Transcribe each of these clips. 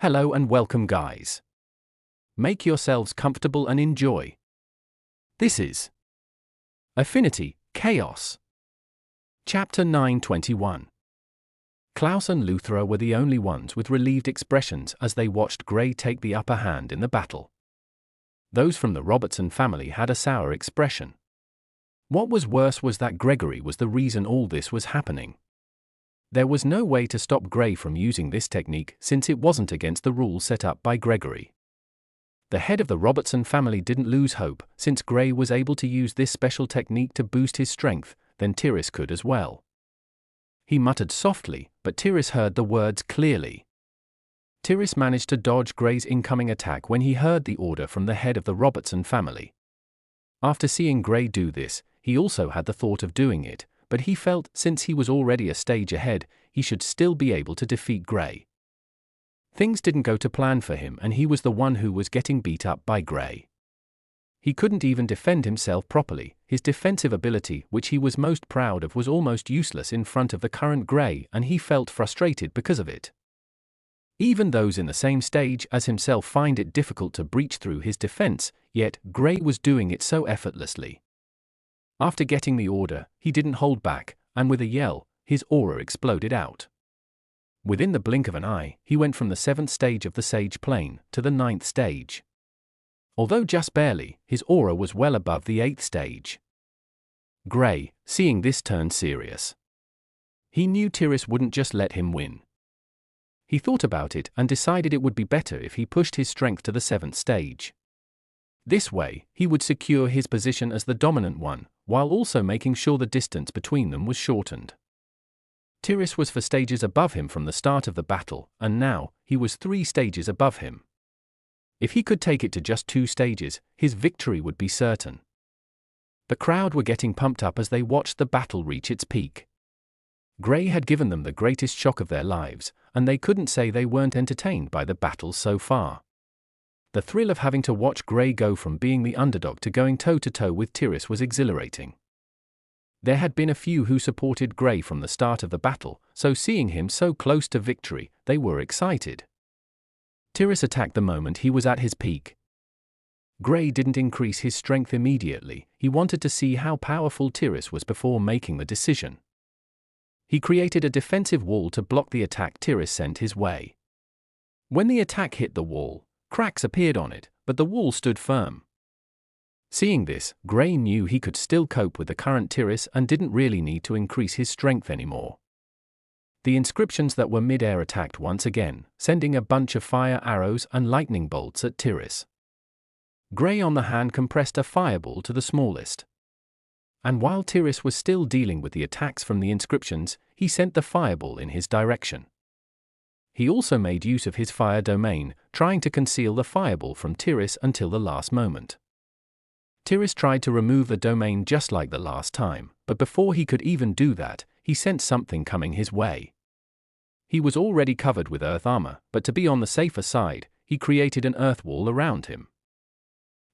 Hello and welcome, guys. Make yourselves comfortable and enjoy. This is Affinity, Chaos. Chapter 921. Clouse and Luthra were the only ones with relieved expressions as they watched Grey take the upper hand in the battle. Those from the Robertson family had a sour expression. What was worse was that Gregory was the reason all this was happening. There was no way to stop Grey from using this technique since it wasn't against the rules set up by Gregory. The head of the Robertson family didn't lose hope since Grey was able to use this special technique to boost his strength, then Tius could as well. He muttered softly, but Tius heard the words clearly. Tius managed to dodge Grey's incoming attack when he heard the order from the head of the Robertson family. After seeing Grey do this, he also had the thought of doing it, but he felt since he was already a stage ahead, he should still be able to defeat Grey. Things didn't go to plan for him and he was the one who was getting beat up by Grey. He couldn't even defend himself properly. His defensive ability, which he was most proud of, was almost useless in front of the current Grey, and he felt frustrated because of it. Even those in the same stage as himself find it difficult to breach through his defense, yet Grey was doing it so effortlessly. After getting the order, he didn't hold back, and with a yell, his aura exploded out. Within the blink of an eye, he went from the 7th stage of the Sage Plane to the 9th stage. Although just barely, his aura was well above the 8th stage. Grey, seeing this, turned serious. He knew Tius wouldn't just let him win. He thought about it and decided it would be better if he pushed his strength to the 7th stage. This way, he would secure his position as the dominant one, while also making sure the distance between them was shortened. Tius was 4 stages above him from the start of the battle, and now, he was 3 stages above him. If he could take it to just 2 stages, his victory would be certain. The crowd were getting pumped up as they watched the battle reach its peak. Grey had given them the greatest shock of their lives, and they couldn't say they weren't entertained by the battle so far. The thrill of having to watch Grey go from being the underdog to going toe-to-toe with Tius was exhilarating. There had been a few who supported Grey from the start of the battle, so seeing him so close to victory, they were excited. Tius attacked the moment he was at his peak. Grey didn't increase his strength immediately. He wanted to see how powerful Tius was before making the decision. He created a defensive wall to block the attack Tius sent his way. When the attack hit the wall, cracks appeared on it, but the wall stood firm. Seeing this, Grey knew he could still cope with the current Tius and didn't really need to increase his strength anymore. The inscriptions that were mid-air attacked once again, sending a bunch of fire arrows and lightning bolts at Tius. Grey on the hand compressed a fireball to the smallest. And while Tius was still dealing with the attacks from the inscriptions, he sent the fireball in his direction. He also made use of his fire domain, trying to conceal the fireball from Tius until the last moment. Tius tried to remove the domain just like the last time, but before he could even do that, he sensed something coming his way. He was already covered with earth armor, but to be on the safer side, he created an earth wall around him.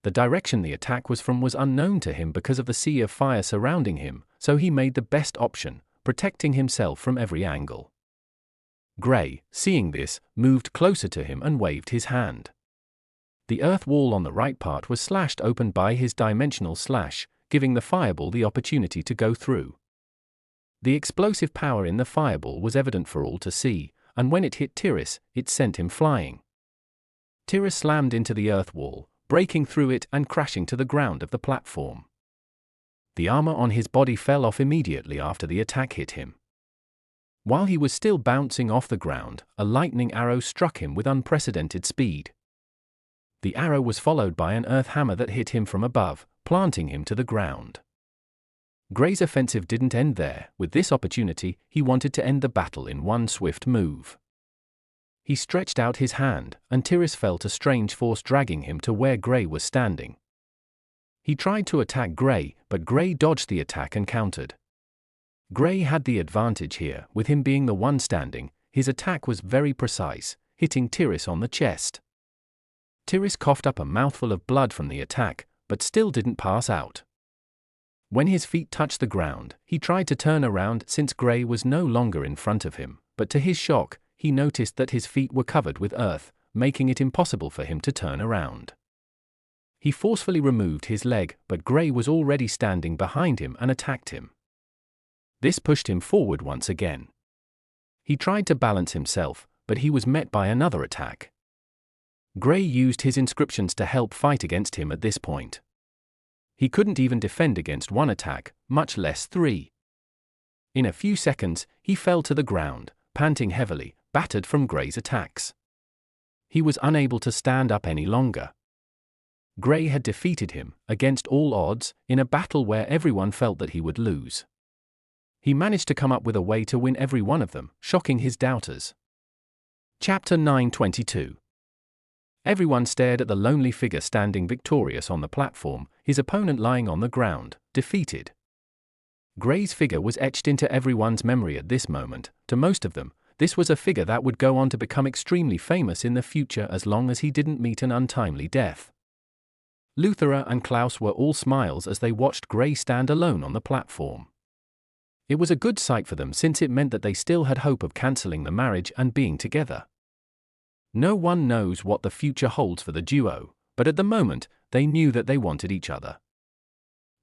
The direction the attack was from was unknown to him because of the sea of fire surrounding him, so he made the best option, protecting himself from every angle. Grey, seeing this, moved closer to him and waved his hand. The earth wall on the right part was slashed open by his dimensional slash, giving the fireball the opportunity to go through. The explosive power in the fireball was evident for all to see, and when it hit Tius, it sent him flying. Tius slammed into the earth wall, breaking through it and crashing to the ground of the platform. The armor on his body fell off immediately after the attack hit him. While he was still bouncing off the ground, a lightning arrow struck him with unprecedented speed. The arrow was followed by an earth hammer that hit him from above, planting him to the ground. Grey's offensive didn't end there. With this opportunity, he wanted to end the battle in one swift move. He stretched out his hand, and Tius felt a strange force dragging him to where Grey was standing. He tried to attack Grey, but Grey dodged the attack and countered. Grey had the advantage here, with him being the one standing. His attack was very precise, hitting Tius on the chest. Tius coughed up a mouthful of blood from the attack, but still didn't pass out. When his feet touched the ground, he tried to turn around since Grey was no longer in front of him, but to his shock, he noticed that his feet were covered with earth, making it impossible for him to turn around. He forcefully removed his leg, but Grey was already standing behind him and attacked him. This pushed him forward once again. He tried to balance himself, but he was met by another attack. Grey used his inscriptions to help fight against him at this point. He couldn't even defend against one attack, much less 3. In a few seconds, he fell to the ground, panting heavily, battered from Grey's attacks. He was unable to stand up any longer. Grey had defeated him, against all odds, in a battle where everyone felt that he would lose. He managed to come up with a way to win every one of them, shocking his doubters. Chapter 922. Everyone stared at the lonely figure standing victorious on the platform, his opponent lying on the ground, defeated. Grey's figure was etched into everyone's memory at this moment. To most of them, this was a figure that would go on to become extremely famous in the future as long as he didn't meet an untimely death. Luthera and Clouse were all smiles as they watched Grey stand alone on the platform. It was a good sight for them since it meant that they still had hope of cancelling the marriage and being together. No one knows what the future holds for the duo, but at the moment, they knew that they wanted each other.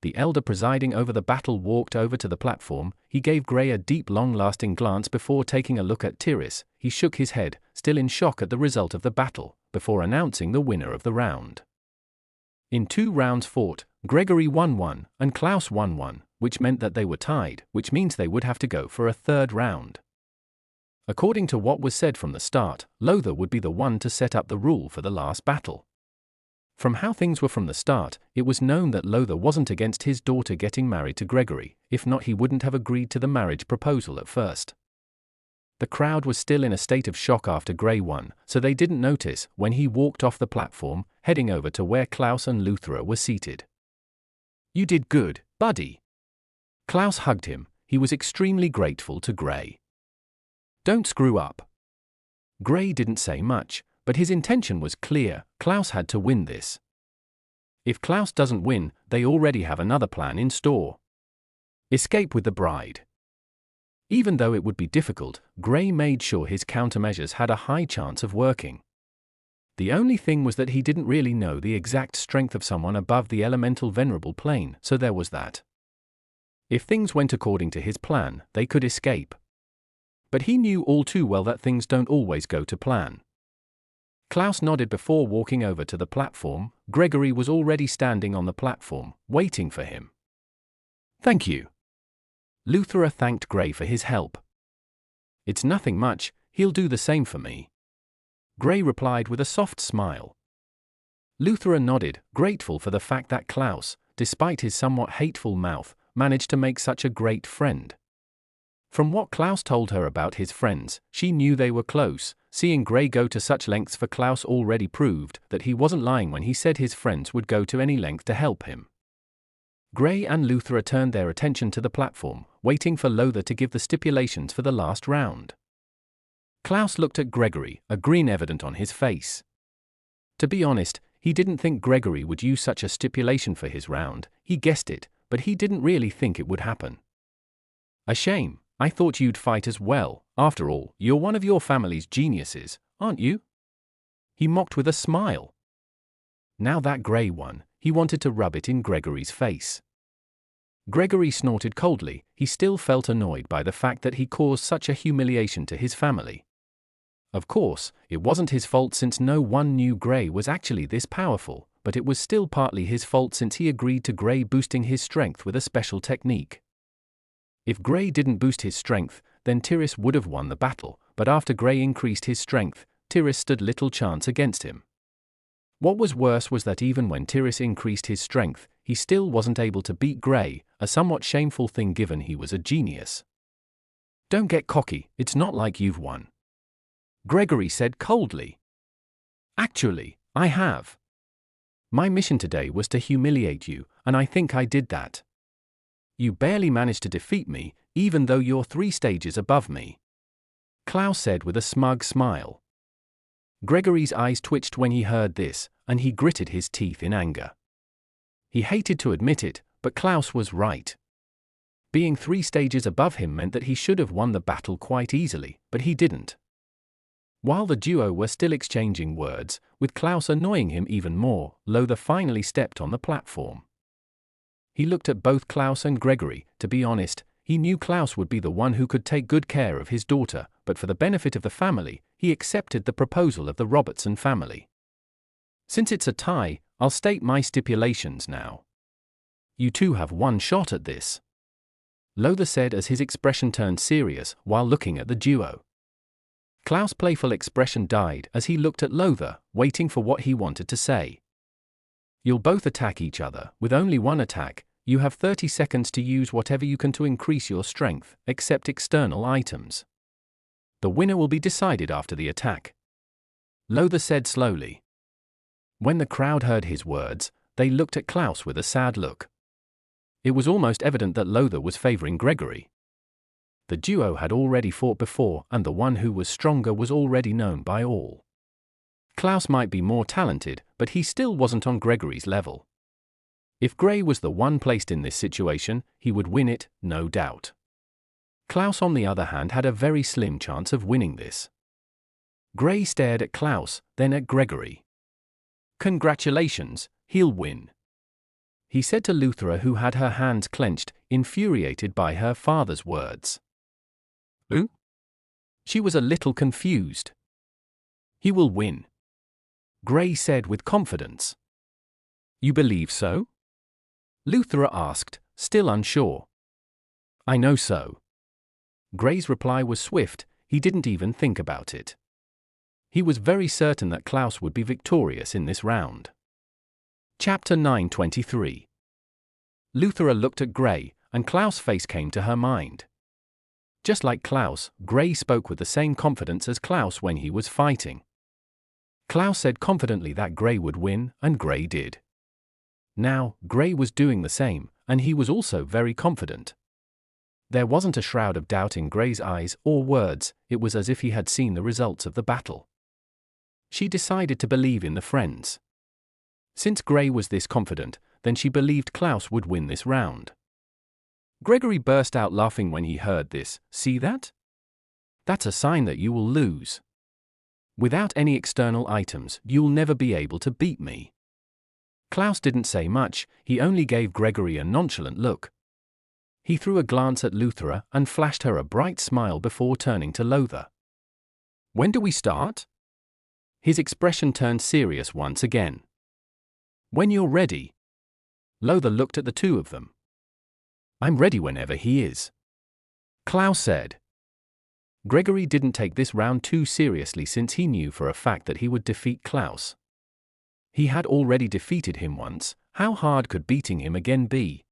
The elder presiding over the battle walked over to the platform. He gave Grey a deep, long-lasting glance before taking a look at Tius. He shook his head, still in shock at the result of the battle, before announcing the winner of the round. In 2 rounds fought, Gregory won 1 and Clouse won 1, which meant that they were tied, which means they would have to go for a 3rd round. According to what was said from the start, Lothar would be the one to set up the rule for the last battle. From how things were from the start, it was known that Lothar wasn't against his daughter getting married to Gregory. If not, he wouldn't have agreed to the marriage proposal at first. The crowd was still in a state of shock after Grey won, so they didn't notice when he walked off the platform, heading over to where Clouse and Luthera were seated. "You did good, buddy." Clouse hugged him. He was extremely grateful to Grey. "Don't screw up." Grey didn't say much, but his intention was clear. Clouse had to win this. If Clouse doesn't win, they already have another plan in store. Escape with the bride. Even though it would be difficult, Grey made sure his countermeasures had a high chance of working. The only thing was that he didn't really know the exact strength of someone above the elemental venerable plane, so there was that. If things went according to his plan, they could escape. But he knew all too well that things don't always go to plan. Clouse nodded before walking over to the platform. Gregory was already standing on the platform, waiting for him. "Thank you." Luthera thanked Grey for his help. "It's nothing much, he'll do the same for me." Grey replied with a soft smile. Luthera nodded, grateful for the fact that Clouse, despite his somewhat hateful mouth, managed to make such a great friend. From what Clouse told her about his friends, she knew they were close. Seeing Grey go to such lengths for Clouse already proved that he wasn't lying when he said his friends would go to any length to help him. Grey and Luthera turned their attention to the platform, waiting for Lothar to give the stipulations for the last round. Clouse looked at Gregory, a grin evident on his face. To be honest, he didn't think Gregory would use such a stipulation for his round. He guessed it, but he didn't really think it would happen. "A shame. I thought you'd fight as well. After all, you're one of your family's geniuses, aren't you?" He mocked with a smile. Now that Grey won, he wanted to rub it in Gregory's face. Gregory snorted coldly. He still felt annoyed by the fact that he caused such a humiliation to his family. Of course, it wasn't his fault since no one knew Grey was actually this powerful, but it was still partly his fault since he agreed to Grey boosting his strength with a special technique. If Grey didn't boost his strength, then Tius would have won the battle, but after Grey increased his strength, Tius stood little chance against him. What was worse was that even when Tius increased his strength, he still wasn't able to beat Grey, a somewhat shameful thing given he was a genius. "Don't get cocky, it's not like you've won," Gregory said coldly. "Actually, I have. My mission today was to humiliate you, and I think I did that. You barely managed to defeat me, even though you're 3 stages above me," Clouse said with a smug smile. Gregory's eyes twitched when he heard this, and he gritted his teeth in anger. He hated to admit it, but Clouse was right. Being 3 stages above him meant that he should have won the battle quite easily, but he didn't. While the duo were still exchanging words, with Clouse annoying him even more, Lothar finally stepped on the platform. He looked at both Clouse and Gregory. To be honest, he knew Clouse would be the one who could take good care of his daughter, but for the benefit of the family, he accepted the proposal of the Robertson family. Since it's a tie, I'll state my stipulations now. You two have one shot at this, Lothar said as his expression turned serious while looking at the duo. Clouse's playful expression died as he looked at Lothar, waiting for what he wanted to say. You'll both attack each other. With only one attack, you have 30 seconds to use whatever you can to increase your strength, except external items. The winner will be decided after the attack, Lothar said slowly. When the crowd heard his words, they looked at Clouse with a sad look. It was almost evident that Lothar was favoring Gregory. The duo had already fought before, and the one who was stronger was already known by all. Clouse might be more talented, but he still wasn't on Gregory's level. If Gray was the one placed in this situation, he would win it, no doubt. Clouse, on the other hand, had a very slim chance of winning this. Gray stared at Clouse, then at Gregory. Congratulations, he'll win, he said to Luthra, who had her hands clenched, infuriated by her father's words. Who? She was a little confused. He will win, Gray said with confidence. You believe so? Luthra asked, still unsure. I know so. Gray's reply was swift. He didn't even think about it. He was very certain that Clouse would be victorious in this round. Chapter 9:23. Luthra looked at Gray, and Clouse's face came to her mind. Just like Clouse, Gray spoke with the same confidence as Clouse when he was fighting. Clouse said confidently that Gray would win, and Gray did. Now, Gray was doing the same, and he was also very confident. There wasn't a shroud of doubt in Gray's eyes or words. It was as if he had seen the results of the battle. She decided to believe in the friends. Since Gray was this confident, then she believed Clouse would win this round. Gregory burst out laughing when he heard this. See that? That's a sign that you will lose. Without any external items, you'll never be able to beat me. Clouse didn't say much. He only gave Gregory a nonchalant look. He threw a glance at Luthra and flashed her a bright smile before turning to Lothar. When do we start? His expression turned serious once again. When you're ready. Lothar looked at the two of them. I'm ready whenever he is, Clouse said. Gregory didn't take this round too seriously since he knew for a fact that he would defeat Clouse. He had already defeated him once. How hard could beating him again be?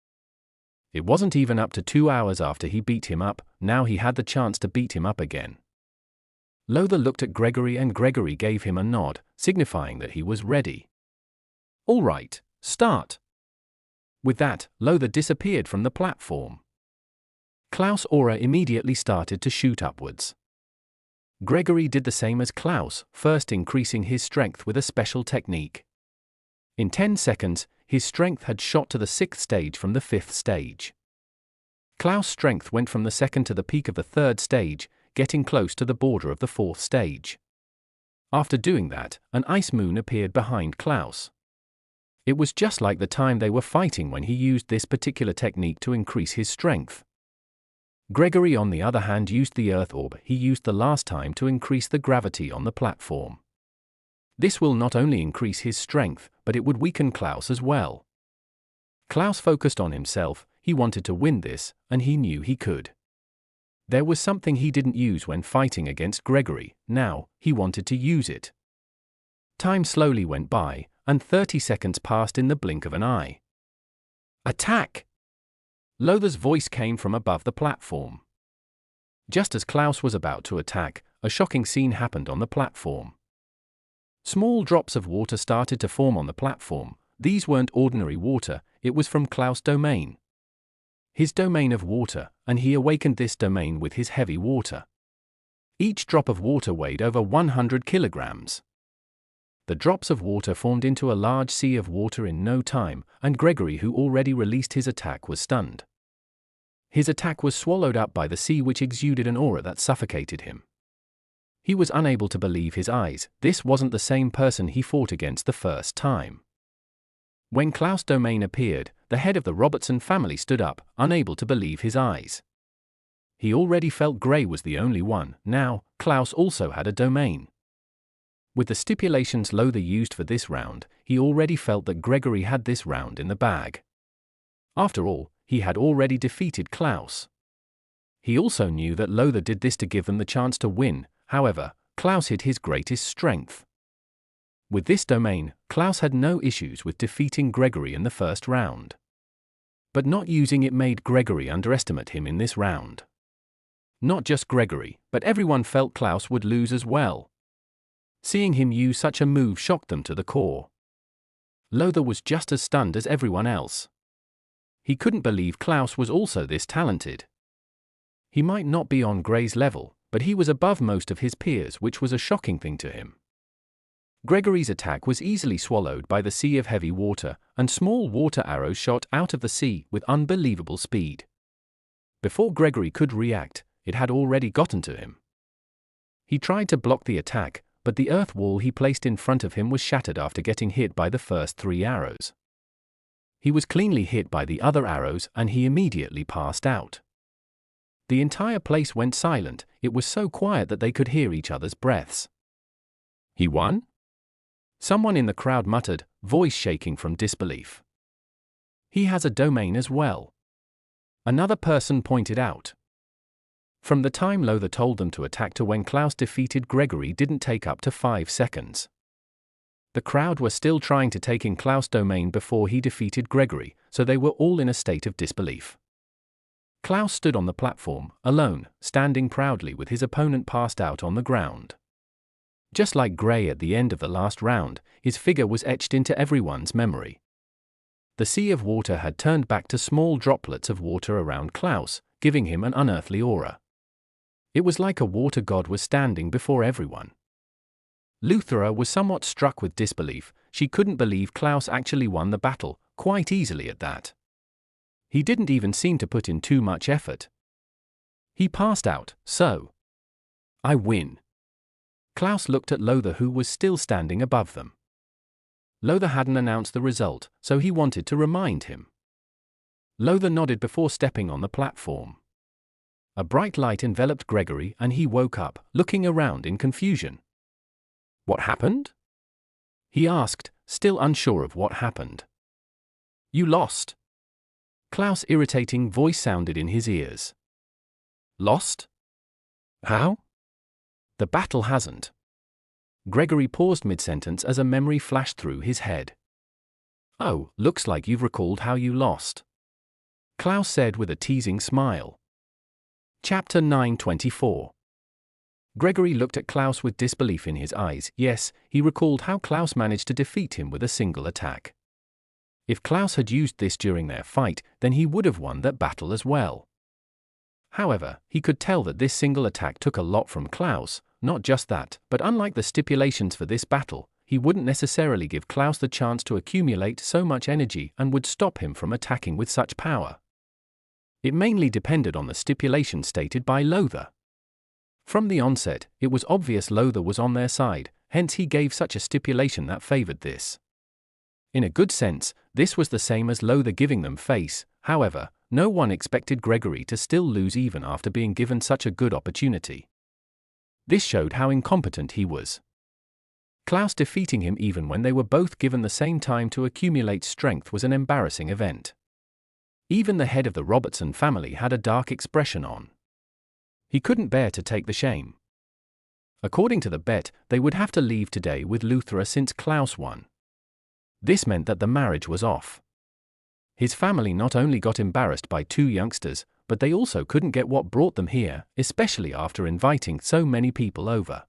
It wasn't even up to 2 hours after he beat him up. Now he had the chance to beat him up again. Lothar looked at Gregory, and Gregory gave him a nod, signifying that he was ready. All right, start. With that, Lothar disappeared from the platform. Clouse's aura immediately started to shoot upwards. Gregory did the same as Clouse, first increasing his strength with a special technique. In 10 seconds, his strength had shot to the 6th stage from the 5th stage. Clouse's strength went from the 2nd to the peak of the 3rd stage, getting close to the border of the 4th stage. After doing that, an ice moon appeared behind Clouse. It was just like the time they were fighting when he used this particular technique to increase his strength. Gregory, on the other hand, used the earth orb he used the last time to increase the gravity on the platform. This will not only increase his strength, but it would weaken Clouse as well. Clouse focused on himself. He wanted to win this, and he knew he could. There was something he didn't use when fighting against Gregory. Now, he wanted to use it. Time slowly went by, and 30 seconds passed in the blink of an eye. Attack! Lothar's voice came from above the platform. Just as Clouse was about to attack, a shocking scene happened on the platform. Small drops of water started to form on the platform. These weren't ordinary water, it was from Clouse's domain. His domain of water, and he awakened this domain with his heavy water. Each drop of water weighed over 100 kilograms. The drops of water formed into a large sea of water in no time, and Gregory, who already released his attack, was stunned. His attack was swallowed up by the sea, which exuded an aura that suffocated him. He was unable to believe his eyes. This wasn't the same person he fought against the first time. When Clouse domain appeared, the head of the Robertson family stood up, unable to believe his eyes. He already felt Gray was the only one. Now, Clouse also had a domain. With the stipulations Lothar used for this round, he already felt that Gregory had this round in the bag. After all, he had already defeated Clouse. He also knew that Lothar did this to give them the chance to win. However, Clouse hid his greatest strength. With this domain, Clouse had no issues with defeating Gregory in the first round. But not using it made Gregory underestimate him in this round. Not just Gregory, but everyone felt Clouse would lose as well. Seeing him use such a move shocked them to the core. Lothar was just as stunned as everyone else. He couldn't believe Clouse was also this talented. He might not be on Gray's level, but he was above most of his peers, which was a shocking thing to him. Gregory's attack was easily swallowed by the sea of heavy water, and small water arrows shot out of the sea with unbelievable speed. Before Gregory could react, it had already gotten to him. He tried to block the attack, but the earth wall he placed in front of him was shattered after getting hit by the first 3 arrows. He was cleanly hit by the other arrows and he immediately passed out. The entire place went silent. It was so quiet that they could hear each other's breaths. He won? Someone in the crowd muttered, voice shaking from disbelief. He has a domain as well. Another person pointed out. From the time Lothar told them to attack to when Clouse defeated Gregory didn't take up to 5 seconds. The crowd were still trying to take in Clouse's domain before he defeated Gregory, so they were all in a state of disbelief. Clouse stood on the platform, alone, standing proudly with his opponent passed out on the ground. Just like Gray at the end of the last round, his figure was etched into everyone's memory. The sea of water had turned back to small droplets of water around Clouse, giving him an unearthly aura. It was like a water god was standing before everyone. Luthra was somewhat struck with disbelief. She couldn't believe Clouse actually won the battle, quite easily at that. He didn't even seem to put in too much effort. He passed out, so. I win. Clouse looked at Lothar, who was still standing above them. Lothar hadn't announced the result, so he wanted to remind him. Lothar nodded before stepping on the platform. A bright light enveloped Gregory and he woke up, looking around in confusion. What happened? He asked, still unsure of what happened. You lost. Clouse's irritating voice sounded in his ears. Lost? How? The battle hasn't. Gregory paused mid-sentence as a memory flashed through his head. Oh, looks like you've recalled how you lost. Clouse said with a teasing smile. Chapter 924. Gregory looked at Clouse with disbelief in his eyes. Yes, he recalled how Clouse managed to defeat him with a single attack. If Clouse had used this during their fight, then he would have won that battle as well. However, he could tell that this single attack took a lot from Clouse. Not just that, but unlike the stipulations for this battle, he wouldn't necessarily give Clouse the chance to accumulate so much energy and would stop him from attacking with such power. It mainly depended on the stipulation stated by Lothar. From the onset, it was obvious Lothar was on their side, hence he gave such a stipulation that favored this. In a good sense, this was the same as Lothar giving them face. However, no one expected Gregory to still lose even after being given such a good opportunity. This showed how incompetent he was. Clouse defeating him even when they were both given the same time to accumulate strength was an embarrassing event. Even the head of the Robertson family had a dark expression on. He couldn't bear to take the shame. According to the bet, they would have to leave today with Luthra since Clouse won. This meant that the marriage was off. His family not only got embarrassed by 2 youngsters, but they also couldn't get what brought them here, especially after inviting so many people over.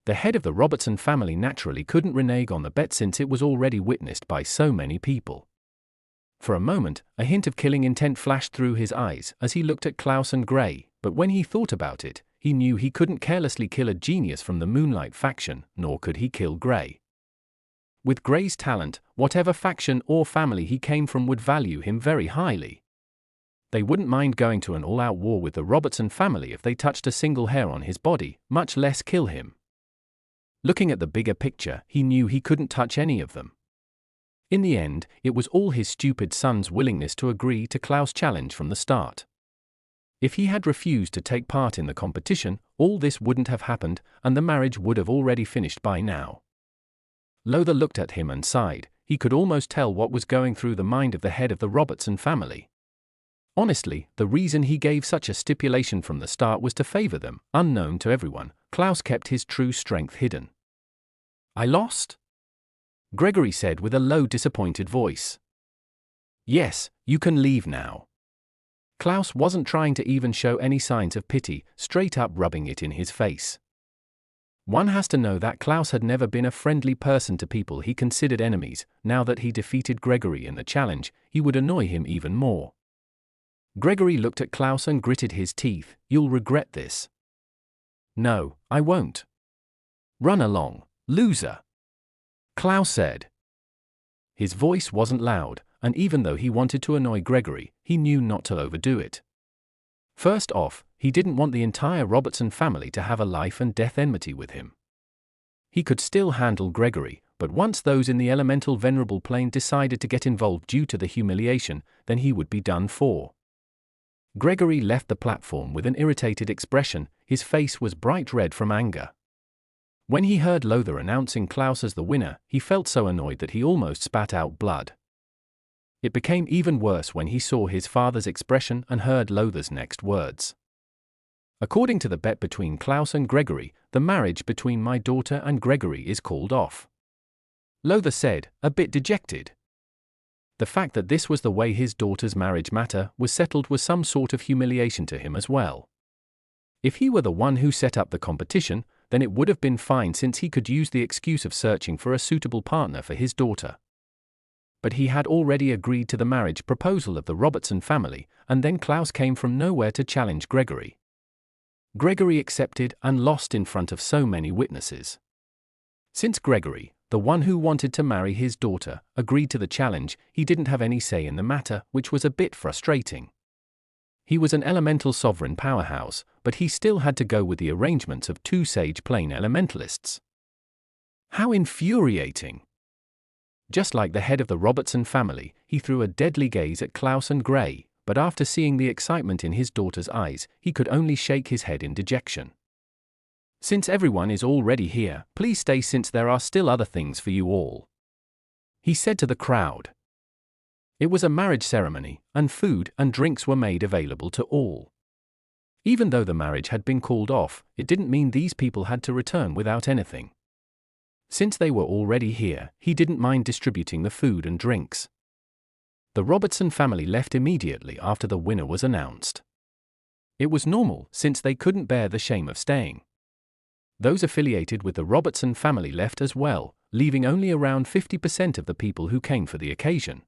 The head of the Robertson family naturally couldn't renege on the bet since it was already witnessed by so many people. For a moment, a hint of killing intent flashed through his eyes as he looked at Clouse and Gray, but when he thought about it, he knew he couldn't carelessly kill a genius from the Moonlight faction, nor could he kill Gray. With Gray's talent, whatever faction or family he came from would value him very highly. They wouldn't mind going to an all-out war with the Robertson family if they touched a single hair on his body, much less kill him. Looking at the bigger picture, he knew he couldn't touch any of them. In the end, it was all his stupid son's willingness to agree to Clouse' challenge from the start. If he had refused to take part in the competition, all this wouldn't have happened, and the marriage would have already finished by now. Lothar looked at him and sighed. He could almost tell what was going through the mind of the head of the Robertson family. Honestly, the reason he gave such a stipulation from the start was to favor them. Unknown to everyone, Clouse kept his true strength hidden. "I lost?" Gregory said with a low, disappointed voice. "Yes, you can leave now." Clouse wasn't trying to even show any signs of pity, straight up rubbing it in his face. One has to know that Clouse had never been a friendly person to people he considered enemies. Now that he defeated Gregory in the challenge, he would annoy him even more. Gregory looked at Clouse and gritted his teeth. "You'll regret this." "No, I won't." "Run along, loser," Clouse said. His voice wasn't loud, and even though he wanted to annoy Gregory, he knew not to overdo it. First off, he didn't want the entire Robertson family to have a life and death enmity with him. He could still handle Gregory, but once those in the elemental venerable plane decided to get involved due to the humiliation, then he would be done for. Gregory left the platform with an irritated expression. His face was bright red from anger. When he heard Lothar announcing Clouse as the winner, he felt so annoyed that he almost spat out blood. It became even worse when he saw his father's expression and heard Lothar's next words. "According to the bet between Clouse and Gregory, the marriage between my daughter and Gregory is called off," Lothar said, a bit dejected. The fact that this was the way his daughter's marriage matter was settled was some sort of humiliation to him as well. If he were the one who set up the competition, then it would have been fine since he could use the excuse of searching for a suitable partner for his daughter. But he had already agreed to the marriage proposal of the Robertson family, and then Clouse came from nowhere to challenge Gregory. Gregory accepted and lost in front of so many witnesses. Since Gregory, the one who wanted to marry his daughter, agreed to the challenge, he didn't have any say in the matter, which was a bit frustrating. He was an elemental sovereign powerhouse, but he still had to go with the arrangements of two sage plane elementalists. How infuriating! Just like the head of the Robertson family, he threw a deadly gaze at Clouse and Gray, but after seeing the excitement in his daughter's eyes, he could only shake his head in dejection. "Since everyone is already here, please stay since there are still other things for you all," he said to the crowd. It was a marriage ceremony, and food and drinks were made available to all. Even though the marriage had been called off, it didn't mean these people had to return without anything. Since they were already here, he didn't mind distributing the food and drinks. The Robertson family left immediately after the winner was announced. It was normal, since they couldn't bear the shame of staying. Those affiliated with the Robertson family left as well, leaving only around 50% of the people who came for the occasion.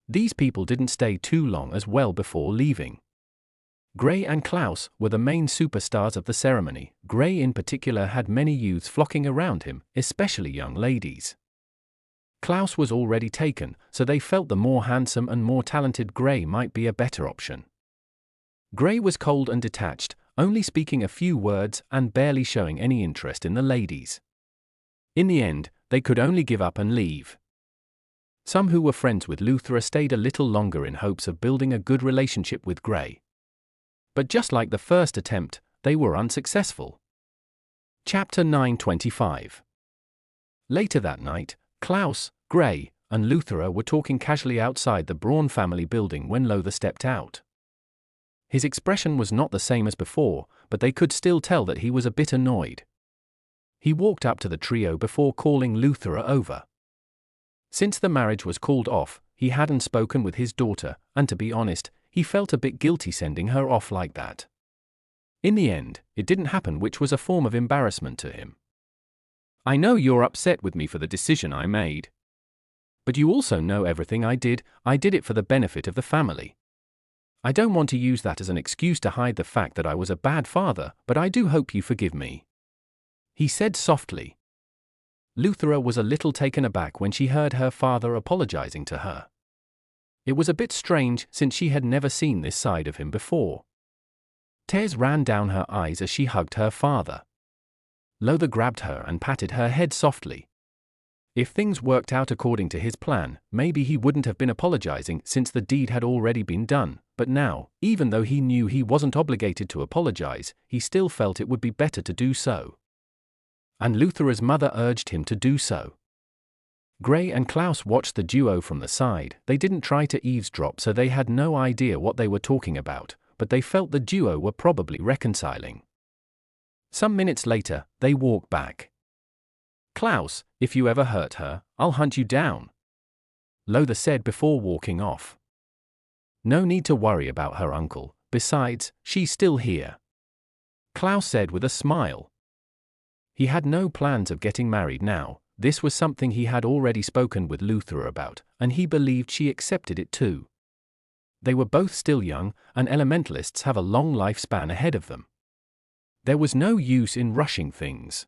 These people didn't stay too long as well before leaving. Gray and Clouse were the main superstars of the ceremony. Gray in particular had many youths flocking around him, especially young ladies. Clouse was already taken, so they felt the more handsome and more talented Gray might be a better option. Gray was cold and detached, only speaking a few words and barely showing any interest in the ladies. In the end, they could only give up and leave. Some who were friends with Lothar stayed a little longer in hopes of building a good relationship with Gray. But just like the first attempt, they were unsuccessful. Chapter 925. Later that night, Clouse, Gray, and Lothar were talking casually outside the Braun family building when Lothar stepped out. His expression was not the same as before, but they could still tell that he was a bit annoyed. He walked up to the trio before calling Lothar over. Since the marriage was called off, he hadn't spoken with his daughter, and to be honest, he felt a bit guilty sending her off like that. In the end, it didn't happen, which was a form of embarrassment to him. "I know you're upset with me for the decision I made. But you also know everything I did it for the benefit of the family. I don't want to use that as an excuse to hide the fact that I was a bad father, but I do hope you forgive me," he said softly. Lothar was a little taken aback when she heard her father apologizing to her. It was a bit strange since she had never seen this side of him before. Tears ran down her eyes as she hugged her father. Lothar grabbed her and patted her head softly. If things worked out according to his plan, maybe he wouldn't have been apologizing since the deed had already been done, but now, even though he knew he wasn't obligated to apologize, he still felt it would be better to do so. And Luthera's mother urged him to do so. Gray and Clouse watched the duo from the side. They didn't try to eavesdrop, so they had no idea what they were talking about, but they felt the duo were probably reconciling. Some minutes later, they walked back. "Clouse, if you ever hurt her, I'll hunt you down," Lothar said before walking off. "No need to worry about her, uncle. Besides, she's still here," Clouse said with a smile. He had no plans of getting married now. This was something he had already spoken with Luthera about, and he believed she accepted it too. They were both still young, and elementalists have a long lifespan ahead of them. There was no use in rushing things.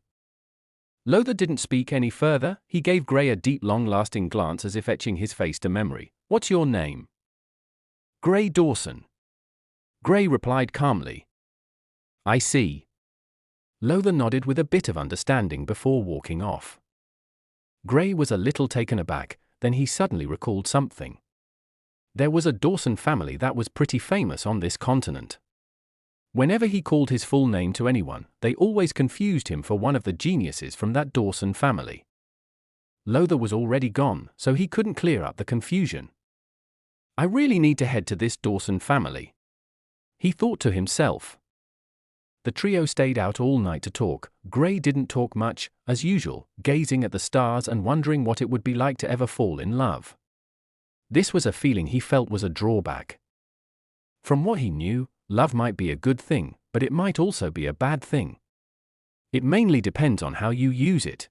Lothar didn't speak any further. He gave Gray a deep, long-lasting glance as if etching his face to memory. "What's your name?" "Gray Dorson." Gray replied calmly. "I see." Lothar nodded with a bit of understanding before walking off. Gray was a little taken aback, then he suddenly recalled something. There was a Dorson family that was pretty famous on this continent. Whenever he called his full name to anyone, they always confused him for one of the geniuses from that Dorson family. Lothar was already gone, so he couldn't clear up the confusion. "I really need to head to this Dorson family," he thought to himself. The trio stayed out all night to talk. Gray didn't talk much, as usual, gazing at the stars and wondering what it would be like to ever fall in love. This was a feeling he felt was a drawback. From what he knew, love might be a good thing, but it might also be a bad thing. It mainly depends on how you use it.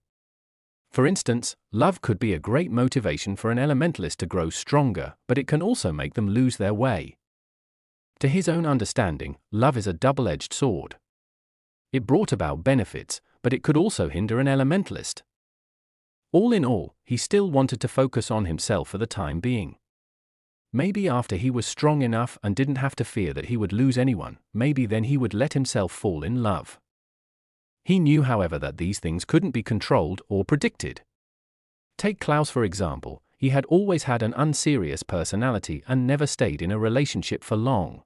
For instance, love could be a great motivation for an elementalist to grow stronger, but it can also make them lose their way. To his own understanding, love is a double-edged sword. It brought about benefits, but it could also hinder an elementalist. All in all, he still wanted to focus on himself for the time being. Maybe after he was strong enough and didn't have to fear that he would lose anyone, maybe then he would let himself fall in love. He knew, however, that these things couldn't be controlled or predicted. Take Clouse for example. He had always had an unserious personality and never stayed in a relationship for long.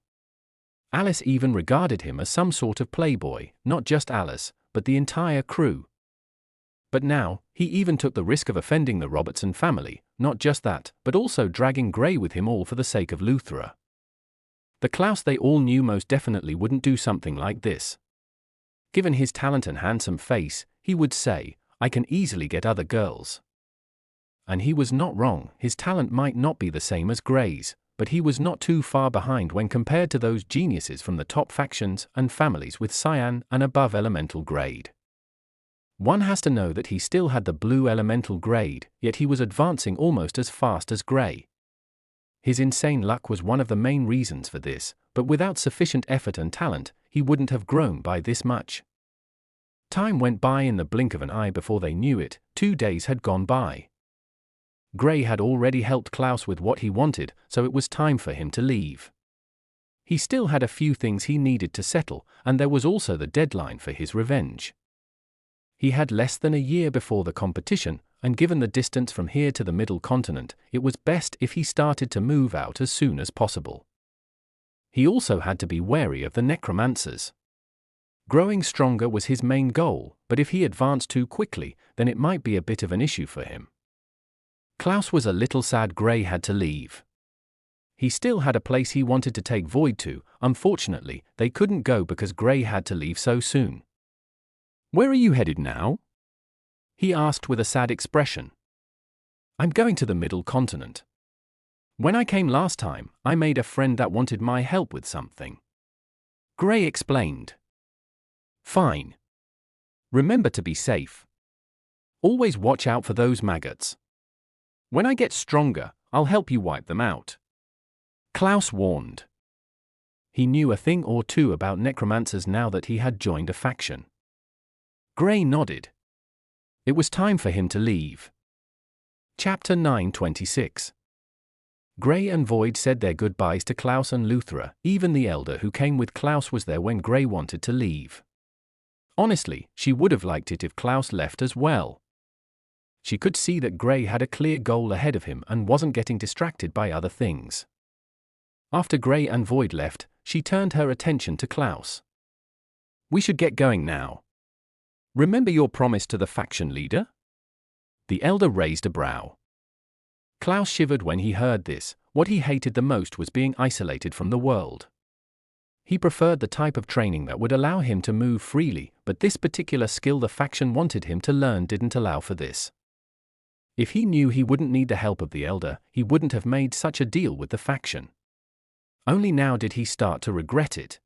Alice even regarded him as some sort of playboy, not just Alice, but the entire crew. But now, he even took the risk of offending the Robertson family, not just that, but also dragging Gray with him, all for the sake of Luthera. The Clouse they all knew most definitely wouldn't do something like this. Given his talent and handsome face, he would say, "I can easily get other girls." And he was not wrong. His talent might not be the same as Gray's, but he was not too far behind when compared to those geniuses from the top factions and families with cyan and above elemental grade. One has to know that he still had the blue elemental grade, yet he was advancing almost as fast as Gray. His insane luck was one of the main reasons for this, but without sufficient effort and talent, he wouldn't have grown by this much. Time went by in the blink of an eye. Before they knew it, 2 days had gone by. Gray had already helped Clouse with what he wanted, so it was time for him to leave. He still had a few things he needed to settle, and there was also the deadline for his revenge. He had less than a year before the competition, and given the distance from here to the middle continent, it was best if he started to move out as soon as possible. He also had to be wary of the Necromancers. Growing stronger was his main goal, but if he advanced too quickly, then it might be a bit of an issue for him. Clouse was a little sad Gray had to leave. He still had a place he wanted to take Void to. Unfortunately, they couldn't go because Gray had to leave so soon. "Where are you headed now?" he asked with a sad expression. "I'm going to the middle continent. When I came last time, I made a friend that wanted my help with something," Gray explained. "Fine. Remember to be safe. Always watch out for those maggots. When I get stronger, I'll help you wipe them out," Clouse warned. He knew a thing or two about necromancers now that he had joined a faction. Gray nodded. It was time for him to leave. Chapter 926. Grey and Void said their goodbyes to Clouse and Luthra. Even the elder who came with Clouse was there when Grey wanted to leave. Honestly, she would have liked it if Clouse left as well. She could see that Grey had a clear goal ahead of him and wasn't getting distracted by other things. After Grey and Void left, she turned her attention to Clouse. "We should get going now. Remember your promise to the faction leader?" The elder raised a brow. Clouse shivered when he heard this. What he hated the most was being isolated from the world. He preferred the type of training that would allow him to move freely, but this particular skill the faction wanted him to learn didn't allow for this. If he knew he wouldn't need the help of the elder, he wouldn't have made such a deal with the faction. Only now did he start to regret it.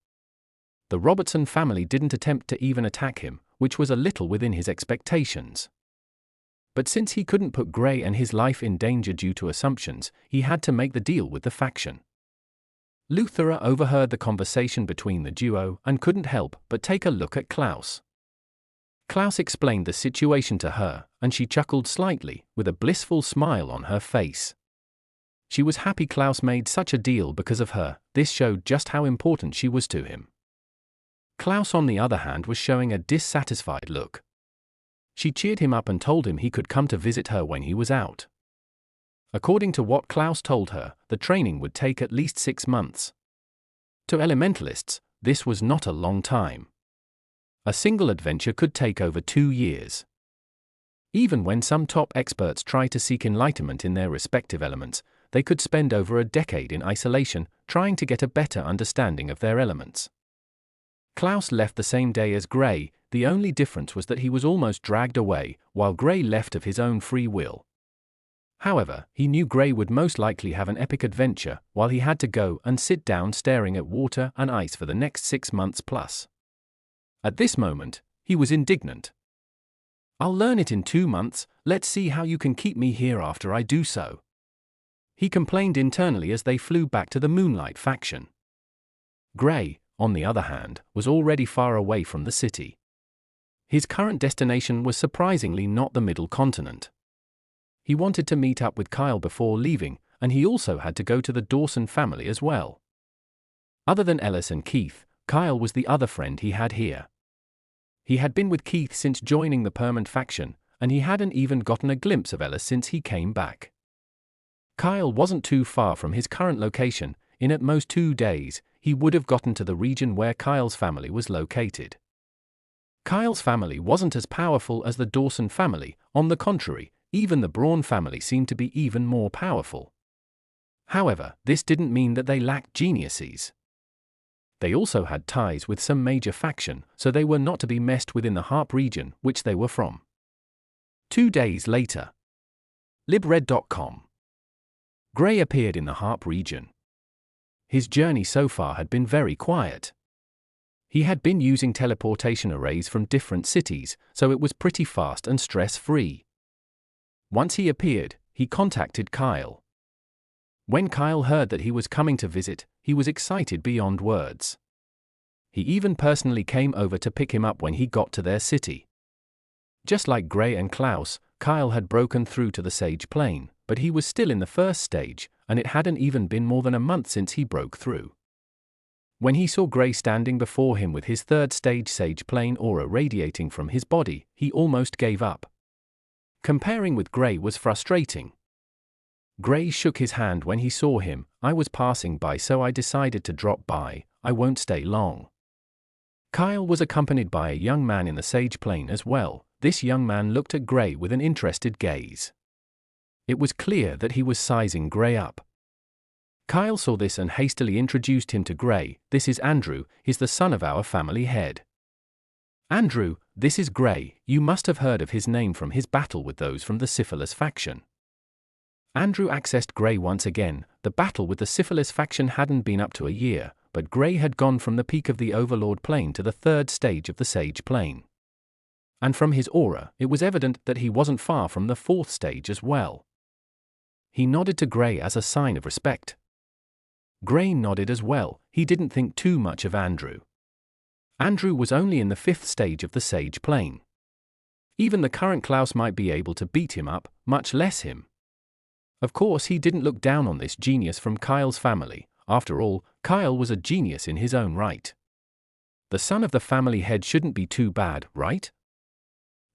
The Robertson family didn't attempt to even attack him, which was a little within his expectations. But since he couldn't put Grey and his life in danger due to assumptions, he had to make the deal with the faction. Luthra overheard the conversation between the duo and couldn't help but take a look at Clouse. Clouse explained the situation to her, and she chuckled slightly, with a blissful smile on her face. She was happy Clouse made such a deal because of her. This showed just how important she was to him. Clouse, on the other hand, was showing a dissatisfied look. She cheered him up and told him he could come to visit her when he was out. According to what Clouse told her, the training would take at least 6 months. To elementalists, this was not a long time. A single adventure could take over 2 years. Even when some top experts try to seek enlightenment in their respective elements, they could spend over a decade in isolation, trying to get a better understanding of their elements. Clouse left the same day as Grey. The only difference was that he was almost dragged away, while Grey left of his own free will. However, he knew Grey would most likely have an epic adventure, while he had to go and sit down staring at water and ice for the next 6 months plus. At this moment, he was indignant. "I'll learn it in 2 months, let's see how you can keep me here after I do so," he complained internally as they flew back to the Moonlight faction. Grey, on the other hand, was already far away from the city. His current destination was surprisingly not the Middle Continent. He wanted to meet up with Kyle before leaving, and he also had to go to the Dorson family as well. Other than Ellis and Keith, Kyle was the other friend he had here. He had been with Keith since joining the Permanent faction, and he hadn't even gotten a glimpse of Ellis since he came back. Kyle wasn't too far from his current location. In at most 2 days, he would have gotten to the region where Kyle's family was located. Kyle's family wasn't as powerful as the Dorson family. On the contrary, even the Braun family seemed to be even more powerful. However, this didn't mean that they lacked geniuses. They also had ties with some major faction, so they were not to be messed with in the Harp region, which they were from. 2 days later. Libred.com. Grey appeared in the Harp region. His journey so far had been very quiet. He had been using teleportation arrays from different cities, so it was pretty fast and stress-free. Once he appeared, he contacted Kyle. When Kyle heard that he was coming to visit, he was excited beyond words. He even personally came over to pick him up when he got to their city. Just like Grey and Clouse, Kyle had broken through to the Sage Plane, but he was still in the first stage, and it hadn't even been more than a month since he broke through. When he saw Grey standing before him with his 3rd stage Sage Plane aura radiating from his body, he almost gave up. Comparing with Grey was frustrating. Grey shook his hand when he saw him. "I was passing by, so I decided to drop by. I won't stay long." Kyle was accompanied by a young man in the Sage Plane as well. This young man looked at Grey with an interested gaze. It was clear that he was sizing Grey up. Kyle saw this and hastily introduced him to Grey. "This is Andrew, he's the son of our family head." "Andrew, this is Grey. You must have heard of his name from his battle with those from the Syphilis faction." Andrew accessed Grey once again. The battle with the Syphilis faction hadn't been up to a year, but Grey had gone from the peak of the Overlord plane to the 3rd stage of the Sage Plane. And from his aura, it was evident that he wasn't far from the 4th stage as well. He nodded to Grey as a sign of respect. Grey nodded as well. He didn't think too much of Andrew. Andrew was only in the 5th stage of the Sage Plane. Even the current Clouse might be able to beat him up, much less him. Of course, he didn't look down on this genius from Kyle's family. After all, Kyle was a genius in his own right. The son of the family head shouldn't be too bad, right?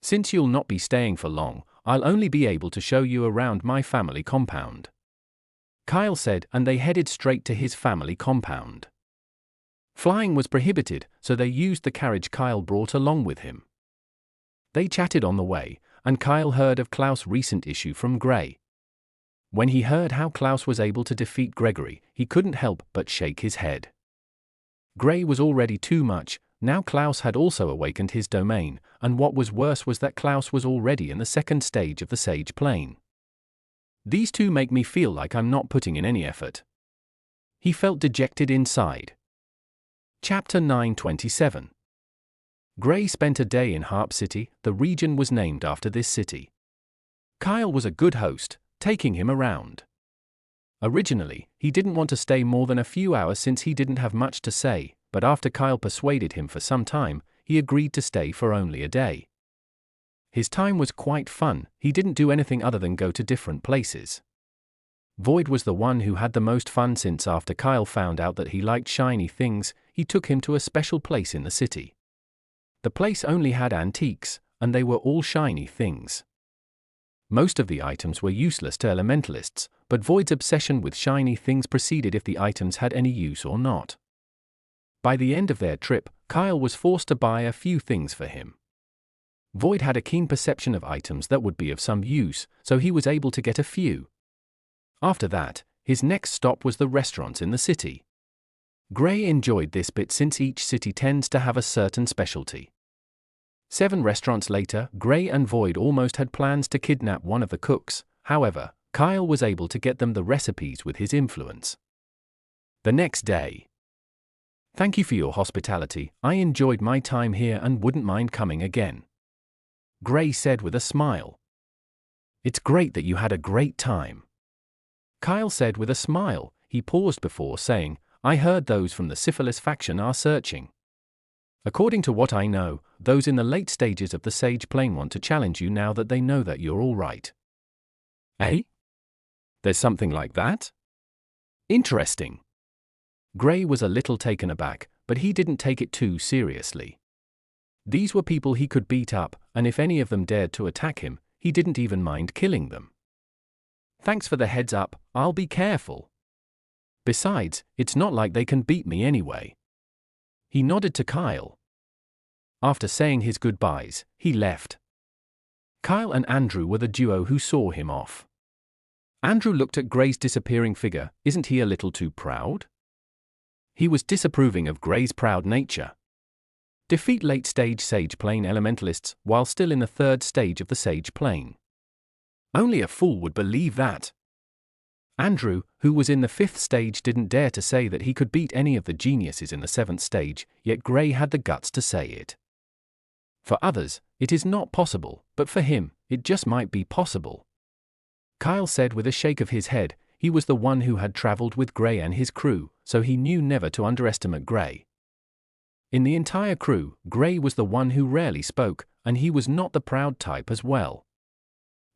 Since you'll not be staying for long, I'll only be able to show you around my family compound, Kyle said, and they headed straight to his family compound. Flying was prohibited, so they used the carriage Kyle brought along with him. They chatted on the way, and Kyle heard of Clouse' recent issue from Gray. When he heard how Clouse was able to defeat Gregory, he couldn't help but shake his head. Gray was already too much. Now Clouse had also awakened his domain, and what was worse was that Clouse was already in the second stage of the Sage Plane. These two make me feel like I'm not putting in any effort. He felt dejected inside. Chapter 927. Gray spent a day in Harp City. The region was named after this city. Kyle was a good host, taking him around. Originally, he didn't want to stay more than a few hours since he didn't have much to say, but after Kyle persuaded him for some time, he agreed to stay for only a day. His time was quite fun. He didn't do anything other than go to different places. Void was the one who had the most fun since after Kyle found out that he liked shiny things, he took him to a special place in the city. The place only had antiques, and they were all shiny things. Most of the items were useless to elementalists, but Void's obsession with shiny things proceeded if the items had any use or not. By the end of their trip, Kyle was forced to buy a few things for him. Void had a keen perception of items that would be of some use, so he was able to get a few. After that, his next stop was the restaurants in the city. Gray enjoyed this bit since each city tends to have a certain specialty. 7 restaurants later, Gray and Void almost had plans to kidnap one of the cooks. However, Kyle was able to get them the recipes with his influence. The next day. Thank you for your hospitality. I enjoyed my time here and wouldn't mind coming again, Gray said with a smile. It's great that you had a great time, Kyle said with a smile. He paused before saying, I heard those from the Syphilis faction are searching. According to what I know, those in the late stages of the Sage Plane want to challenge you now that they know that you're all right. Eh? There's something like that? Interesting. Gray was a little taken aback, but he didn't take it too seriously. These were people he could beat up, and if any of them dared to attack him, he didn't even mind killing them. Thanks for the heads up, I'll be careful. Besides, it's not like they can beat me anyway. He nodded to Kyle. After saying his goodbyes, he left. Kyle and Andrew were the duo who saw him off. Andrew looked at Gray's disappearing figure. Isn't he a little too proud? He was disapproving of Gray's proud nature. Defeat late-stage Sage Plane elementalists while still in the 3rd stage of the Sage Plane. Only a fool would believe that. Andrew, who was in the 5th stage, didn't dare to say that he could beat any of the geniuses in the 7th stage, yet Gray had the guts to say it. For others, it is not possible, but for him, it just might be possible. Kyle said with a shake of his head. He was the one who had traveled with Gray and his crew, so he knew never to underestimate Gray. In the entire crew, Gray was the one who rarely spoke, and he was not the proud type as well.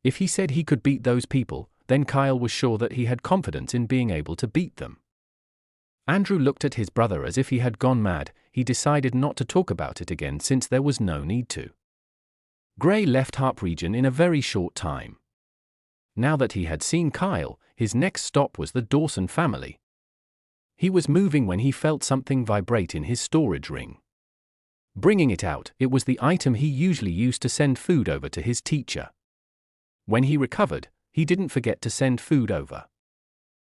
If he said he could beat those people, then Kyle was sure that he had confidence in being able to beat them. Andrew looked at his brother as if he had gone mad. He decided not to talk about it again since there was no need to. Gray left Harp region in a very short time. Now that he had seen Kyle, his next stop was the Dorson family. He was moving when he felt something vibrate in his storage ring. Bringing it out, it was the item he usually used to send food over to his teacher. When he recovered, he didn't forget to send food over.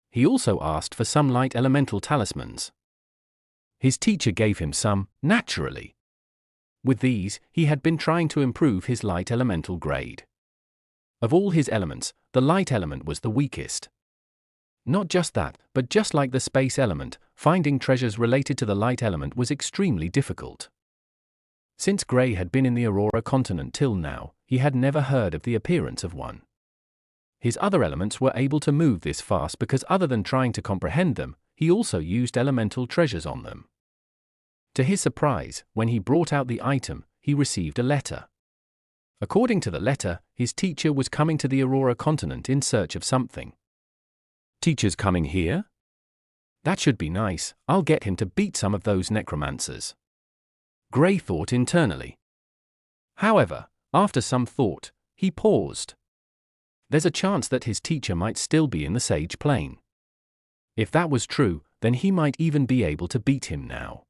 He also asked for some light elemental talismans. His teacher gave him some, naturally. With these, he had been trying to improve his light elemental grade. Of all his elements, the light element was the weakest. Not just that, but just like the space element, finding treasures related to the light element was extremely difficult. Since Gray had been in the Aurora continent till now, he had never heard of the appearance of one. His other elements were able to move this fast because other than trying to comprehend them, he also used elemental treasures on them. To his surprise, when he brought out the item, he received a letter. According to the letter, his teacher was coming to the Aurora continent in search of something. Teacher's coming here? That should be nice. I'll get him to beat some of those necromancers. Gray thought internally. However, after some thought, he paused. There's a chance that his teacher might still be in the Sage Plane. If that was true, then he might even be able to beat him now.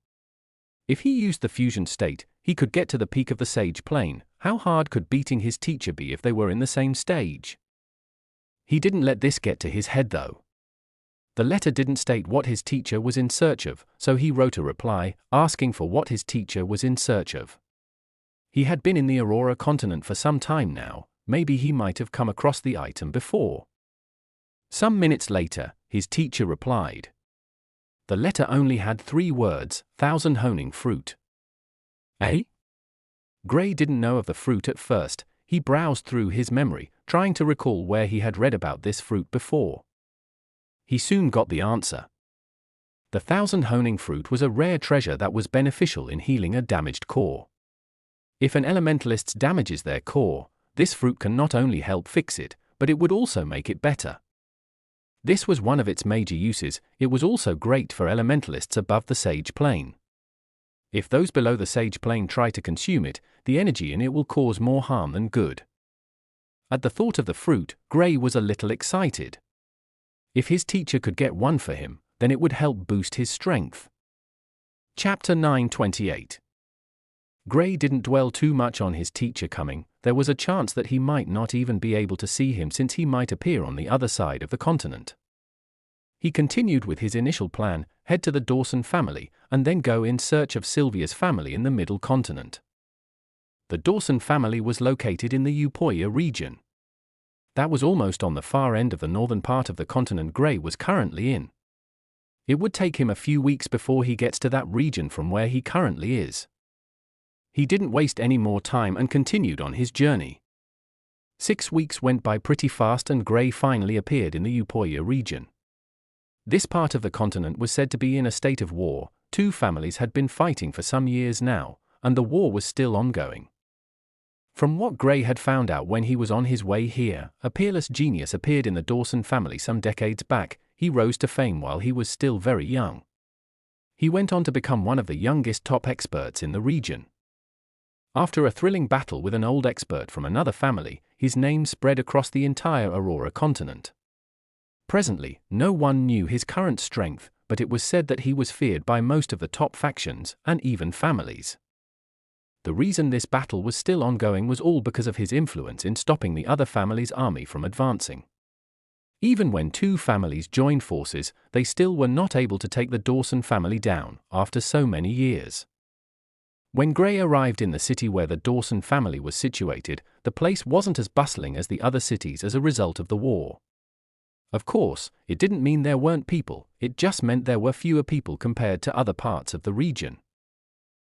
If he used the fusion state, he could get to the peak of the Sage Plane. How hard could beating his teacher be if they were in the same stage? He didn't let this get to his head though. The letter didn't state what his teacher was in search of, so he wrote a reply, asking for what his teacher was in search of. He had been in the Aurora continent for some time now, maybe he might have come across the item before. Some minutes later, his teacher replied. The letter only had 3 words, 1,000 honing fruit. Eh? Gray didn't know of the fruit at first. He browsed through his memory, trying to recall where he had read about this fruit before. He soon got the answer. The 1,000 honing fruit was a rare treasure that was beneficial in healing a damaged core. If an elementalist damages their core, this fruit can not only help fix it, but it would also make it better. This was one of its major uses. It was also great for elementalists above the Sage Plane. If those below the Sage Plane try to consume it, the energy in it will cause more harm than good. At the thought of the fruit, Gray was a little excited. If his teacher could get one for him, then it would help boost his strength. Chapter 928. Gray didn't dwell too much on his teacher coming. There was a chance that he might not even be able to see him since he might appear on the other side of the continent. He continued with his initial plan, head to the Dorson family, and then go in search of Sylvia's family in the middle continent. The Dorson family was located in the Upoya region. That was almost on the far end of the northern part of the continent Gray was currently in. It would take him a few weeks before he gets to that region from where he currently is. He didn't waste any more time and continued on his journey. 6 weeks went by pretty fast and Gray finally appeared in the Upoya region. This part of the continent was said to be in a state of war. 2 families had been fighting for some years now, and the war was still ongoing. From what Gray had found out when he was on his way here, a peerless genius appeared in the Dorson family some decades back. He rose to fame while he was still very young. He went on to become one of the youngest top experts in the region. After a thrilling battle with an old expert from another family, his name spread across the entire Aurora continent. Presently, no one knew his current strength, but it was said that he was feared by most of the top factions and even families. The reason this battle was still ongoing was all because of his influence in stopping the other family's army from advancing. Even when 2 families joined forces, they still were not able to take the Dorson family down after so many years. When Gray arrived in the city where the Dorson family was situated, the place wasn't as bustling as the other cities as a result of the war. Of course, it didn't mean there weren't people, it just meant there were fewer people compared to other parts of the region.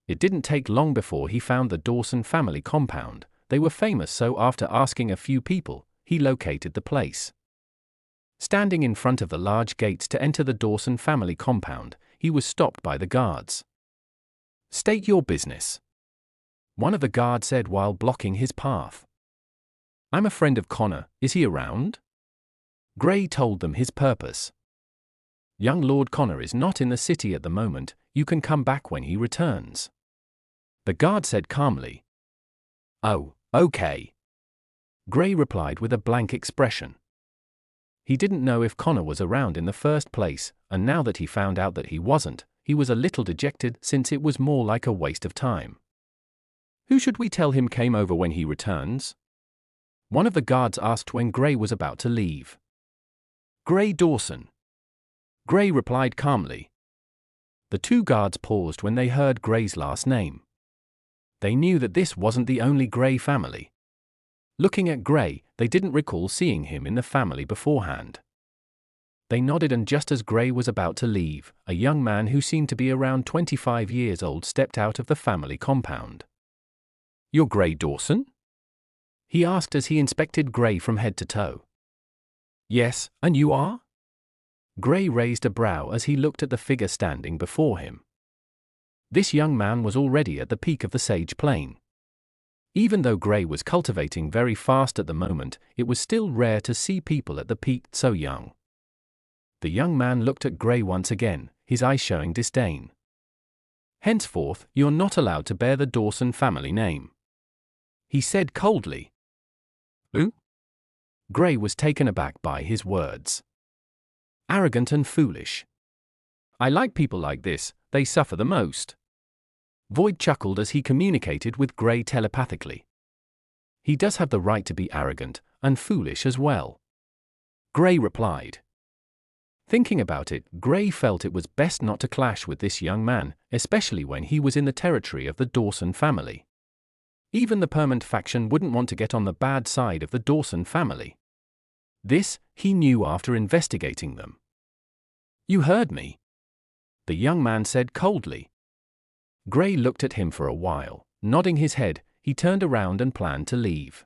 It didn't take long before he found the Dorson family compound. They were famous, so after asking a few people, he located the place. Standing in front of the large gates to enter the Dorson family compound, he was stopped by the guards. "State your business," one of the guards said while blocking his path. "I'm a friend of Connor. Is he around?" Gray told them his purpose. "Young Lord Connor is not in the city at the moment. You can come back when he returns," the guard said calmly. "Oh, okay," Gray replied with a blank expression. He didn't know if Connor was around in the first place, and now that he found out that he wasn't, he was a little dejected since it was more like a waste of time. "Who should we tell him came over when he returns?" one of the guards asked when Gray was about to leave. "Gray Dorson," Gray replied calmly. The 2 guards paused when they heard Gray's last name. They knew that this wasn't the only Gray family. Looking at Gray, they didn't recall seeing him in the family beforehand. They nodded, and just as Gray was about to leave, a young man who seemed to be around 25 years old stepped out of the family compound. "You're Gray Dorson?" he asked as he inspected Gray from head to toe. "Yes, and you are?" Gray raised a brow as he looked at the figure standing before him. This young man was already at the peak of the Sage Plane. Even though Gray was cultivating very fast at the moment, it was still rare to see people at the peak so young. The young man looked at Gray once again, his eyes showing disdain. "Henceforth, you're not allowed to bear the Dorson family name," he said coldly. "Who?" Gray was taken aback by his words. "Arrogant and foolish. I like people like this, they suffer the most." Void chuckled as he communicated with Gray telepathically. "He does have the right to be arrogant, and foolish as well," Gray replied. Thinking about it, Gray felt it was best not to clash with this young man, especially when he was in the territory of the Dorson family. Even the Permanent faction wouldn't want to get on the bad side of the Dorson family. This, he knew after investigating them. "You heard me," the young man said coldly. Gray looked at him for a while. Nodding his head, he turned around and planned to leave.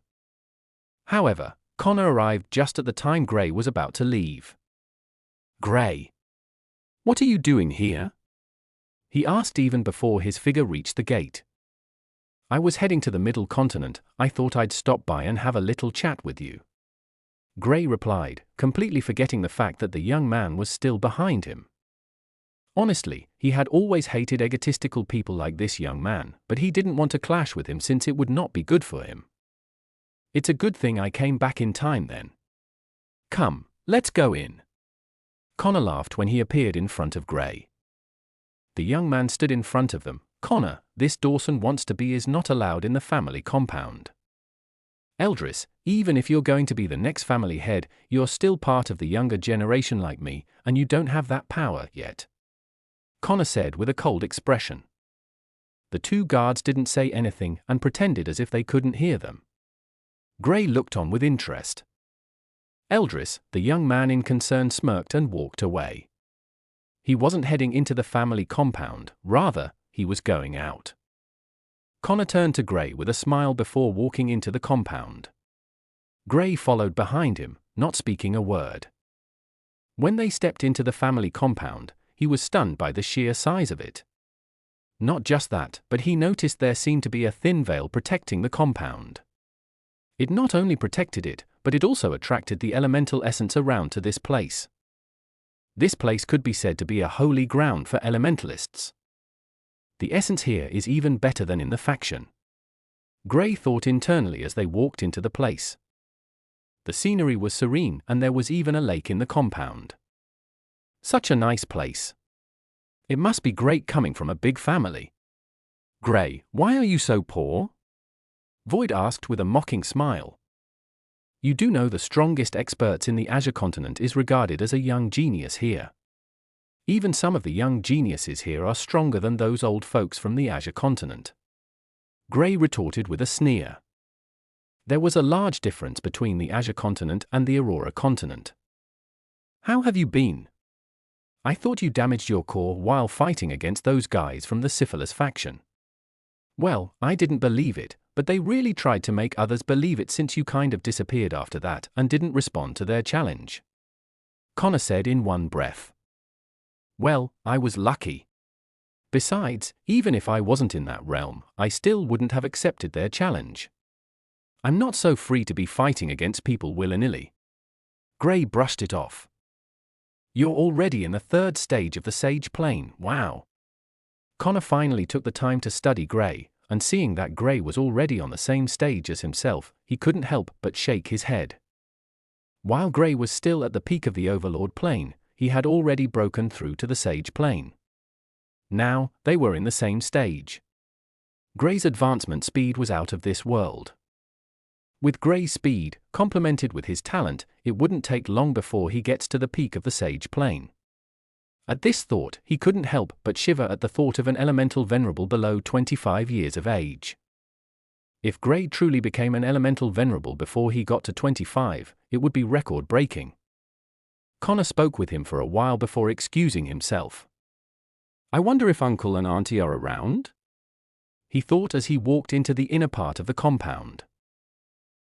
However, Connor arrived just at the time Gray was about to leave. "Gray, what are you doing here?" he asked even before his figure reached the gate. "I was heading to the Middle Continent. I thought I'd stop by and have a little chat with you," Gray replied, completely forgetting the fact that the young man was still behind him. Honestly, he had always hated egotistical people like this young man, but he didn't want to clash with him since it would not be good for him. "It's a good thing I came back in time then. Come, let's go in." Connor laughed when he appeared in front of Gray. The young man stood in front of them. "Connor, this Dorson wants to be is not allowed in the family compound. Eldris, even if you're going to be the next family head, you're still part of the younger generation like me, and you don't have that power yet," Connor said with a cold expression. The two guards didn't say anything and pretended as if they couldn't hear them. Gray looked on with interest. Eldris, the young man in concern, smirked and walked away. He wasn't heading into the family compound, rather, he was going out. Connor turned to Gray with a smile before walking into the compound. Gray followed behind him, not speaking a word. When they stepped into the family compound, he was stunned by the sheer size of it. Not just that, but he noticed there seemed to be a thin veil protecting the compound. It not only protected it, but it also attracted the elemental essence around to this place. This place could be said to be a holy ground for elementalists. The essence here is even better than in the faction, Gray thought internally as they walked into the place. The scenery was serene, and there was even a lake in the compound. Such a nice place. It must be great coming from a big family. "Gray, why are you so poor?" Void asked with a mocking smile. "You do know the strongest experts in the Azure continent is regarded as a young genius here. Even some of the young geniuses here are stronger than those old folks from the Azure continent," Gray retorted with a sneer. There was a large difference between the Azure continent and the Aurora continent. "How have you been? I thought you damaged your core while fighting against those guys from the Syphilis faction." "Well, I didn't believe it, but they really tried to make others believe it since you kind of disappeared after that and didn't respond to their challenge," Connor said in one breath. "Well, I was lucky. Besides, even if I wasn't in that realm, I still wouldn't have accepted their challenge. I'm not so free to be fighting against people willy-nilly." Gray brushed it off. "You're already in the 3rd stage of the Sage Plane, wow." Connor finally took the time to study Gray, and seeing that Gray was already on the same stage as himself, he couldn't help but shake his head. While Gray was still at the peak of the Overlord Plane, he had already broken through to the Sage Plane. Now, they were in the same stage. Gray's advancement speed was out of this world. With Gray's speed, complemented with his talent, it wouldn't take long before he gets to the peak of the Sage Plane. At this thought, he couldn't help but shiver at the thought of an elemental venerable below 25 years of age. If Gray truly became an elemental venerable before he got to 25, it would be record-breaking. Connor spoke with him for a while before excusing himself. "I wonder if Uncle and Auntie are around?" he thought as he walked into the inner part of the compound.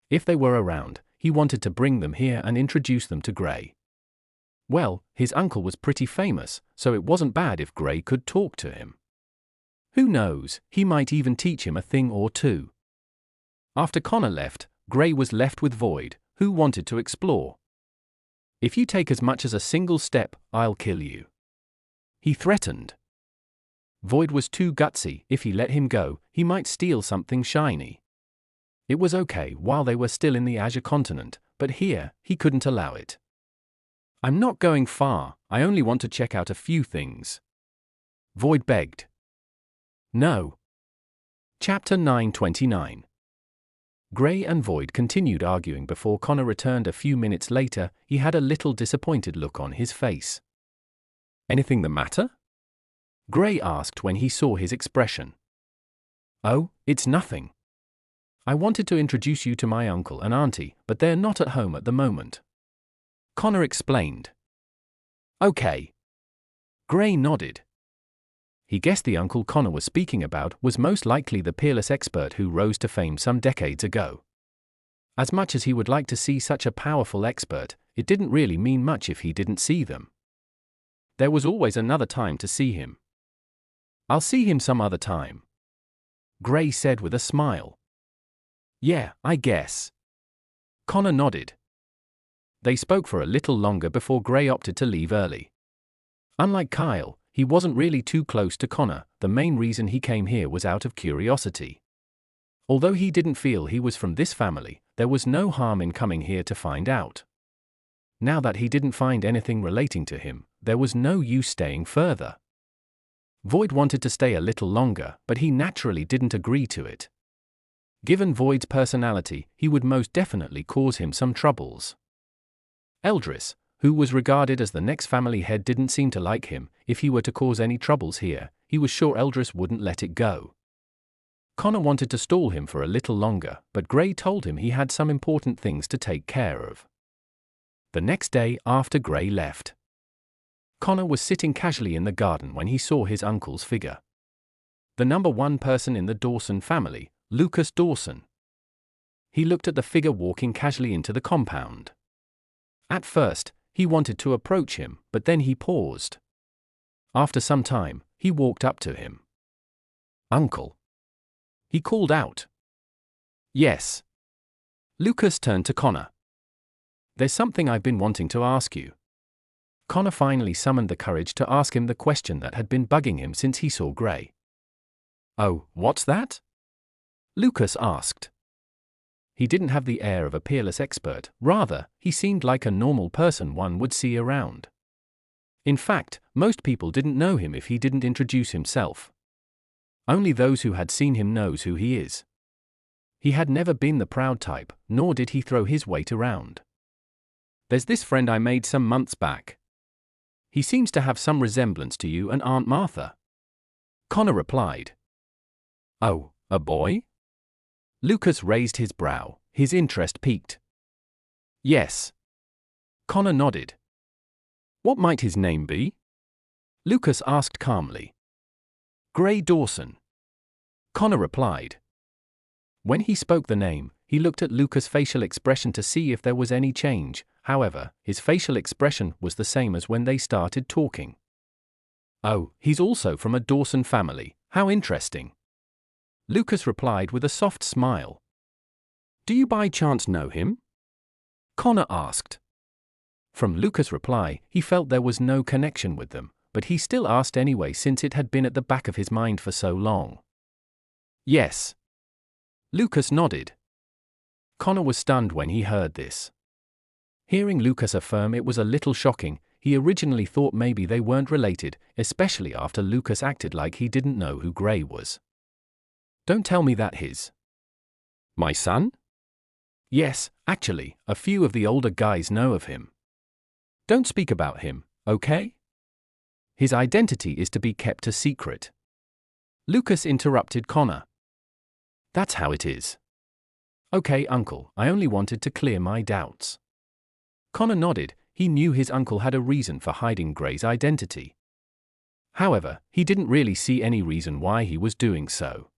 If they were around, he wanted to bring them here and introduce them to Gray. Well, his uncle was pretty famous, so it wasn't bad if Gray could talk to him. Who knows, he might even teach him a thing or two. After Connor left, Gray was left with Void, who wanted to explore. If you take as much as a single step, I'll kill you," he threatened. Void was too gutsy. If he let him go, he might steal something shiny. It was okay while they were still in the Azure continent, but here, he couldn't allow it. "I'm not going far, I only want to check out a few things," Void begged. "No." Chapter 929. Grey and Void continued arguing before Connor returned a few minutes later. He had a little disappointed look on his face. "Anything the matter?" Grey asked when he saw his expression. "Oh, it's nothing. I wanted to introduce you to my uncle and auntie, but they're not at home at the moment," Connor explained. "Okay." Grey nodded. He guessed the uncle Connor was speaking about was most likely the peerless expert who rose to fame some decades ago. As much as he would like to see such a powerful expert, it didn't really mean much if he didn't see them. There was always another time to see him. "I'll see him some other time," Grey said with a smile. "Yeah, I guess." Connor nodded. They spoke for a little longer before Grey opted to leave early. Unlike Kyle, he wasn't really too close to Connor. The main reason he came here was out of curiosity. Although he didn't feel he was from this family, there was no harm in coming here to find out. Now that he didn't find anything relating to him, there was no use staying further. Void wanted to stay a little longer, but he naturally didn't agree to it. Given Void's personality, he would most definitely cause him some troubles. Eldris, who was regarded as the next family head, didn't seem to like him. If he were to cause any troubles here, he was sure Eldris wouldn't let it go. Connor wanted to stall him for a little longer, but Grey told him he had some important things to take care of. The next day after Grey left, Connor was sitting casually in the garden when he saw his uncle's figure. The number one person in the Dorson family, Lucas Dorson. He looked at the figure walking casually into the compound. At first, he wanted to approach him, but then he paused. After some time, he walked up to him. "Uncle," he called out. "Yes." Lucas turned to Connor. "There's something I've been wanting to ask you." Connor finally summoned the courage to ask him the question that had been bugging him since he saw Grey. "Oh, what's that?" Lucas asked. He didn't have the air of a peerless expert, rather, he seemed like a normal person one would see around. In fact, most people didn't know him if he didn't introduce himself. Only those who had seen him knows who he is. He had never been the proud type, nor did he throw his weight around. "There's this friend I made some months back. He seems to have some resemblance to you and Aunt Martha," Connor replied. "Oh, a boy?" Lucas raised his brow, his interest piqued. "Yes." Connor nodded. "What might his name be?" Lucas asked calmly. "Grey Dorson," Connor replied. When he spoke the name, he looked at Lucas' facial expression to see if there was any change. However, his facial expression was the same as when they started talking. "Oh, he's also from a Dorson family, how interesting," Lucas replied with a soft smile. "Do you by chance know him?" Connor asked. From Lucas' reply, he felt there was no connection with them, but he still asked anyway since it had been at the back of his mind for so long. "Yes." Lucas nodded. Connor was stunned when he heard this. Hearing Lucas affirm it was a little shocking. He originally thought maybe they weren't related, especially after Lucas acted like he didn't know who Grey was. "Don't tell me that his my son?" "Yes, actually, a few of the older guys know of him." "Don't speak about him, okay? His identity is to be kept a secret." Lucas interrupted Connor. "That's how it is." "Okay, uncle, I only wanted to clear my doubts." Connor nodded. He knew his uncle had a reason for hiding Grey's identity. However, he didn't really see any reason why he was doing so.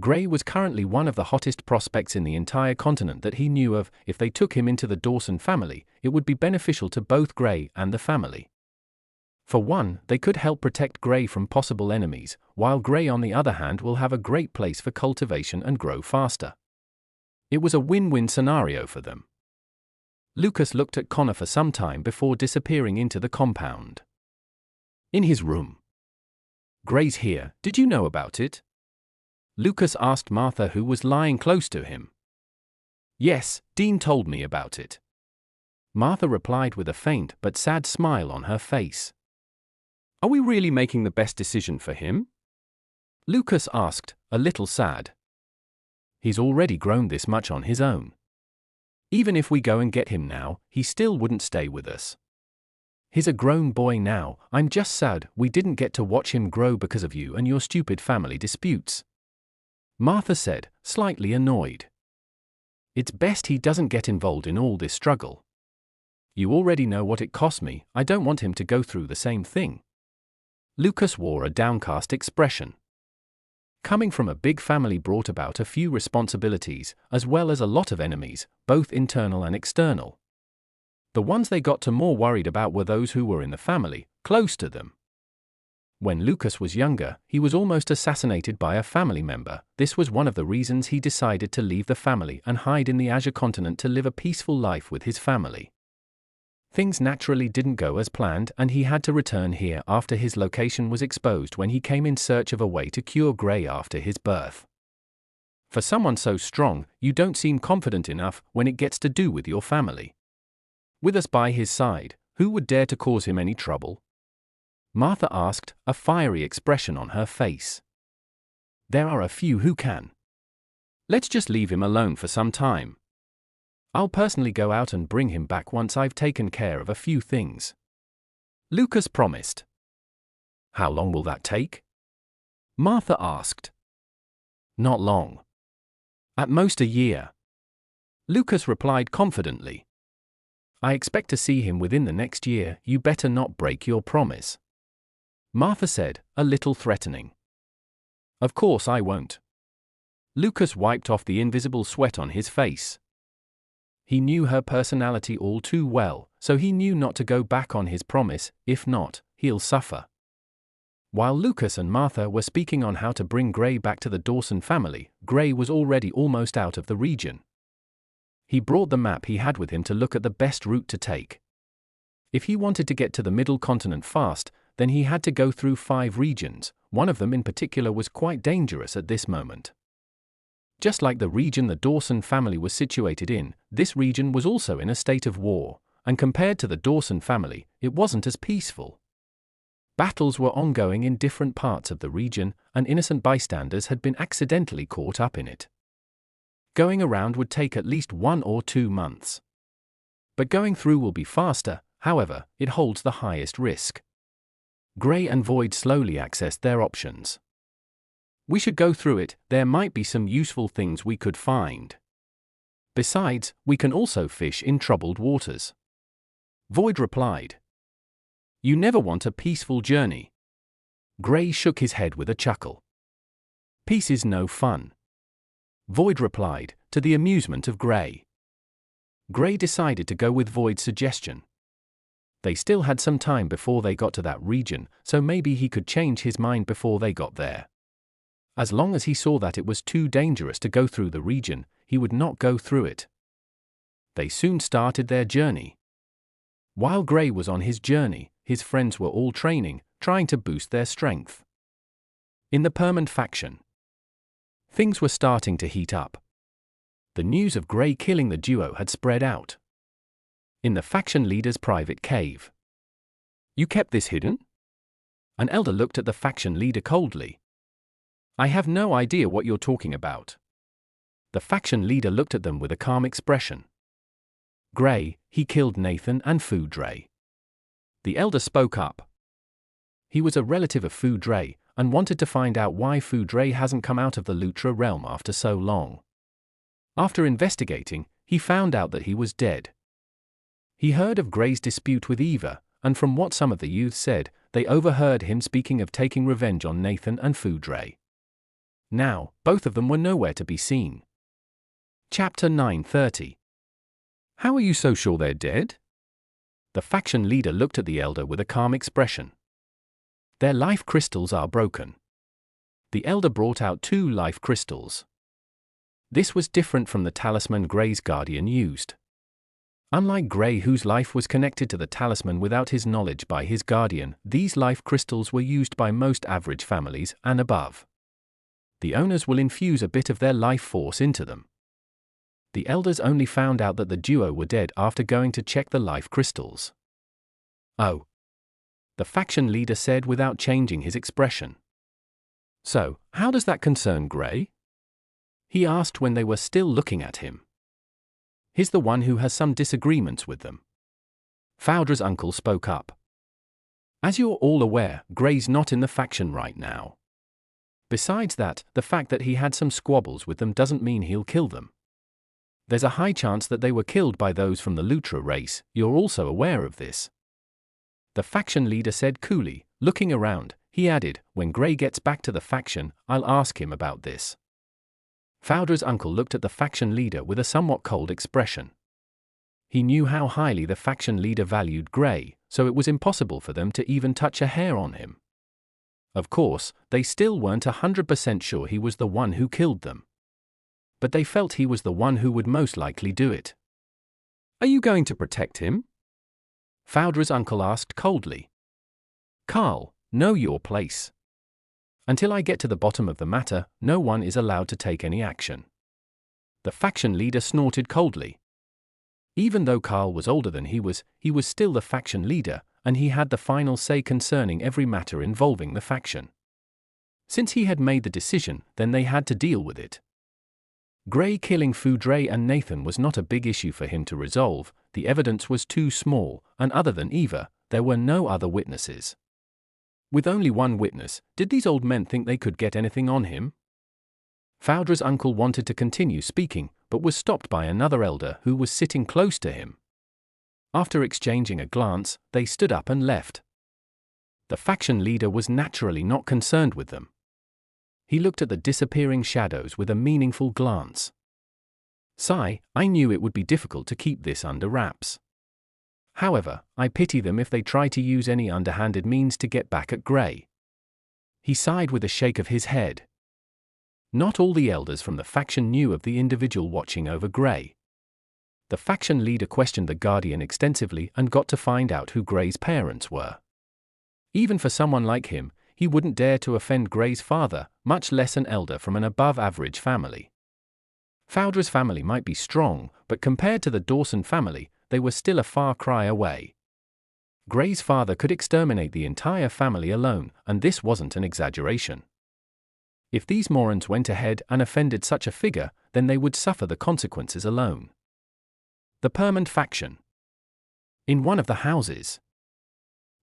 Grey was currently one of the hottest prospects in the entire continent that he knew of. If they took him into the Dorson family, it would be beneficial to both Grey and the family. For one, they could help protect Grey from possible enemies, while Grey on the other hand will have a great place for cultivation and grow faster. It was a win-win scenario for them. Lucas looked at Connor for some time before disappearing into the compound. In his room. Gray's here, did you know about it? Lucas asked Martha, who was lying close to him. Yes, Dean told me about it. Martha replied with a faint but sad smile on her face. Are we really making the best decision for him? Lucas asked, a little sad. He's already grown this much on his own. Even if we go and get him now, he still wouldn't stay with us. He's a grown boy now. I'm just sad we didn't get to watch him grow because of you and your stupid family disputes. Martha said, slightly annoyed. It's best he doesn't get involved in all this struggle. You already know what it cost me. I don't want him to go through the same thing. Lucas wore a downcast expression. Coming from a big family brought about a few responsibilities, as well as a lot of enemies, both internal and external. The ones they got to more worried about were those who were in the family, close to them. When Lucas was younger, he was almost assassinated by a family member. This was one of the reasons he decided to leave the family and hide in the Azure continent to live a peaceful life with his family. Things naturally didn't go as planned, and he had to return here after his location was exposed when he came in search of a way to cure Gray after his birth. For someone so strong, you don't seem confident enough when it gets to do with your family. With us by his side, who would dare to cause him any trouble? Martha asked, a fiery expression on her face. There are a few who can. Let's just leave him alone for some time. I'll personally go out and bring him back once I've taken care of a few things. Lucas promised. How long will that take? Martha asked. Not long. At most a year. Lucas replied confidently. I expect to see him within the next year. You better not break your promise. Martha said, a little threatening. Of course I won't. Lucas wiped off the invisible sweat on his face. He knew her personality all too well, so he knew not to go back on his promise. If not, he'll suffer. While Lucas and Martha were speaking on how to bring Gray back to the Dorson family, Gray was already almost out of the region. He brought the map he had with him to look at the best route to take. If he wanted to get to the middle continent fast, then he had to go through 5 regions. One of them in particular was quite dangerous at this moment. Just like the region the Dorson family was situated in, this region was also in a state of war, and compared to the Dorson family, it wasn't as peaceful. Battles were ongoing in different parts of the region, and innocent bystanders had been accidentally caught up in it. Going around would take at least 1 or 2 months. But going through will be faster, however, it holds the highest risk. Gray and Void slowly accessed their options. We should go through it, there might be some useful things we could find. Besides, we can also fish in troubled waters. Void replied. You never want a peaceful journey. Gray shook his head with a chuckle. Peace is no fun. Void replied, to the amusement of Gray. Gray decided to go with Void's suggestion. They still had some time before they got to that region, so maybe he could change his mind before they got there. As long as he saw that it was too dangerous to go through the region, he would not go through it. They soon started their journey. While Gray was on his journey, his friends were all training, trying to boost their strength. In the Permanent faction, things were starting to heat up. The news of Gray killing the duo had spread out. In the faction leader's private cave. You kept this hidden? An elder looked at the faction leader coldly. I have no idea what you're talking about. The faction leader looked at them with a calm expression. Gray, he killed Nathan and Foudre. The elder spoke up. He was a relative of Foudre, and wanted to find out why Foudre hasn't come out of the Lutra realm after so long. After investigating, he found out that he was dead. He heard of Gray's dispute with Eva, and from what some of the youths said, they overheard him speaking of taking revenge on Nathan and Foudre. Now, both of them were nowhere to be seen. Chapter 9:30. How are you so sure they're dead? The faction leader looked at the elder with a calm expression. Their life crystals are broken. The elder brought out 2 life crystals. This was different from the talisman Gray's guardian used. Unlike Grey, whose life was connected to the talisman without his knowledge by his guardian, these life crystals were used by most average families and above. The owners will infuse a bit of their life force into them. The elders only found out that the duo were dead after going to check the life crystals. "Oh," the faction leader said without changing his expression. "So, how does that concern Grey?" he asked when they were still looking at him. "He's the one who has some disagreements with them." Faudra's uncle spoke up. "As you're all aware, Grey's not in the faction right now. Besides that, the fact that he had some squabbles with them doesn't mean he'll kill them. There's a high chance that they were killed by those from the Lutra race. You're also aware of this." The faction leader said coolly, looking around. He added, "When Grey gets back to the faction, I'll ask him about this." Faudra's uncle looked at the faction leader with a somewhat cold expression. He knew how highly the faction leader valued Grey, so it was impossible for them to even touch a hair on him. Of course, they still weren't 100% sure he was the one who killed them. But they felt he was the one who would most likely do it. "Are you going to protect him?" Faudra's uncle asked coldly. "Carl, know your place. Until I get to the bottom of the matter, no one is allowed to take any action." The faction leader snorted coldly. Even though Carl was older than he was still the faction leader, and he had the final say concerning every matter involving the faction. Since he had made the decision, then they had to deal with it. Grey killing Foudre and Nathan was not a big issue for him to resolve. The evidence was too small, and other than Eva, there were no other witnesses. With only one witness, did these old men think they could get anything on him? Faudra's uncle wanted to continue speaking, but was stopped by another elder who was sitting close to him. After exchanging a glance, they stood up and left. The faction leader was naturally not concerned with them. He looked at the disappearing shadows with a meaningful glance. "Sigh, I knew it would be difficult to keep this under wraps. However, I pity them if they try to use any underhanded means to get back at Grey." He sighed with a shake of his head. Not all the elders from the faction knew of the individual watching over Grey. The faction leader questioned the Guardian extensively and got to find out who Grey's parents were. Even for someone like him, he wouldn't dare to offend Grey's father, much less an elder from an above-average family. Faudra's family might be strong, but compared to the Dorson family, they were still a far cry away. Grey's father could exterminate the entire family alone, and this wasn't an exaggeration. If these morons went ahead and offended such a figure, then they would suffer the consequences alone. The Permanent faction. In one of the houses,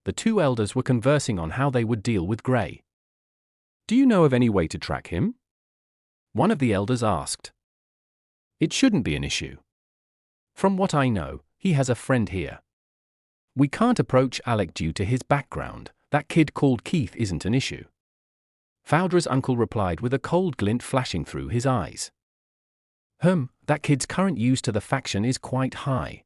the two elders were conversing on how they would deal with Grey. "Do you know of any way to track him?" one of the elders asked. "It shouldn't be an issue. From what I know, he has a friend here. We can't approach Alec due to his background. That kid called Keith isn't an issue." Faudra's uncle replied with a cold glint flashing through his eyes. That kid's current use to the faction is quite high.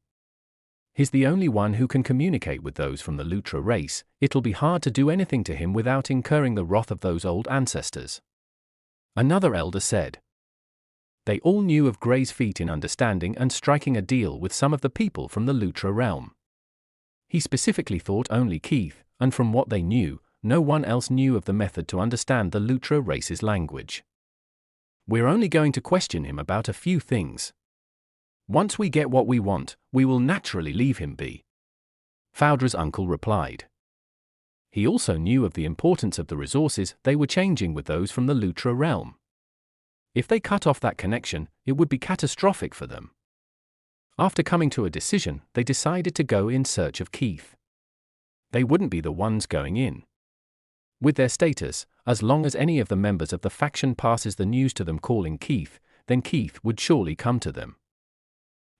He's the only one who can communicate with those from the Lutra race. It'll be hard to do anything to him without incurring the wrath of those old ancestors." Another elder said. They all knew of Grey's feat in understanding and striking a deal with some of the people from the Lutra realm. He specifically thought only Keith, and from what they knew, no one else knew of the method to understand the Lutra race's language. "We're only going to question him about a few things. Once we get what we want, we will naturally leave him be," Faudra's uncle replied. He also knew of the importance of the resources they were changing with those from the Lutra realm. If they cut off that connection, it would be catastrophic for them. After coming to a decision, they decided to go in search of Keith. They wouldn't be the ones going in. With their status, as long as any of the members of the faction passes the news to them calling Keith, then Keith would surely come to them.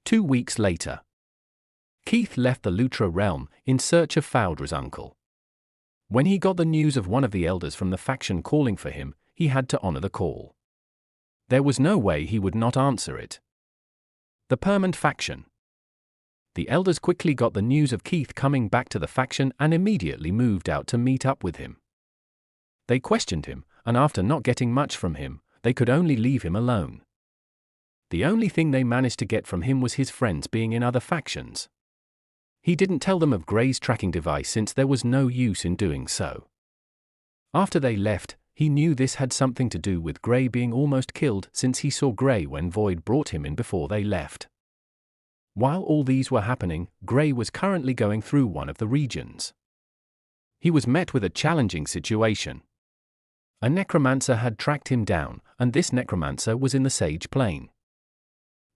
2 weeks later, Keith left the Lutra realm in search of Faudra's uncle. When he got the news of one of the elders from the faction calling for him, he had to honor the call. There was no way he would not answer it. The Permanent faction. The elders quickly got the news of Keith coming back to the faction and immediately moved out to meet up with him. They questioned him, and after not getting much from him, they could only leave him alone. The only thing they managed to get from him was his friends being in other factions. He didn't tell them of Gray's tracking device since there was no use in doing so. After they left, he knew this had something to do with Gray being almost killed since he saw Gray when Void brought him in before they left. While all these were happening, Gray was currently going through one of the regions. He was met with a challenging situation. A necromancer had tracked him down, and this necromancer was in the Sage Plane.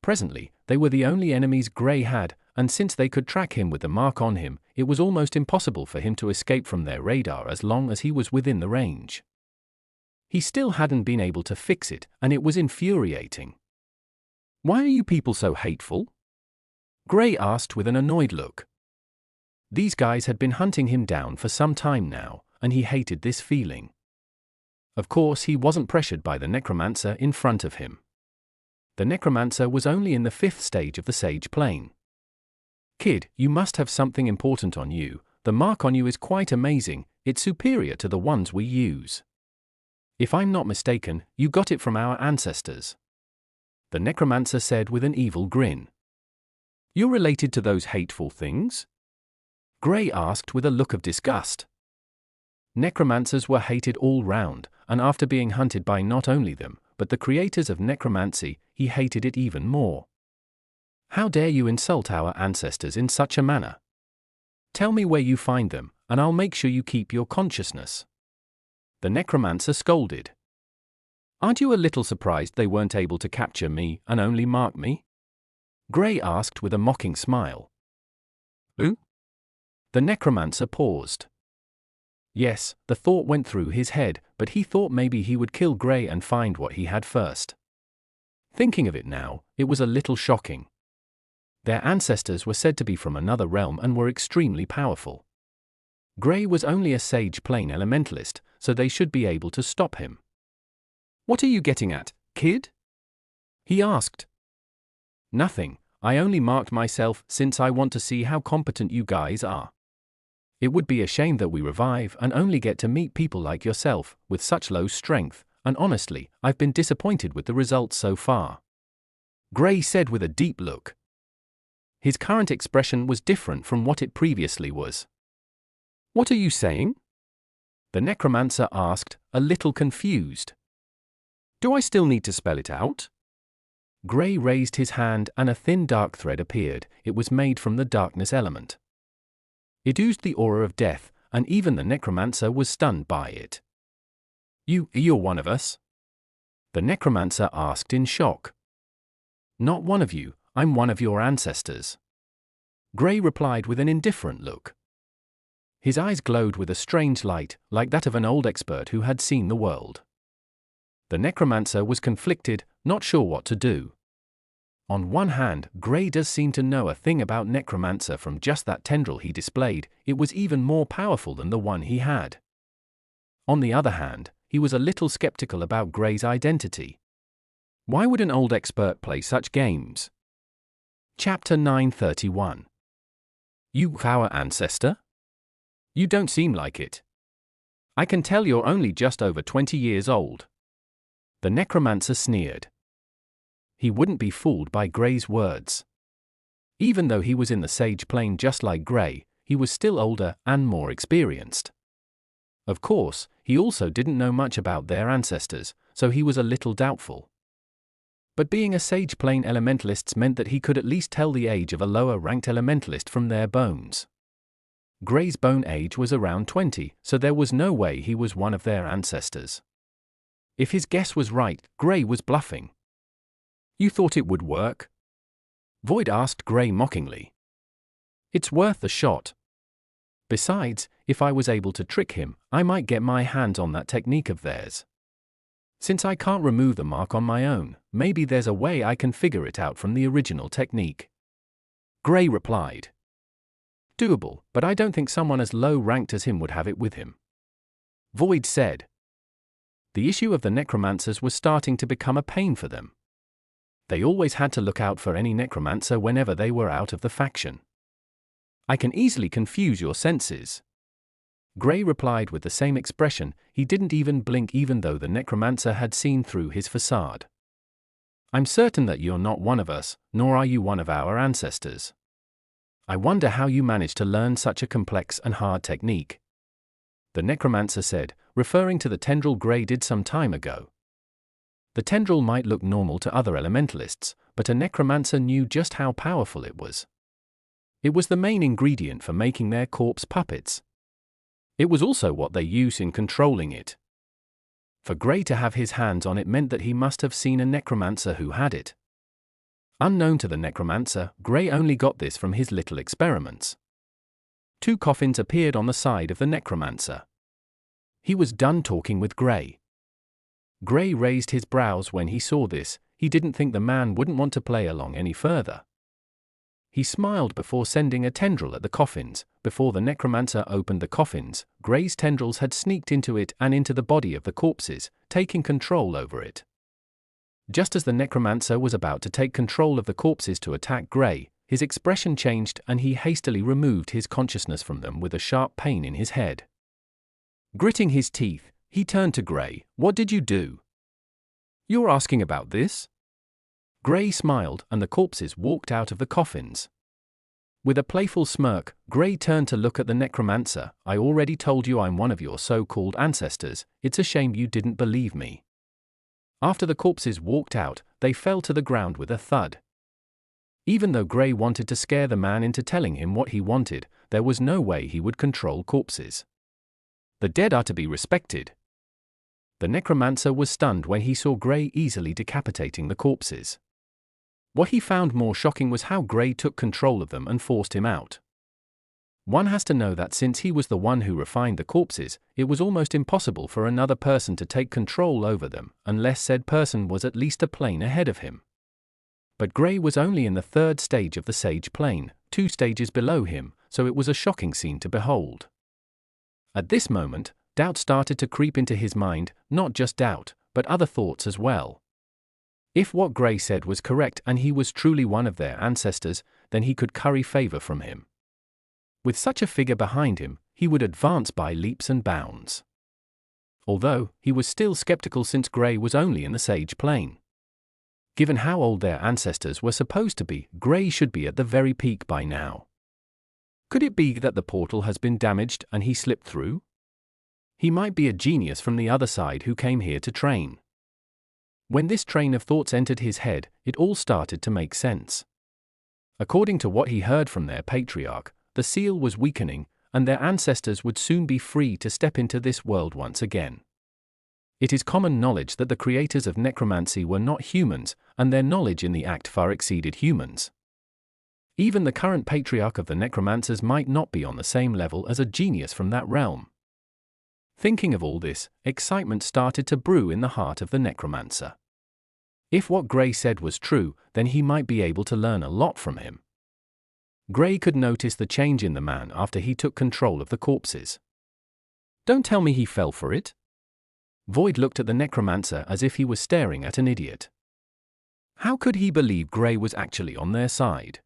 Presently, they were the only enemies Gray had, and since they could track him with the mark on him, it was almost impossible for him to escape from their radar as long as he was within the range. He still hadn't been able to fix it, and it was infuriating. "Why are you people so hateful?" Gray asked with an annoyed look. These guys had been hunting him down for some time now, and he hated this feeling. Of course, he wasn't pressured by the necromancer in front of him. The necromancer was only in the 5th stage of the Sage Plane. "Kid, you must have something important on you. The mark on you is quite amazing. It's superior to the ones we use. If I'm not mistaken, you got it from our ancestors," the necromancer said with an evil grin. "You're related to those hateful things?" Gray asked with a look of disgust. Necromancers were hated all round, and after being hunted by not only them, but the creators of necromancy, he hated it even more. "How dare you insult our ancestors in such a manner? Tell me where you find them, and I'll make sure you keep your consciousness," the necromancer scolded. "Aren't you a little surprised they weren't able to capture me and only mark me?" Gray asked with a mocking smile. "Who?" The necromancer paused. Yes, the thought went through his head, but he thought maybe he would kill Gray and find what he had first. Thinking of it now, it was a little shocking. Their ancestors were said to be from another realm and were extremely powerful. Gray was only a Sage Plane elementalist, so they should be able to stop him. "What are you getting at, kid?" he asked. "Nothing, I only marked myself since I want to see how competent you guys are. It would be a shame that we revive and only get to meet people like yourself, with such low strength, and honestly, I've been disappointed with the results so far," Gray said with a deep look. His current expression was different from what it previously was. "What are you saying?" the necromancer asked, a little confused. "Do I still need to spell it out?" Gray raised his hand and a thin dark thread appeared. It was made from the darkness element. It oozed the aura of death, and even the necromancer was stunned by it. You're one of us?" the necromancer asked in shock. "Not one of you, I'm one of your ancestors," Gray replied with an indifferent look. His eyes glowed with a strange light, like that of an old expert who had seen the world. The necromancer was conflicted, not sure what to do. On one hand, Gray does seem to know a thing about necromancer from just that tendril he displayed. It was even more powerful than the one he had. On the other hand, he was a little skeptical about Gray's identity. Why would an old expert play such games? Chapter 931. You our ancestor? You don't seem like it. I can tell you're only just over 20 years old. The necromancer sneered. He wouldn't be fooled by Gray's words. Even though he was in the Sage Plane just like Gray, he was still older and more experienced. Of course, he also didn't know much about their ancestors, so he was a little doubtful. But being a Sage Plane elementalist meant that he could at least tell the age of a lower-ranked elementalist from their bones. Gray's bone age was around 20, so there was no way he was one of their ancestors. If his guess was right, Gray was bluffing. You thought it would work? Void asked Gray mockingly. It's worth a shot. Besides, if I was able to trick him, I might get my hands on that technique of theirs. Since I can't remove the mark on my own, maybe there's a way I can figure it out from the original technique. Gray replied. Doable, but I don't think someone as low-ranked as him would have it with him. Void said. The issue of the necromancers was starting to become a pain for them. They always had to look out for any necromancer whenever they were out of the faction. I can easily confuse your senses. Gray replied with the same expression. He didn't even blink even though the necromancer had seen through his facade. I'm certain that you're not one of us, nor are you one of our ancestors. I wonder how you managed to learn such a complex and hard technique. The Necromancer said, referring to the tendril Grey did some time ago. The tendril might look normal to other elementalists, but a Necromancer knew just how powerful it was. It was the main ingredient for making their corpse puppets. It was also what they used in controlling it. For Grey to have his hands on it meant that he must have seen a Necromancer who had it. Unknown to the Necromancer, Grey only got this from his little experiments. 2 coffins appeared on the side of the Necromancer. He was done talking with Grey. Grey raised his brows when he saw this. He didn't think the man wouldn't want to play along any further. He smiled before sending a tendril at the coffins. Before the Necromancer opened the coffins, Grey's tendrils had sneaked into it and into the body of the corpses, taking control over it. Just as the Necromancer was about to take control of the corpses to attack Grey, his expression changed and he hastily removed his consciousness from them with a sharp pain in his head. Gritting his teeth, he turned to Grey. "What did you do?" "You're asking about this?" Grey smiled, and the corpses walked out of the coffins. With a playful smirk, Grey turned to look at the Necromancer. "I already told you I'm one of your so-called ancestors. It's a shame you didn't believe me." After the corpses walked out, they fell to the ground with a thud. Even though Grey wanted to scare the man into telling him what he wanted, there was no way he would control corpses. The dead are to be respected. The Necromancer was stunned when he saw Grey easily decapitating the corpses. What he found more shocking was how Grey took control of them and forced him out. One has to know that since he was the one who refined the corpses, it was almost impossible for another person to take control over them, unless said person was at least a plane ahead of him. But Grey was only in the 3rd stage of the Sage plane, 2 stages below him, so it was a shocking scene to behold. At this moment, doubt started to creep into his mind, not just doubt, but other thoughts as well. If what Grey said was correct and he was truly one of their ancestors, then he could curry favor from him. With such a figure behind him, he would advance by leaps and bounds. Although, he was still skeptical since Grey was only in the Sage plane. Given how old their ancestors were supposed to be, Grey should be at the very peak by now. Could it be that the portal has been damaged and he slipped through? He might be a genius from the other side who came here to train. When this train of thoughts entered his head, it all started to make sense. According to what he heard from their patriarch, the seal was weakening, and their ancestors would soon be free to step into this world once again. It is common knowledge that the creators of necromancy were not humans, and their knowledge in the act far exceeded humans. Even the current patriarch of the necromancers might not be on the same level as a genius from that realm. Thinking of all this, excitement started to brew in the heart of the necromancer. If what Grey said was true, then he might be able to learn a lot from him. Grey could notice the change in the man after he took control of the corpses. Don't tell me he fell for it? Void looked at the necromancer as if he was staring at an idiot. How could he believe Grey was actually on their side?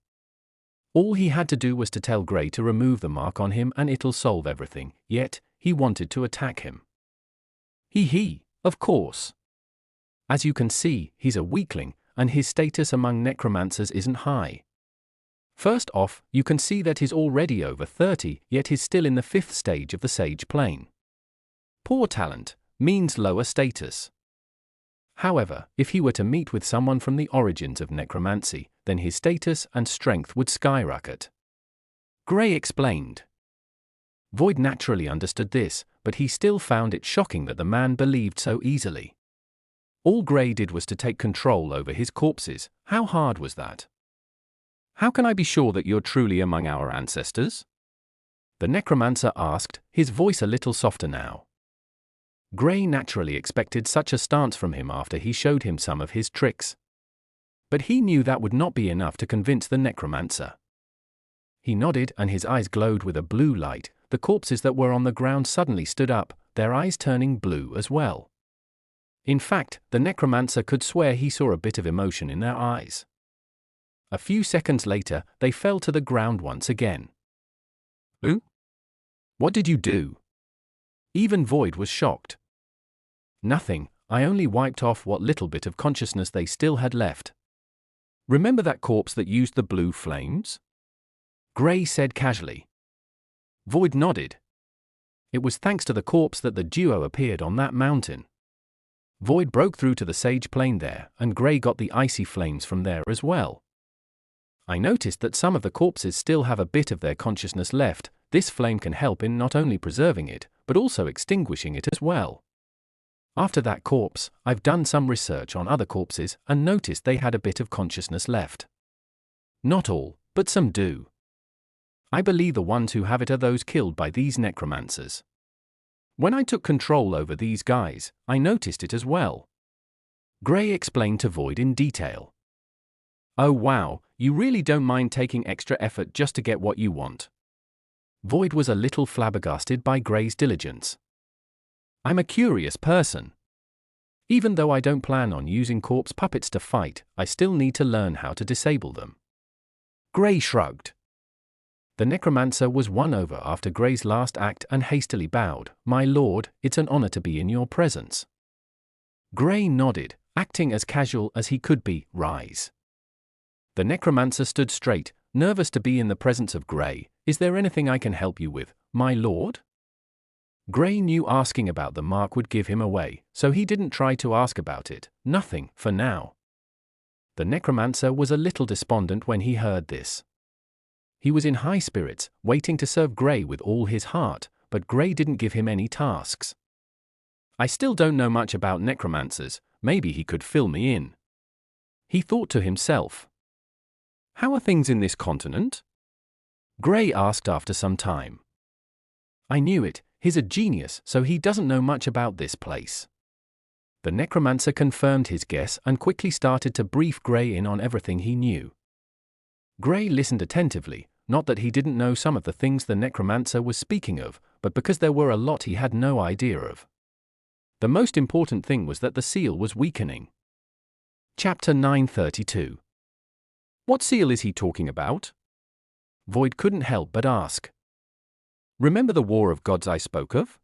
All he had to do was to tell Grey to remove the mark on him and it'll solve everything, yet he wanted to attack him. Of course. As you can see, he's a weakling, and his status among necromancers isn't high. First off, you can see that he's already over 30, yet he's still in the 5th stage of the Sage plane. Poor talent means lower status. However, if he were to meet with someone from the origins of necromancy, then his status and strength would skyrocket. Grey explained. Void naturally understood this, but he still found it shocking that the man believed so easily. All Grey did was to take control over his corpses. How hard was that? How can I be sure that you're truly among our ancestors? The necromancer asked, his voice a little softer now. Grey naturally expected such a stance from him after he showed him some of his tricks. But he knew that would not be enough to convince the necromancer. He nodded and his eyes glowed with a blue light. The corpses that were on the ground suddenly stood up, their eyes turning blue as well. In fact, the necromancer could swear he saw a bit of emotion in their eyes. A few seconds later, they fell to the ground once again. Who? What did you do? Even Void was shocked. Nothing, I only wiped off what little bit of consciousness they still had left. Remember that corpse that used the blue flames? Gray said casually. Void nodded. It was thanks to the corpse that the duo appeared on that mountain. Void broke through to the sage plane there, and Gray got the icy flames from there as well. I noticed that some of the corpses still have a bit of their consciousness left. This flame can help in not only preserving it, but also extinguishing it as well. After that corpse, I've done some research on other corpses and noticed they had a bit of consciousness left. Not all, but some do. I believe the ones who have it are those killed by these necromancers. When I took control over these guys, I noticed it as well. Gray explained to Void in detail. Oh wow, you really don't mind taking extra effort just to get what you want. Void was a little flabbergasted by Gray's diligence. I'm a curious person. Even though I don't plan on using corpse puppets to fight, I still need to learn how to disable them. Gray shrugged. The necromancer was won over after Gray's last act and hastily bowed. My lord, it's an honor to be in your presence. Gray nodded, acting as casual as he could be. Rise. The necromancer stood straight, nervous to be in the presence of Gray. Is there anything I can help you with, my lord? Gray knew asking about the mark would give him away, so he didn't try to ask about it. Nothing, for now. The necromancer was a little despondent when he heard this. He was in high spirits, waiting to serve Gray with all his heart, but Gray didn't give him any tasks. I still don't know much about necromancers, maybe he could fill me in. He thought to himself. How are things in this continent? Gray asked after some time. I knew it, he's a genius, so he doesn't know much about this place. The necromancer confirmed his guess and quickly started to brief Gray in on everything he knew. Gray listened attentively, not that he didn't know some of the things the necromancer was speaking of, but because there were a lot he had no idea of. The most important thing was that the seal was weakening. Chapter 932. What seal is he talking about? Void couldn't help but ask. Remember the War of Gods I spoke of?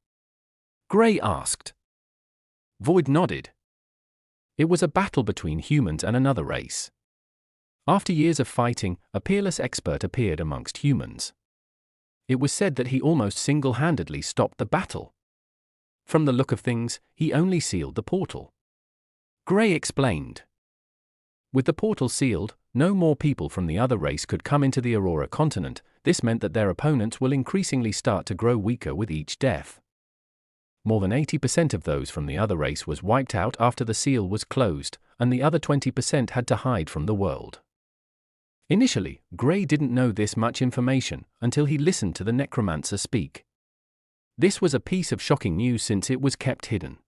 Gray asked. Void nodded. It was a battle between humans and another race. After years of fighting, a peerless expert appeared amongst humans. It was said that he almost single-handedly stopped the battle. From the look of things, he only sealed the portal. Gray explained. With the portal sealed, no more people from the other race could come into the Aurora continent. This meant that their opponents will increasingly start to grow weaker with each death. More than 80% of those from the other race was wiped out after the seal was closed, and the other 20% had to hide from the world. Initially, Gray didn't know this much information until he listened to the necromancer speak. This was a piece of shocking news since it was kept hidden.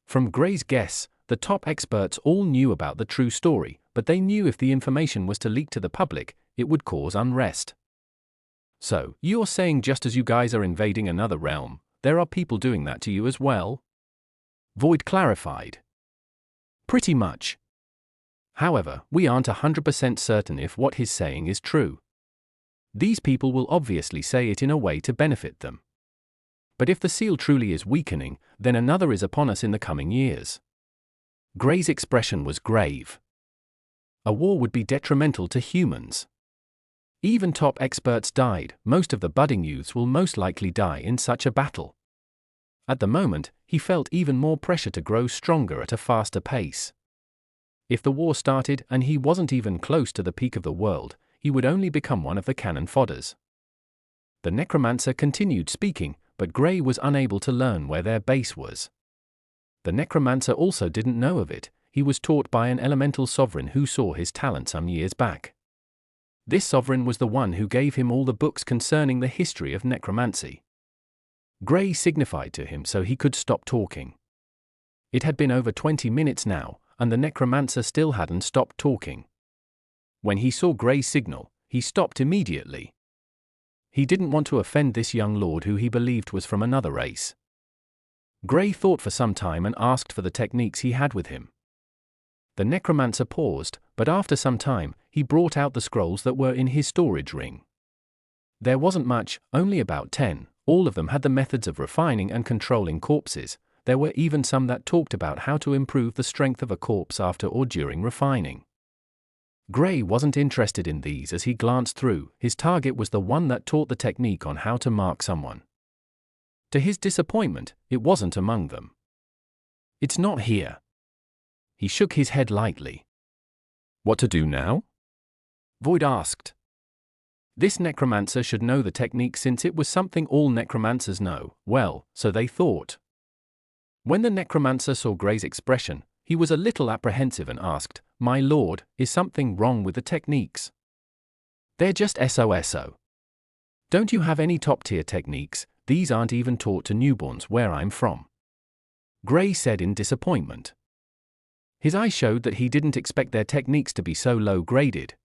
From Gray's guess, the top experts all knew about the true story, but they knew if the information was to leak to the public, it would cause unrest. So, you're saying just as you guys are invading another realm, there are people doing that to you as well? Void clarified. Pretty much. However, we aren't 100% certain if what he's saying is true. These people will obviously say it in a way to benefit them. But if the seal truly is weakening, then another is upon us in the coming years. Gray's expression was grave. A war would be detrimental to humans. Even top experts died. Most of the budding youths will most likely die in such a battle. At the moment, he felt even more pressure to grow stronger at a faster pace. If the war started and he wasn't even close to the peak of the world, he would only become one of the cannon fodders. The necromancer continued speaking, but Gray was unable to learn where their base was. The necromancer also didn't know of it. He was taught by an elemental sovereign who saw his talent some years back. This sovereign was the one who gave him all the books concerning the history of necromancy. Gray signified to him so he could stop talking. It had been over 20 minutes now, and the necromancer still hadn't stopped talking. When he saw Gray's signal, he stopped immediately. He didn't want to offend this young lord who he believed was from another race. Gray thought for some time and asked for the techniques he had with him. The necromancer paused, but after some time, he brought out the scrolls that were in his storage ring. There wasn't much, only about 10, all of them had the methods of refining and controlling corpses. there were even some that talked about how to improve the strength of a corpse after or during refining. Gray wasn't interested in these. As he glanced through, his target was the one that taught the technique on how to mark someone. To his disappointment, it wasn't among them. "It's not here." He shook his head lightly. "What to do now?" Void asked. This necromancer should know the technique since it was something all necromancers know, well, so they thought. When the necromancer saw Gray's expression, he was a little apprehensive and asked, "My lord, is something wrong with the techniques?" "They're just SOSO. Don't you have any top-tier techniques? These aren't even taught to newborns where I'm from," Gray said in disappointment. His eyes showed that he didn't expect their techniques to be so low-graded.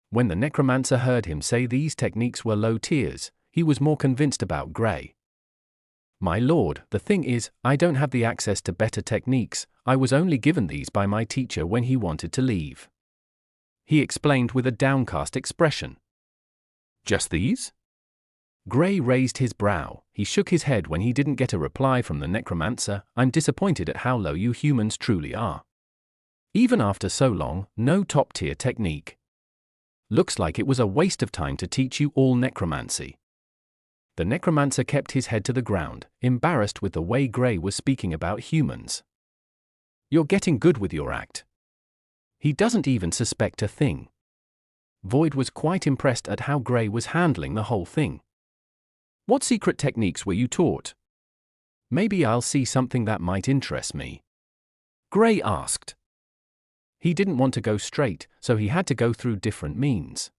When the necromancer heard him say these techniques were low tiers, he was more convinced about Gray. "My lord, the thing is, I don't have the access to better techniques. I was only given these by my teacher when he wanted to leave," he explained with a downcast expression. "Just these?" Gray raised his brow. He shook his head when he didn't get a reply from the necromancer. "I'm disappointed at how low you humans truly are. Even after so long, no top-tier technique. Looks like it was a waste of time to teach you all necromancy." The necromancer kept his head to the ground, embarrassed with the way Gray was speaking about humans. "You're getting good with your act. He doesn't even suspect a thing." Void was quite impressed at how Gray was handling the whole thing. "What secret techniques were you taught? Maybe I'll see something that might interest me," Gray asked. He didn't want to go straight, so he had to go through different means.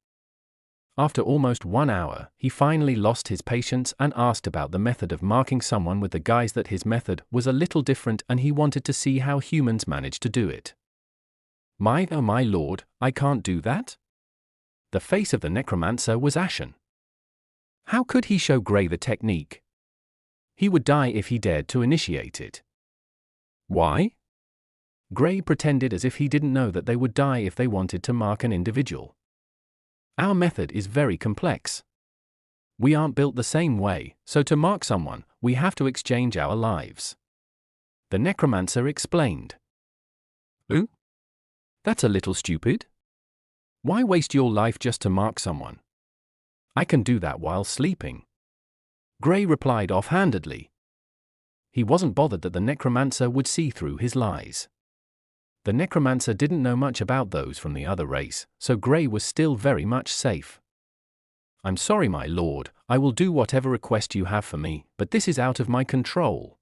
After almost 1 hour, he finally lost his patience and asked about the method of marking someone with the guise that his method was a little different and he wanted to see how humans managed to do it. My lord, I can't do that?" The face of the necromancer was ashen. How could he show Gray the technique? He would die if he dared to initiate it. "Why?" Gray pretended as if he didn't know that they would die if they wanted to mark an individual. "Our method is very complex. We aren't built the same way, so to mark someone, we have to exchange our lives," the necromancer explained. "Ooh? That's a little stupid. Why waste your life just to mark someone? I can do that while sleeping," Gray replied offhandedly. He wasn't bothered that the necromancer would see through his lies. The necromancer didn't know much about those from the other race, so Gray was still very much safe. "I'm sorry, my lord, I will do whatever request you have for me, but this is out of my control,"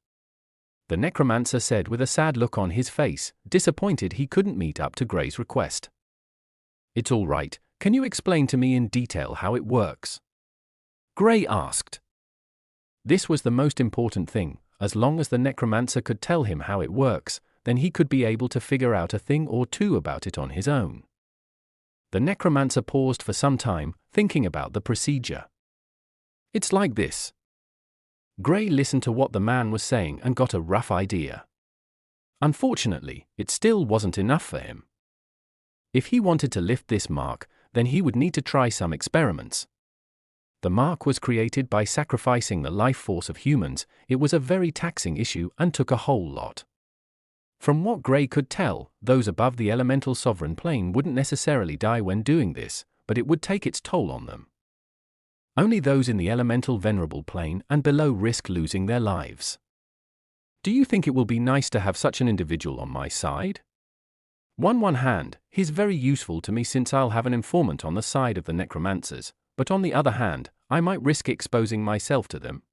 the necromancer said with a sad look on his face, disappointed he couldn't meet up to Gray's request. "It's all right, can you explain to me in detail how it works?" Gray asked. This was the most important thing. As long as the necromancer could tell him how it works, then he could be able to figure out a thing or two about it on his own. The necromancer paused for some time, thinking about the procedure. "It's like this." Gray listened to what the man was saying and got a rough idea. Unfortunately, it still wasn't enough for him. If he wanted to lift this mark, then he would need to try some experiments. The mark was created by sacrificing the life force of humans. It was a very taxing issue and took a whole lot. From what Gray could tell, those above the elemental sovereign plane wouldn't necessarily die when doing this, but it would take its toll on them. Only those in the elemental venerable plane and below risk losing their lives. "Do you think it will be nice to have such an individual on my side? On one hand, he's very useful to me since I'll have an informant on the side of the necromancers, but on the other hand, I might risk exposing myself to them,"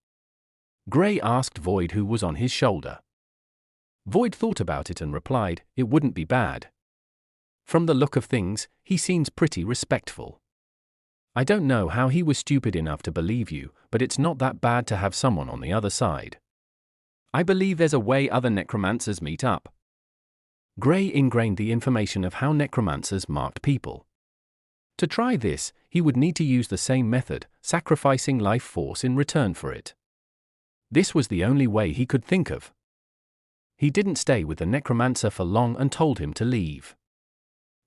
Gray asked Void, who was on his shoulder. Void thought about it and replied, "It wouldn't be bad. From the look of things, he seems pretty respectful. I don't know how he was stupid enough to believe you, but it's not that bad to have someone on the other side. I believe there's a way other necromancers meet up." Gray ingrained the information of how necromancers marked people. To try this, he would need to use the same method, sacrificing life force in return for it. This was the only way he could think of. He didn't stay with the necromancer for long and told him to leave.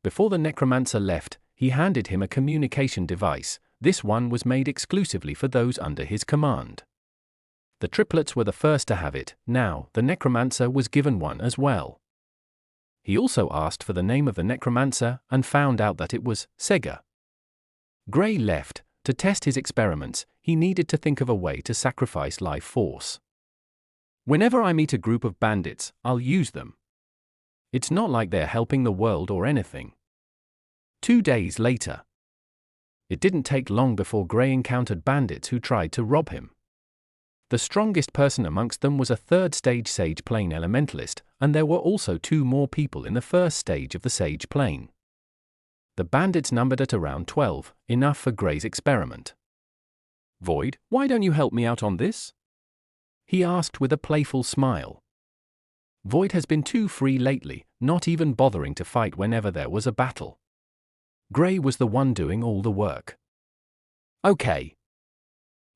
Before the necromancer left, he handed him a communication device. This one was made exclusively for those under his command. The triplets were the first to have it. Now, the Necromancer was given one as well. He also asked for the name of the Necromancer and found out that it was Sega. Gray left. To test his experiments, he needed to think of a way to sacrifice life force. Whenever I meet a group of bandits, I'll use them. It's not like they're helping the world or anything. 2 days later. It didn't take long before Gray encountered bandits who tried to rob him. The strongest person amongst them was a third-stage Sage Plane Elementalist, and there were also 2 more people in the first stage of the Sage Plane. The bandits numbered at around 12, enough for Gray's experiment. "Void, why don't you help me out on this?" he asked with a playful smile. Void has been too free lately, not even bothering to fight whenever there was a battle. Gray was the one doing all the work. "Okay."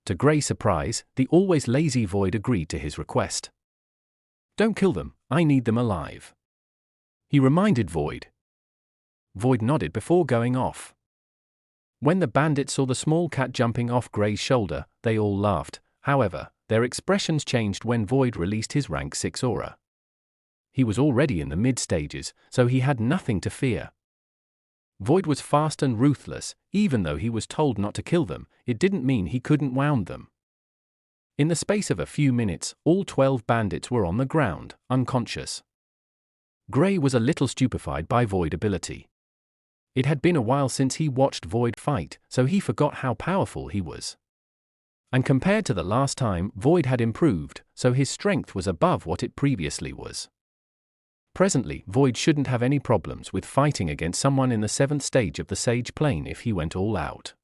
To Gray's surprise, the always lazy Void agreed to his request. "Don't kill them, I need them alive," he reminded Void. Void nodded before going off. When the bandits saw the small cat jumping off Gray's shoulder, they all laughed. However, their expressions changed when Void released his rank 6 aura. He was already in the mid-stages, so he had nothing to fear. Void was fast and ruthless. Even though he was told not to kill them, it didn't mean he couldn't wound them. In the space of a few minutes, all 12 bandits were on the ground, unconscious. Gray was a little stupefied by Void ability. It had been a while since he watched Void fight, so he forgot how powerful he was. And compared to the last time, Void had improved, so his strength was above what it previously was. Presently, Void shouldn't have any problems with fighting against someone in the 7th stage of the Sage Plane if he went all out.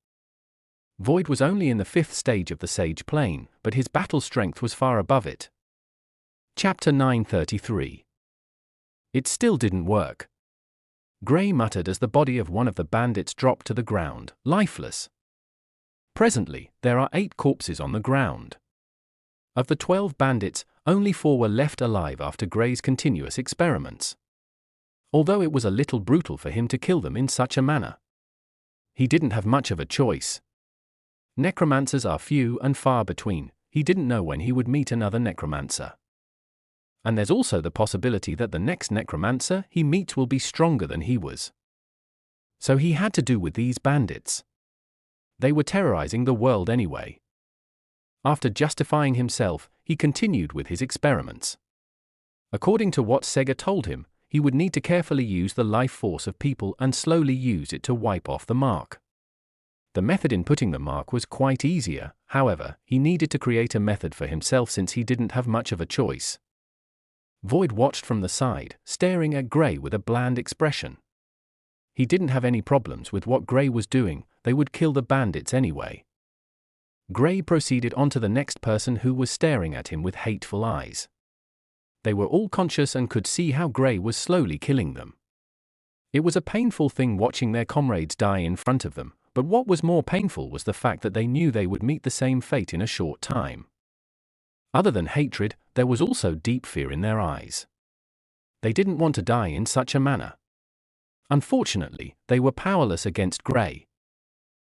Void was only in the 5th stage of the Sage Plane, but his battle strength was far above it. Chapter 933. It still didn't work. Gray muttered as the body of one of the bandits dropped to the ground, lifeless. Presently, there are 8 corpses on the ground. Of the 12 bandits, only 4 were left alive after Gray's continuous experiments. Although it was a little brutal for him to kill them in such a manner. He didn't have much of a choice. Necromancers are few and far between. He didn't know when he would meet another Necromancer. And there's also the possibility that the next Necromancer he meets will be stronger than he was. So he had to do with these bandits. They were terrorizing the world anyway. After justifying himself, he continued with his experiments. According to what Sega told him, he would need to carefully use the life force of people and slowly use it to wipe off the mark. The method in putting the mark was quite easier, however, he needed to create a method for himself since he didn't have much of a choice. Void watched from the side, staring at Gray with a bland expression. He didn't have any problems with what Gray was doing, they would kill the bandits anyway. Gray proceeded on to the next person who was staring at him with hateful eyes. They were all conscious and could see how Gray was slowly killing them. It was a painful thing watching their comrades die in front of them, but what was more painful was the fact that they knew they would meet the same fate in a short time. Other than hatred, there was also deep fear in their eyes. They didn't want to die in such a manner. Unfortunately, they were powerless against Gray.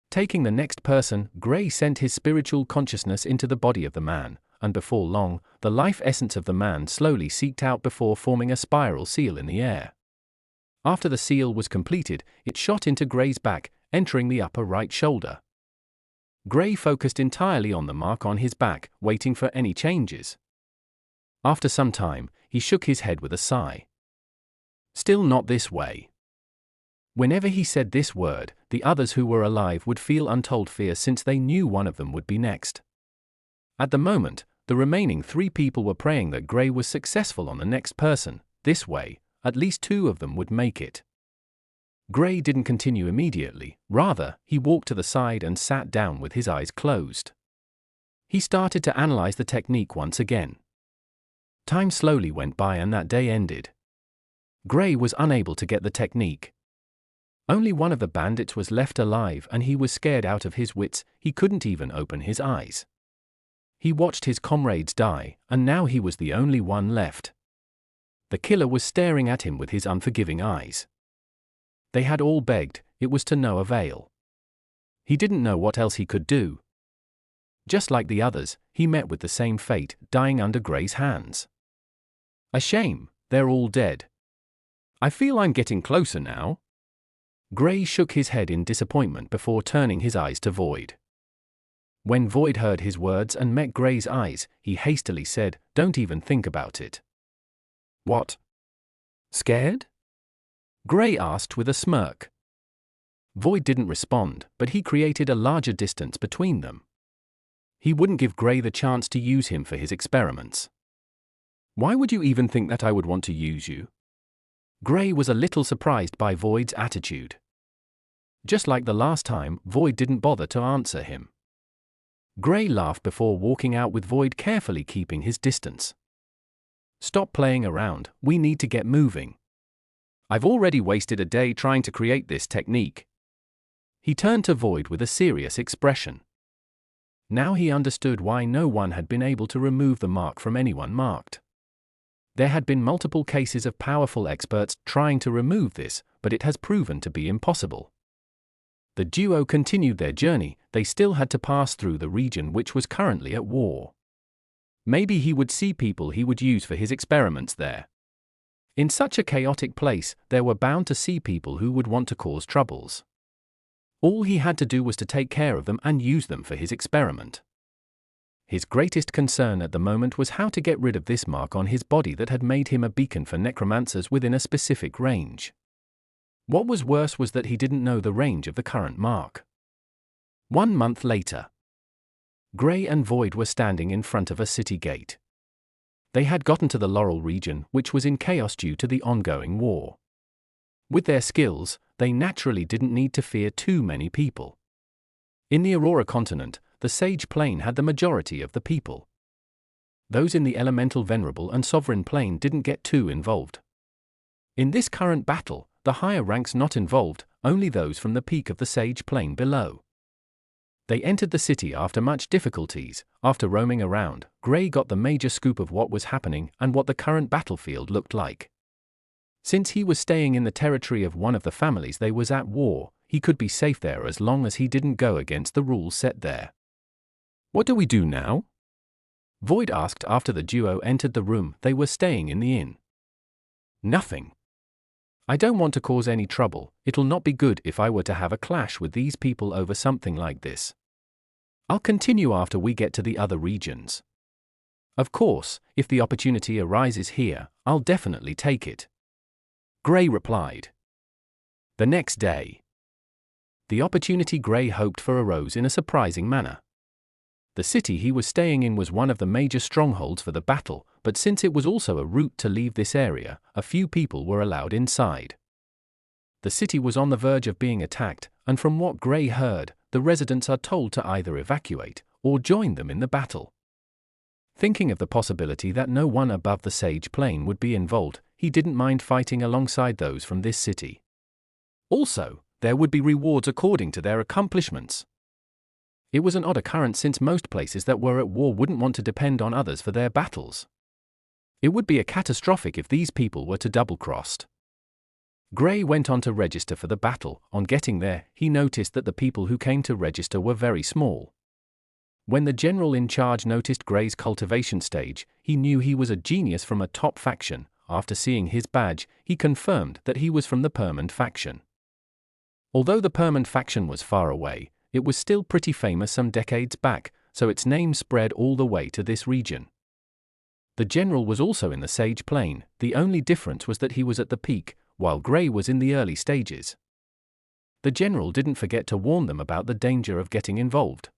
Taking the next person, Gray sent his spiritual consciousness into the body of the man, and before long, the life essence of the man slowly seeped out before forming a spiral seal in the air. After the seal was completed, it shot into Gray's back, entering the upper right shoulder. Gray focused entirely on the mark on his back, waiting for any changes. After some time, he shook his head with a sigh. Still not this way. Whenever he said this word, the others who were alive would feel untold fear since they knew one of them would be next. At the moment, the remaining 3 people were praying that Gray was successful on the next person. This way, at least 2 of them would make it. Gray didn't continue immediately, rather, he walked to the side and sat down with his eyes closed. He started to analyze the technique once again. Time slowly went by and that day ended. Gray was unable to get the technique. Only one of the bandits was left alive and he was scared out of his wits, he couldn't even open his eyes. He watched his comrades die, and now he was the only one left. The killer was staring at him with his unforgiving eyes. They had all begged, it was to no avail. He didn't know what else he could do. Just like the others, he met with the same fate, dying under Grey's hands. A shame, they're all dead. I feel I'm getting closer now. Grey shook his head in disappointment before turning his eyes to Void. When Void heard his words and met Grey's eyes, he hastily said, "Don't even think about it." "What? Scared?" Grey asked with a smirk. Void didn't respond, but he created a larger distance between them. He wouldn't give Grey the chance to use him for his experiments. "Why would you even think that I would want to use you?" Grey was a little surprised by Void's attitude. Just like the last time, Void didn't bother to answer him. Grey laughed before walking out with Void, carefully keeping his distance. "Stop playing around, we need to get moving. I've already wasted a day trying to create this technique." He turned to Void with a serious expression. Now he understood why no one had been able to remove the mark from anyone marked. There had been multiple cases of powerful experts trying to remove this, but it has proven to be impossible. The duo continued their journey. They still had to pass through the region which was currently at war. Maybe he would see people he would use for his experiments there. In such a chaotic place, there were bound to see people who would want to cause troubles. All he had to do was to take care of them and use them for his experiment. His greatest concern at the moment was how to get rid of this mark on his body that had made him a beacon for necromancers within a specific range. What was worse was that he didn't know the range of the current mark. 1 month later, Grey and Void were standing in front of a city gate. They had gotten to the Laurel region, which was in chaos due to the ongoing war. With their skills, they naturally didn't need to fear too many people. In the Aurora continent, the Sage Plane had the majority of the people. Those in the Elemental Venerable and Sovereign Plane didn't get too involved. In this current battle, the higher ranks not involved, only those from the peak of the Sage Plane below. They entered the city after much difficulties. After roaming around, Grey got the major scoop of what was happening and what the current battlefield looked like. Since he was staying in the territory of one of the families they was at war, he could be safe there as long as he didn't go against the rules set there. "What do we do now?" Void asked after the duo entered the room they were staying in the inn. "Nothing. I don't want to cause any trouble. It'll not be good if I were to have a clash with these people over something like this. I'll continue after we get to the other regions. Of course, if the opportunity arises here, I'll definitely take it," Grey replied. The next day, the opportunity Grey hoped for arose in a surprising manner. The city he was staying in was one of the major strongholds for the battle, but since it was also a route to leave this area, a few people were allowed inside. The city was on the verge of being attacked, and from what Grey heard, the residents are told to either evacuate or join them in the battle. Thinking of the possibility that no one above the Sage Plane would be involved, he didn't mind fighting alongside those from this city. Also, there would be rewards according to their accomplishments. It was an odd occurrence since most places that were at war wouldn't want to depend on others for their battles. It would be a catastrophic if these people were to double-crossed. Grey went on to register for the battle. On getting there, he noticed that the people who came to register were very small. When the general in charge noticed Grey's cultivation stage, he knew he was a genius from a top faction. After seeing his badge, he confirmed that he was from the Permanent faction. Although the Permanent faction was far away, it was still pretty famous some decades back, so its name spread all the way to this region. The general was also in the Sage Plane. The only difference was that he was at the peak, while Grey was in the early stages. The general didn't forget to warn them about the danger of getting involved.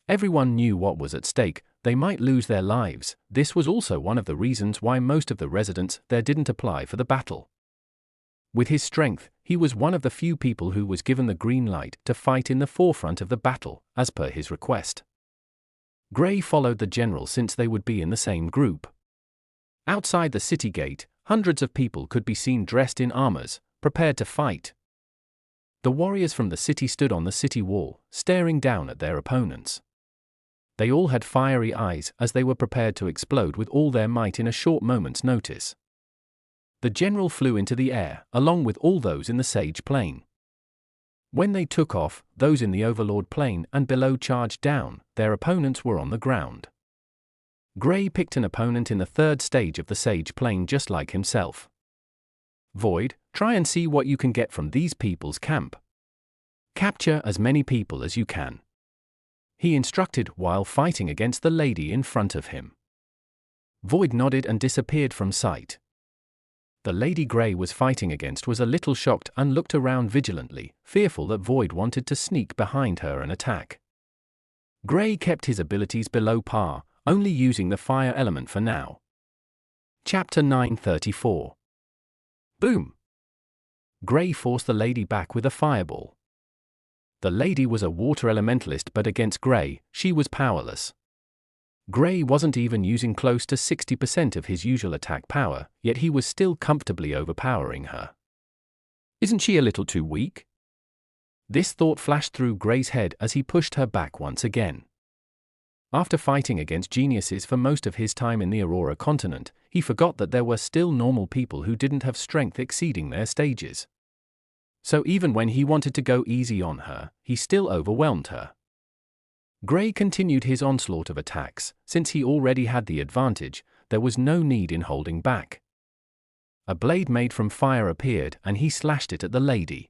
Everyone knew what was at stake. They might lose their lives. This was also one of the reasons why most of the residents there didn't apply for the battle. With his strength, he was one of the few people who was given the green light to fight in the forefront of the battle, as per his request. Grey followed the general since they would be in the same group. Outside the city gate, hundreds of people could be seen dressed in armors, prepared to fight. The warriors from the city stood on the city wall, staring down at their opponents. They all had fiery eyes as they were prepared to explode with all their might in a short moment's notice. The general flew into the air, along with all those in the Sage Plane. When they took off, those in the Overlord plane and below charged down, their opponents were on the ground. Grey picked an opponent in the third stage of the Sage plane just like himself. Void, try and see what you can get from these people's camp. Capture as many people as you can, he instructed while fighting against the lady in front of him. Void nodded and disappeared from sight. The lady Grey was fighting against was a little shocked and looked around vigilantly, fearful that Void wanted to sneak behind her and attack. Grey kept his abilities below par, only using the fire element for now. Chapter 934. Boom! Grey forced the lady back with a fireball. The lady was a water elementalist, but against Grey, she was powerless. Grey wasn't even using close to 60% of his usual attack power, yet he was still comfortably overpowering her. Isn't she a little too weak? This thought flashed through Grey's head as he pushed her back once again. After fighting against geniuses for most of his time in the Aurora continent, he forgot that there were still normal people who didn't have strength exceeding their stages. So even when he wanted to go easy on her, he still overwhelmed her. Grey continued his onslaught of attacks. Since he already had the advantage, there was no need in holding back. A blade made from fire appeared and he slashed it at the lady.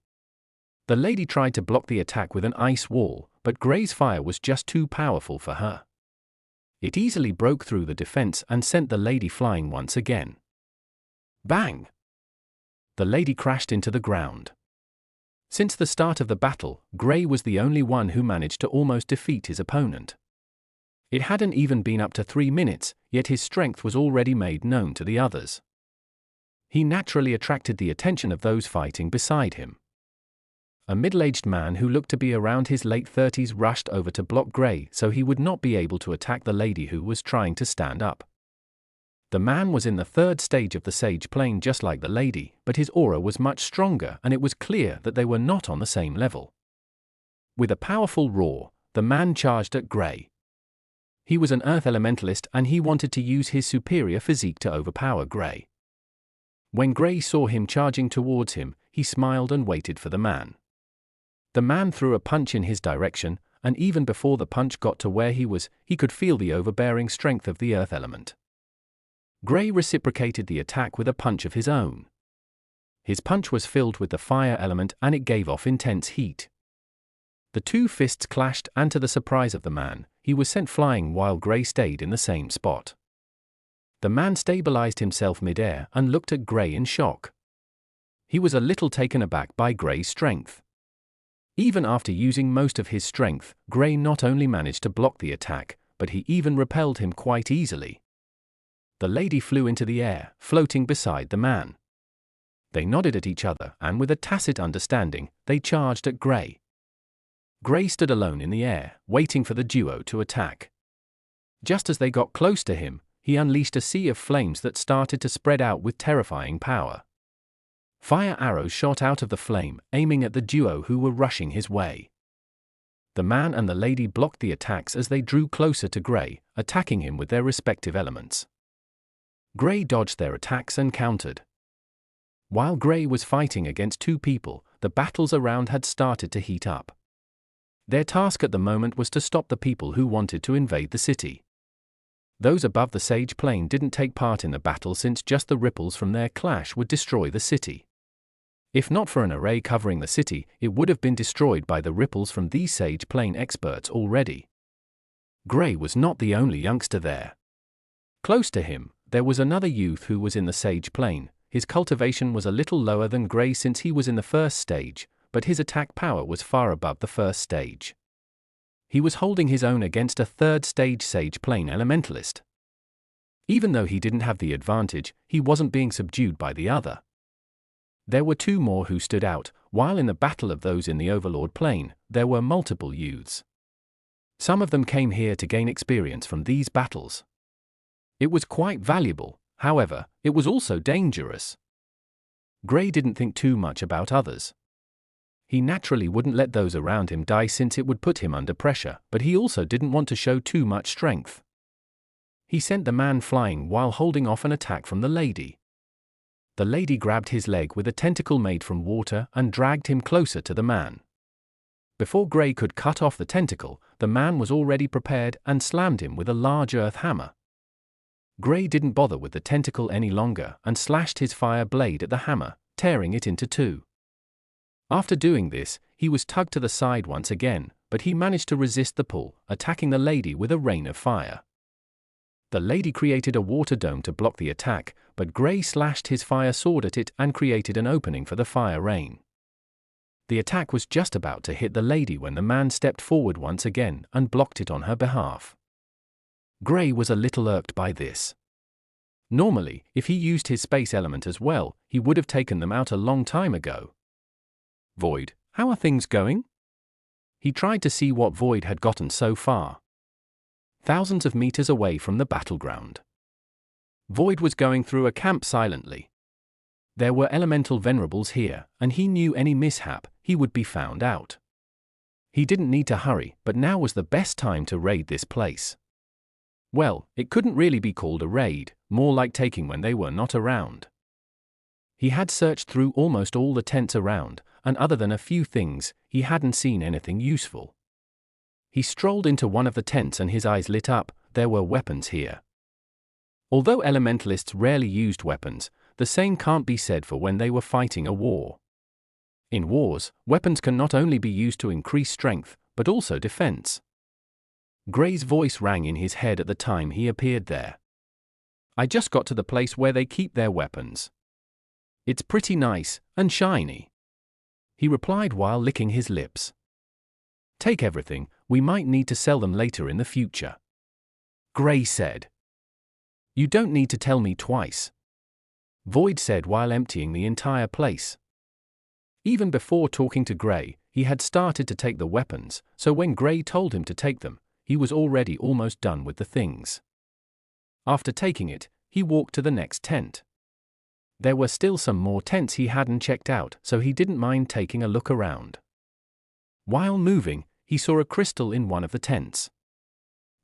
The lady tried to block the attack with an ice wall, but Grey's fire was just too powerful for her. It easily broke through the defense and sent the lady flying once again. Bang! The lady crashed into the ground. Since the start of the battle, Grey was the only one who managed to almost defeat his opponent. It hadn't even been up to 3 minutes, yet his strength was already made known to the others. He naturally attracted the attention of those fighting beside him. A middle-aged man who looked to be around his late 30s rushed over to block Grey so he would not be able to attack the lady who was trying to stand up. The man was in the third stage of the Sage plane just like the lady, but his aura was much stronger and it was clear that they were not on the same level. With a powerful roar, the man charged at Grey. He was an earth elementalist and he wanted to use his superior physique to overpower Grey. When Grey saw him charging towards him, he smiled and waited for the man. The man threw a punch in his direction, and even before the punch got to where he was, he could feel the overbearing strength of the earth element. Grey reciprocated the attack with a punch of his own. His punch was filled with the fire element and it gave off intense heat. The two fists clashed and to the surprise of the man, he was sent flying while Grey stayed in the same spot. The man stabilized himself mid-air and looked at Grey in shock. He was a little taken aback by Grey's strength. Even after using most of his strength, Grey not only managed to block the attack, but he even repelled him quite easily. The lady flew into the air, floating beside the man. They nodded at each other and with a tacit understanding, they charged at Grey. Grey stood alone in the air, waiting for the duo to attack. Just as they got close to him, he unleashed a sea of flames that started to spread out with terrifying power. Fire arrows shot out of the flame, aiming at the duo who were rushing his way. The man and the lady blocked the attacks as they drew closer to Grey, attacking him with their respective elements. Grey dodged their attacks and countered. While Grey was fighting against two people, the battles around had started to heat up. Their task at the moment was to stop the people who wanted to invade the city. Those above the Sage plane didn't take part in the battle since just the ripples from their clash would destroy the city. If not for an array covering the city, it would have been destroyed by the ripples from these Sage plane experts already. Grey was not the only youngster there. Close to him, there was another youth who was in the Sage plane. His cultivation was a little lower than Grey since he was in the first stage, but his attack power was far above the first stage. He was holding his own against a third stage Sage plane elementalist. Even though he didn't have the advantage, he wasn't being subdued by the other. There were two more who stood out, while in the battle of those in the Overlord plane, there were multiple youths. Some of them came here to gain experience from these battles. It was quite valuable, however, it was also dangerous. Grey didn't think too much about others. He naturally wouldn't let those around him die since it would put him under pressure, but he also didn't want to show too much strength. He sent the man flying while holding off an attack from the lady. The lady grabbed his leg with a tentacle made from water and dragged him closer to the man. Before Gray could cut off the tentacle, the man was already prepared and slammed him with a large earth hammer. Gray didn't bother with the tentacle any longer and slashed his fire blade at the hammer, tearing it into two. After doing this, he was tugged to the side once again, but he managed to resist the pull, attacking the lady with a rain of fire. The lady created a water dome to block the attack, but Gray slashed his fire sword at it and created an opening for the fire rain. The attack was just about to hit the lady when the man stepped forward once again and blocked it on her behalf. Gray was a little irked by this. Normally, if he used his space element as well, he would have taken them out a long time ago. Void, how are things going? He tried to see what Void had gotten so far. Thousands of meters away from the battleground. Void was going through a camp silently. There were elemental venerables here, and he knew any mishap, he would be found out. He didn't need to hurry, but now was the best time to raid this place. Well, it couldn't really be called a raid, more like taking when they were not around. He had searched through almost all the tents around, and other than a few things, he hadn't seen anything useful. He strolled into one of the tents and his eyes lit up. There were weapons here. Although elementalists rarely used weapons, the same can't be said for when they were fighting a war. In wars, weapons can not only be used to increase strength, but also defense. Gray's voice rang in his head at the time he appeared there. I just got to the place where they keep their weapons. It's pretty nice, and shiny. He replied while licking his lips. Take everything, we might need to sell them later in the future. Gray said. You don't need to tell me twice. Void said while emptying the entire place. Even before talking to Gray, he had started to take the weapons, so when Gray told him to take them, he was already almost done with the things. After taking it, he walked to the next tent. There were still some more tents he hadn't checked out, so he didn't mind taking a look around. While moving, he saw a crystal in one of the tents.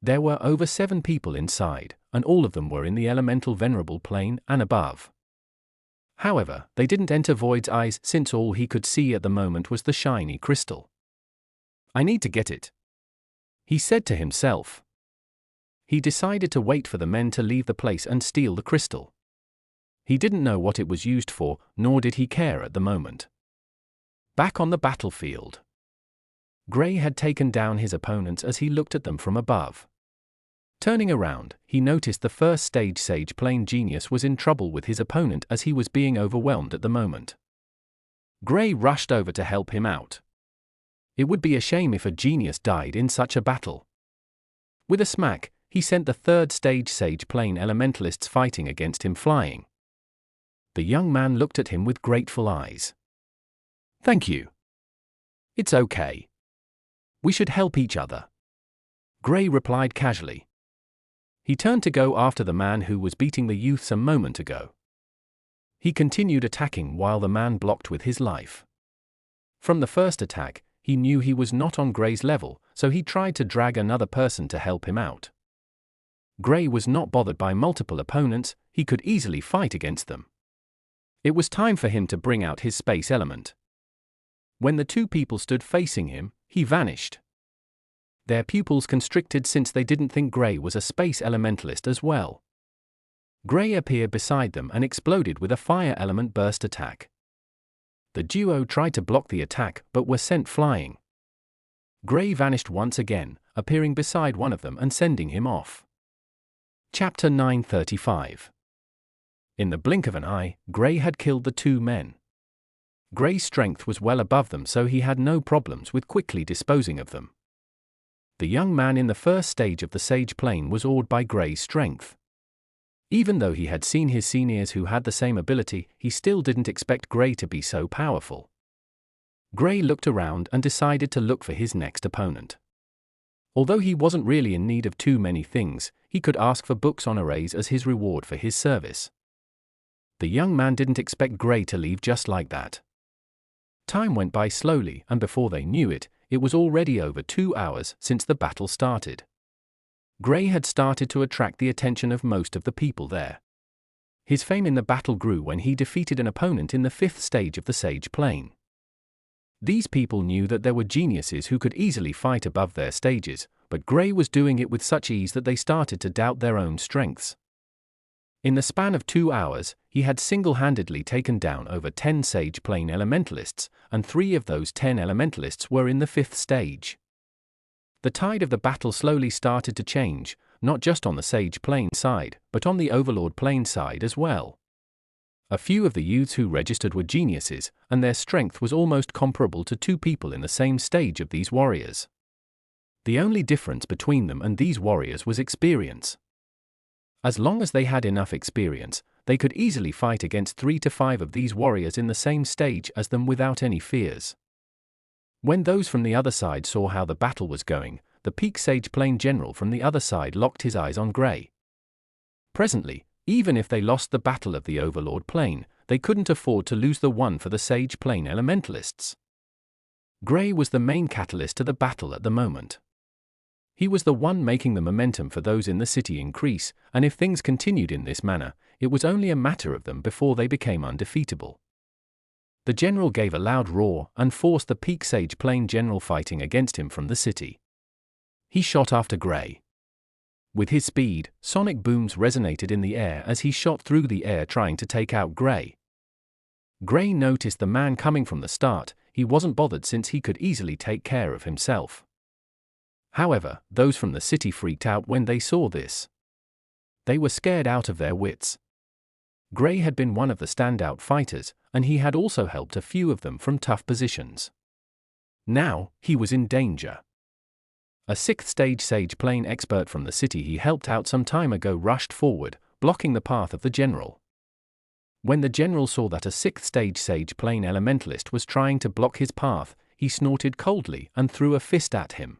There were over 7 people inside, and all of them were in the elemental venerable plane and above. However, they didn't enter Void's eyes since all he could see at the moment was the shiny crystal. I need to get it, he said to himself. He decided to wait for the men to leave the place and steal the crystal. He didn't know what it was used for, nor did he care at the moment. Back on the battlefield. Gray had taken down his opponents as he looked at them from above. Turning around, he noticed the first stage Sage Plane Genius was in trouble with his opponent as he was being overwhelmed at the moment. Gray rushed over to help him out. It would be a shame if a genius died in such a battle. With a smack, he sent the third stage Sage Plane Elementalists fighting against him flying. The young man looked at him with grateful eyes. Thank you. It's okay. We should help each other. Gray replied casually. He turned to go after the man who was beating the youths a moment ago. He continued attacking while the man blocked with his life. From the first attack, he knew he was not on Gray's level, so he tried to drag another person to help him out. Gray was not bothered by multiple opponents, he could easily fight against them. It was time for him to bring out his space element. When the 2 people stood facing him, he vanished. Their pupils constricted since they didn't think Gray was a space elementalist as well. Gray appeared beside them and exploded with a fire element burst attack. The duo tried to block the attack but were sent flying. Gray vanished once again, appearing beside one of them and sending him off. Chapter 935. In the blink of an eye, Gray had killed the 2 men. Gray's strength was well above them, so he had no problems with quickly disposing of them. The young man in the first stage of the Sage Plane was awed by Gray's strength. Even though he had seen his seniors who had the same ability, he still didn't expect Gray to be so powerful. Gray looked around and decided to look for his next opponent. Although he wasn't really in need of too many things, he could ask for books on arrays as his reward for his service. The young man didn't expect Gray to leave just like that. Time went by slowly, and before they knew it, it was already over 2 hours since the battle started. Gray had started to attract the attention of most of the people there. His fame in the battle grew when he defeated an opponent in the 5th stage of the Sage Plane. These people knew that there were geniuses who could easily fight above their stages, but Gray was doing it with such ease that they started to doubt their own strengths. In the span of 2 hours, he had single-handedly taken down over 10 Sage Plane Elementalists, and 3 of those 10 Elementalists were in the 5th stage. The tide of the battle slowly started to change, not just on the Sage Plane side, but on the Overlord Plane side as well. A few of the youths who registered were geniuses, and their strength was almost comparable to 2 people in the same stage of these warriors. The only difference between them and these warriors was experience. As long as they had enough experience, they could easily fight against 3 to 5 of these warriors in the same stage as them without any fears. When those from the other side saw how the battle was going, the Peak Sage Plane General from the other side locked his eyes on Gray. Presently, even if they lost the battle of the Overlord Plane, they couldn't afford to lose the one for the Sage Plane Elementalists. Gray was the main catalyst to the battle at the moment. He was the one making the momentum for those in the city increase, and if things continued in this manner, it was only a matter of them before they became undefeatable. The general gave a loud roar and forced the Peak Sage Plane General fighting against him from the city. He shot after Gray. With his speed, sonic booms resonated in the air as he shot through the air trying to take out Gray. Gray noticed the man coming from the start. He wasn't bothered since he could easily take care of himself. However, those from the city freaked out when they saw this. They were scared out of their wits. Gray had been one of the standout fighters, and he had also helped a few of them from tough positions. Now, he was in danger. A 6th stage Sage Plane expert from the city he helped out some time ago rushed forward, blocking the path of the general. When the general saw that a 6th stage Sage Plane Elementalist was trying to block his path, he snorted coldly and threw a fist at him.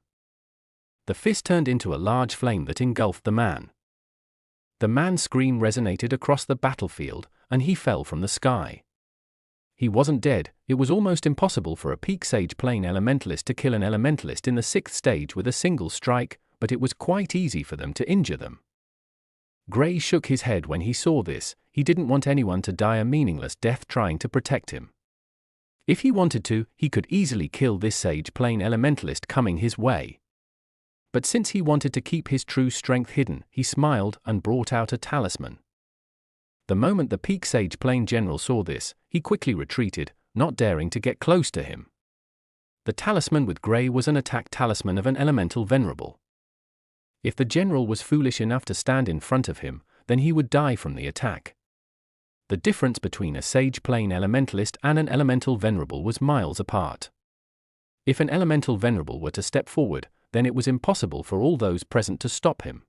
The fist turned into a large flame that engulfed the man. The man's scream resonated across the battlefield, and he fell from the sky. He wasn't dead. It was almost impossible for a Peak Sage Plane Elementalist to kill an Elementalist in the 6th stage with a single strike, but it was quite easy for them to injure them. Gray shook his head when he saw this. He didn't want anyone to die a meaningless death trying to protect him. If he wanted to, he could easily kill this Sage Plane Elementalist coming his way. But since he wanted to keep his true strength hidden, he smiled and brought out a talisman. The moment the Peak Sage Plane General saw this, he quickly retreated, not daring to get close to him. The talisman with Gray was an attack talisman of an elemental venerable. If the general was foolish enough to stand in front of him, then he would die from the attack. The difference between a Sage Plane Elementalist and an elemental venerable was miles apart. If an elemental venerable were to step forward, then it was impossible for all those present to stop him.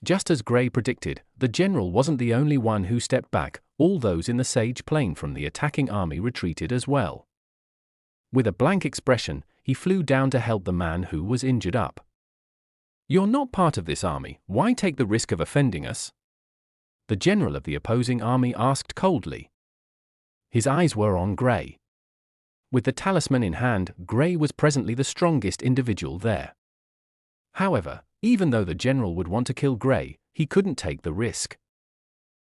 Just as Gray predicted, the general wasn't the only one who stepped back. All those in the Sage Plane from the attacking army retreated as well. With a blank expression, he flew down to help the man who was injured up. "You're not part of this army, why take the risk of offending us?" The general of the opposing army asked coldly. His eyes were on Gray. With the talisman in hand, Gray was presently the strongest individual there. However, even though the general would want to kill Gray, he couldn't take the risk.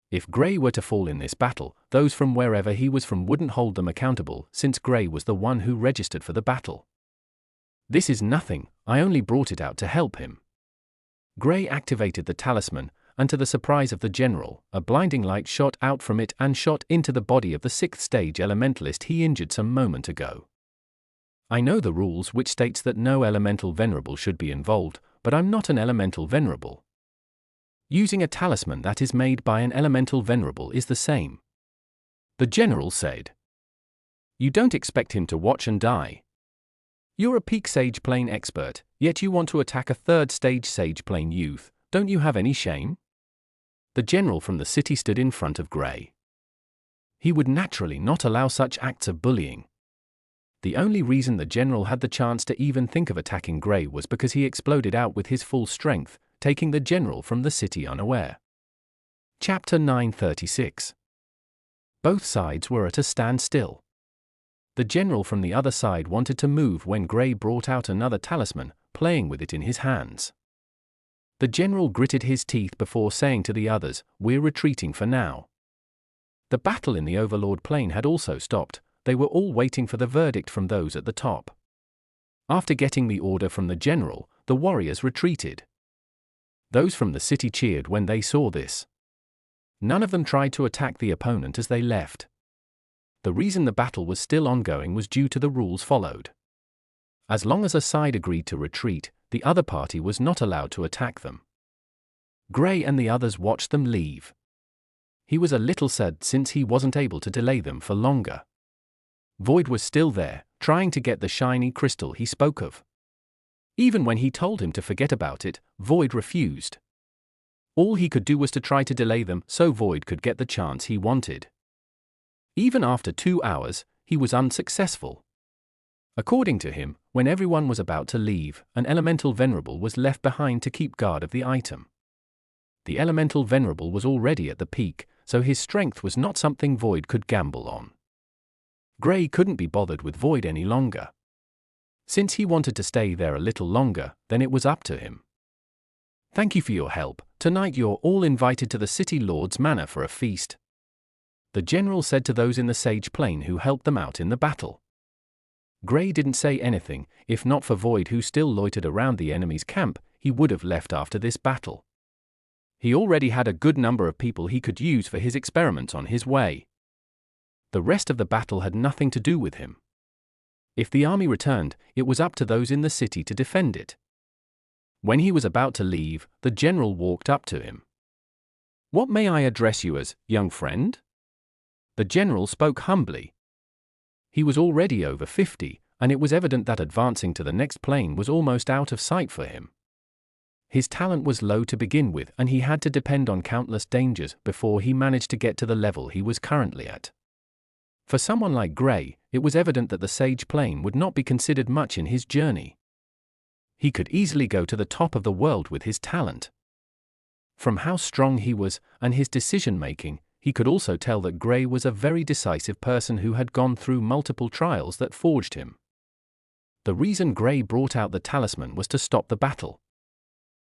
If Gray were to fall in this battle, those from wherever he was from wouldn't hold them accountable, since Gray was the one who registered for the battle. "This is nothing, I only brought it out to help him." Gray activated the talisman, and to the surprise of the general, a blinding light shot out from it and shot into the body of the 6th stage elementalist he injured some moment ago. "I know the rules which states that no elemental venerable should be involved, but I'm not an elemental venerable. Using a talisman that is made by an elemental venerable is the same," the general said. "You don't expect him to watch and die. You're a Peak Sage Plane expert, yet you want to attack a 3rd stage Sage Plane youth. Don't you have any shame?" The general from the city stood in front of Gray. He would naturally not allow such acts of bullying. The only reason the general had the chance to even think of attacking Gray was because he exploded out with his full strength, taking the general from the city unaware. Chapter 936. Both sides were at a standstill. The general from the other side wanted to move when Gray brought out another talisman, playing with it in his hands. The general gritted his teeth before saying to the others, "We're retreating for now." The battle in the Overlord Plane had also stopped. they were all waiting for the verdict from those at the top. After getting the order from the general, the warriors retreated. Those from the city cheered when they saw this. None of them tried to attack the opponent as they left. The reason the battle was still ongoing was due to the rules followed. As long as a side agreed to retreat, the other party was not allowed to attack them. Gray and the others watched them leave. He was a little sad since he wasn't able to delay them for longer. Void was still there, trying to get the shiny crystal he spoke of. Even when he told him to forget about it, Void refused. All he could do was to try to delay them so Void could get the chance he wanted. Even after 2 hours, he was unsuccessful. According to him, when everyone was about to leave, an elemental venerable was left behind to keep guard of the item. The elemental venerable was already at the peak, so his strength was not something Void could gamble on. Gray couldn't be bothered with Void any longer. Since he wanted to stay there a little longer, then it was up to him. Thank you for your help. Tonight you're all invited to the City Lord's Manor for a feast, the general said to those in the Sage Plain who helped them out in the battle. Gray didn't say anything. If not for Void, who still loitered around the enemy's camp, he would have left after this battle. He already had a good number of people he could use for his experiments on his way. The rest of the battle had nothing to do with him. If the army returned, it was up to those in the city to defend it. When he was about to leave, the general walked up to him. "What may I address you as, young friend?" The general spoke humbly. He was already over 50, and it was evident that advancing to the next plane was almost out of sight for him. His talent was low to begin with, and he had to depend on countless dangers before he managed to get to the level he was currently at. For someone like Gray, it was evident that the Sage Plane would not be considered much in his journey. He could easily go to the top of the world with his talent. From how strong he was, and his decision-making, he could also tell that Gray was a very decisive person who had gone through multiple trials that forged him. The reason Gray brought out the talisman was to stop the battle.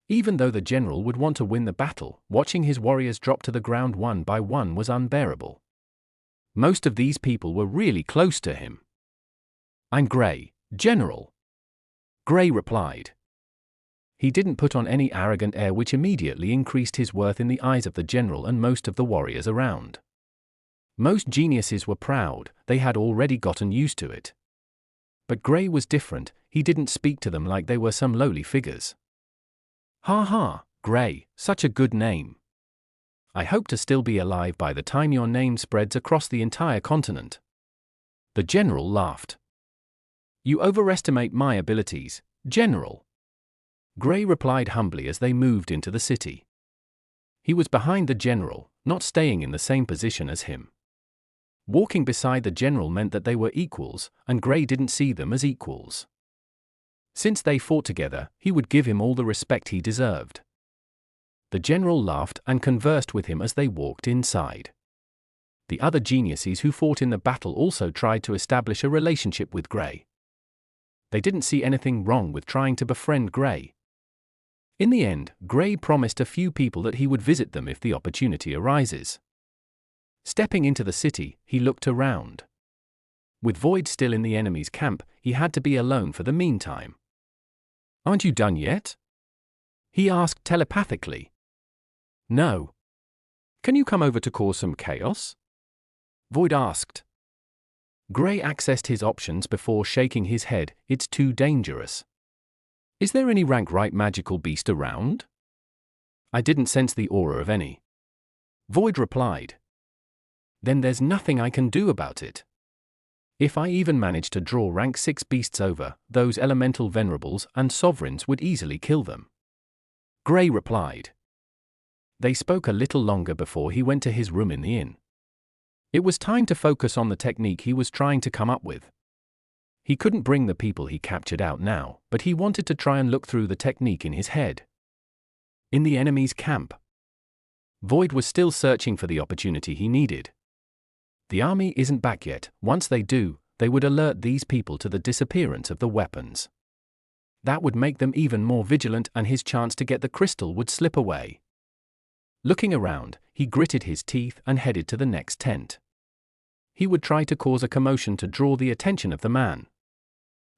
Even though the general would want to win the battle, watching his warriors drop to the ground one by one was unbearable. Most of these people were really close to him. "I'm Gray, General," Gray replied. He didn't put on any arrogant air, which immediately increased his worth in the eyes of the general and most of the warriors around. Most geniuses were proud, they had already gotten used to it. But Gray was different, he didn't speak to them like they were some lowly figures. "Ha ha, Gray, such a good name. I hope to still be alive by the time your name spreads across the entire continent." The general laughed. "You overestimate my abilities, General," Gray replied humbly as they moved into the city. He was behind the general, not staying in the same position as him. Walking beside the general meant that they were equals, and Gray didn't see them as equals. Since they fought together, he would give him all the respect he deserved. The general laughed and conversed with him as they walked inside. The other geniuses who fought in the battle also tried to establish a relationship with Gray. They didn't see anything wrong with trying to befriend Gray. In the end, Gray promised a few people that he would visit them if the opportunity arises. Stepping into the city, he looked around. With Void still in the enemy's camp, he had to be alone for the meantime. "Aren't you done yet?" he asked telepathically. "No." "Can you come over to cause some chaos?" Void asked. Gray accessed his options before shaking his head. "It's too dangerous." "Is there any rank right magical beast around?" "I didn't sense the aura of any," Void replied. "Then there's nothing I can do about it. If I even managed to draw rank 6 beasts over, those elemental venerables and sovereigns would easily kill them," Gray replied. They spoke a little longer before he went to his room in the inn. It was time to focus on the technique he was trying to come up with. He couldn't bring the people he captured out now, but he wanted to try and look through the technique in his head. In the enemy's camp, Void was still searching for the opportunity he needed. The army isn't back yet. Once they do, they would alert these people to the disappearance of the weapons. That would make them even more vigilant, and his chance to get the crystal would slip away. Looking around, he gritted his teeth and headed to the next tent. He would try to cause a commotion to draw the attention of the man.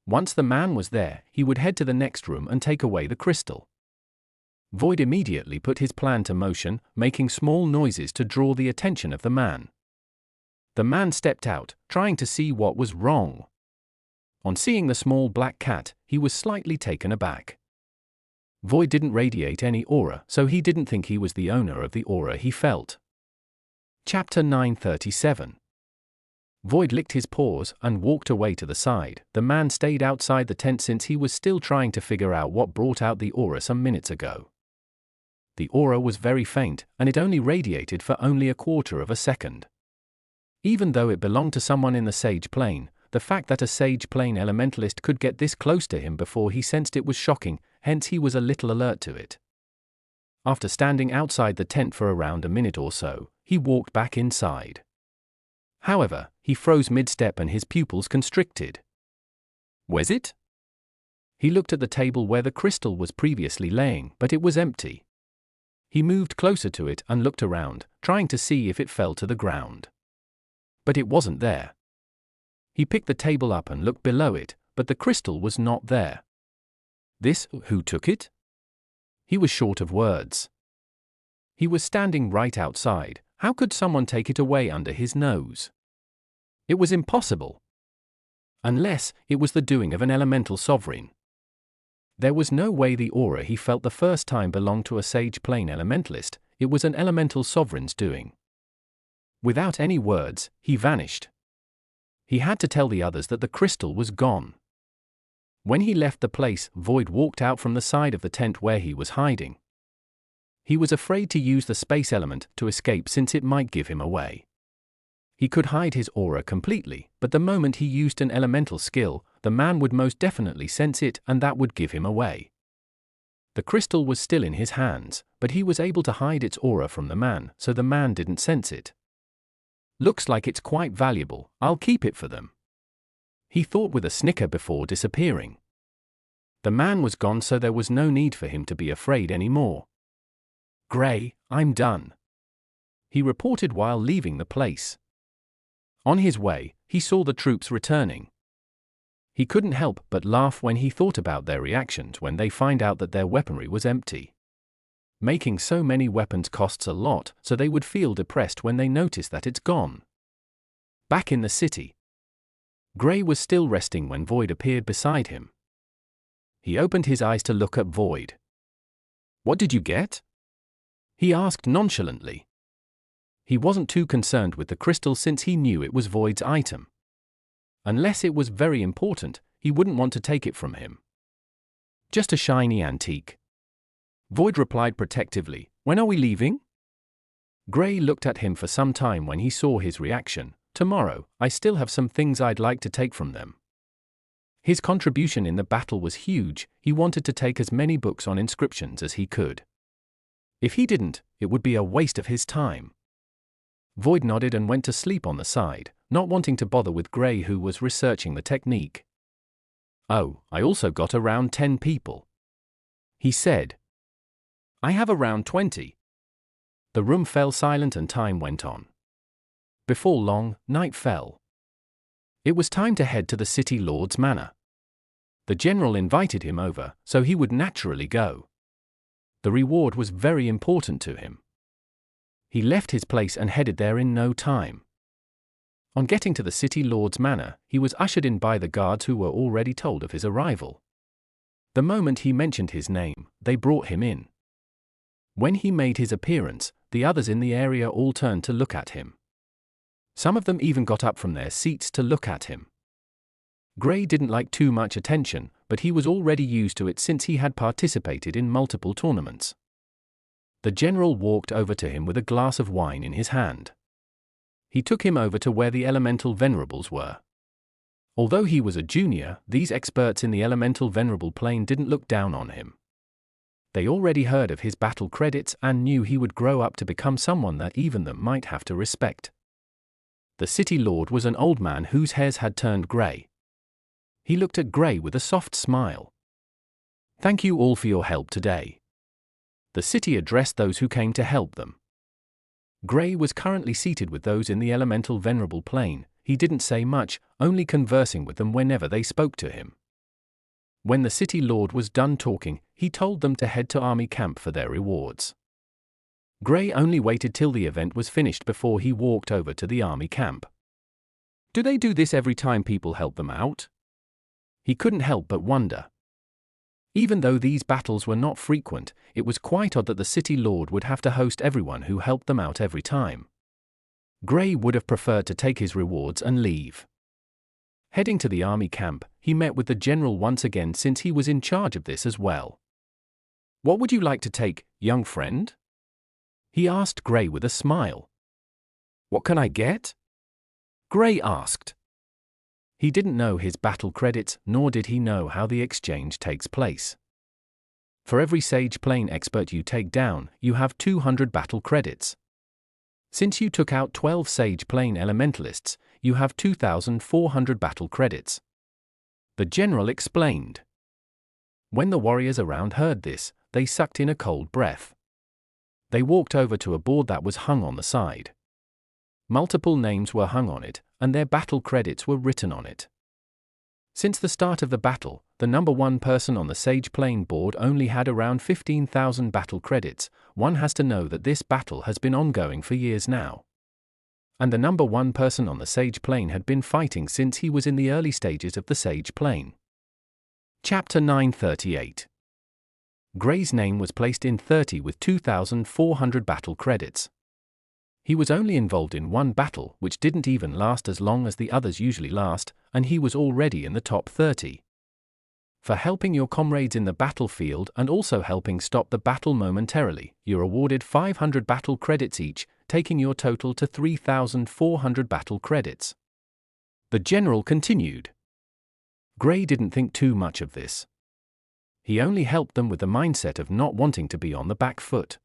Once the man was there, he would head to the next room and take away the crystal. Void immediately put his plan to motion, making small noises to draw the attention of the man. The man stepped out, trying to see what was wrong. On seeing the small black cat, he was slightly taken aback. Void didn't radiate any aura, so he didn't think he was the owner of the aura he felt. Chapter 937. Void licked his paws and walked away to the side. The man stayed outside the tent since he was still trying to figure out what brought out the aura some minutes ago. The aura was very faint, and it only radiated for only a quarter of a second. Even though it belonged to someone in the Sage Plane, the fact that a Sage Plane elementalist could get this close to him before he sensed it was shocking, hence he was a little alert to it. After standing outside the tent for around a minute or so, he walked back inside. However, he froze mid-step and his pupils constricted. "Where's it?" He looked at the table where the crystal was previously laying, but it was empty. He moved closer to it and looked around, trying to see if it fell to the ground. But it wasn't there. He picked the table up and looked below it, but the crystal was not there. Who took it? He was short of words. He was standing right outside. How could someone take it away under his nose? It was impossible. Unless it was the doing of an elemental sovereign. There was no way the aura he felt the first time belonged to a Sage Plane elementalist. It was an elemental sovereign's doing. Without any words, he vanished. He had to tell the others that the crystal was gone. When he left the place, Void walked out from the side of the tent where he was hiding. He was afraid to use the space element to escape since it might give him away. He could hide his aura completely, but the moment he used an elemental skill, the man would most definitely sense it and that would give him away. The crystal was still in his hands, but he was able to hide its aura from the man, so the man didn't sense it. "Looks like it's quite valuable, I'll keep it for them," he thought with a snicker before disappearing. The man was gone, so there was no need for him to be afraid anymore. "Gray, I'm done," he reported while leaving the place. On his way, he saw the troops returning. He couldn't help but laugh when he thought about their reactions when they find out that their weaponry was empty. Making so many weapons costs a lot, so they would feel depressed when they notice that it's gone. Back in the city, Gray was still resting when Void appeared beside him. He opened his eyes to look at Void. "What did you get?" he asked nonchalantly. He wasn't too concerned with the crystal since he knew it was Void's item. Unless it was very important, he wouldn't want to take it from him. "Just a shiny antique," Void replied protectively. "When are we leaving?" Gray looked at him for some time when he saw his reaction. "Tomorrow, I still have some things I'd like to take from them." His contribution in the battle was huge. He wanted to take as many books on inscriptions as he could. If he didn't, it would be a waste of his time. Void nodded and went to sleep on the side, not wanting to bother with Gray, who was researching the technique. "Oh, I also got around 10 people," he said. "I have around 20. The room fell silent and time went on. Before long, night fell. It was time to head to the city lord's manor. The general invited him over, so he would naturally go. The reward was very important to him. He left his place and headed there in no time. On getting to the city lord's manor, he was ushered in by the guards who were already told of his arrival. The moment he mentioned his name, they brought him in. When he made his appearance, the others in the area all turned to look at him. Some of them even got up from their seats to look at him. Gray didn't like too much attention, but he was already used to it since he had participated in multiple tournaments. The general walked over to him with a glass of wine in his hand. He took him over to where the elemental venerables were. Although he was a junior, these experts in the elemental venerable plane didn't look down on him. They already heard of his battle credits and knew he would grow up to become someone that even them might have to respect. The city lord was an old man whose hairs had turned gray. He looked at Gray with a soft smile. "Thank you all for your help today." The city addressed those who came to help them. Gray was currently seated with those in the elemental venerable plane. He didn't say much, only conversing with them whenever they spoke to him. When the city lord was done talking, he told them to head to army camp for their rewards. Gray only waited till the event was finished before he walked over to the army camp. Do they do this every time people help them out? He couldn't help but wonder. Even though these battles were not frequent, it was quite odd that the city lord would have to host everyone who helped them out every time. Gray would have preferred to take his rewards and leave. Heading to the army camp, he met with the general once again since he was in charge of this as well. What would you like to take, young friend? He asked Gray with a smile. What can I get? Gray asked. He didn't know his battle credits, nor did he know how the exchange takes place. For every Sage Plane expert you take down, you have 200 battle credits. Since you took out 12 Sage Plane elementalists, you have 2,400 battle credits. The general explained. When the warriors around heard this, they sucked in a cold breath. They walked over to a board that was hung on the side. Multiple names were hung on it, and their battle credits were written on it. Since the start of the battle, the number one person on the Sage Plane board only had around 15,000 battle credits. One has to know that this battle has been ongoing for years now. And the number one person on the Sage Plane had been fighting since he was in the early stages of the Sage Plane. Chapter 938. Gray's name was placed in 30 with 2,400 battle credits. He was only involved in one battle, which didn't even last as long as the others usually last, and he was already in the top 30. For helping your comrades in the battlefield and also helping stop the battle momentarily, you're awarded 500 battle credits each, taking your total to 3,400 battle credits. The general continued. Gray didn't think too much of this. He only helped them with the mindset of not wanting to be on the back foot.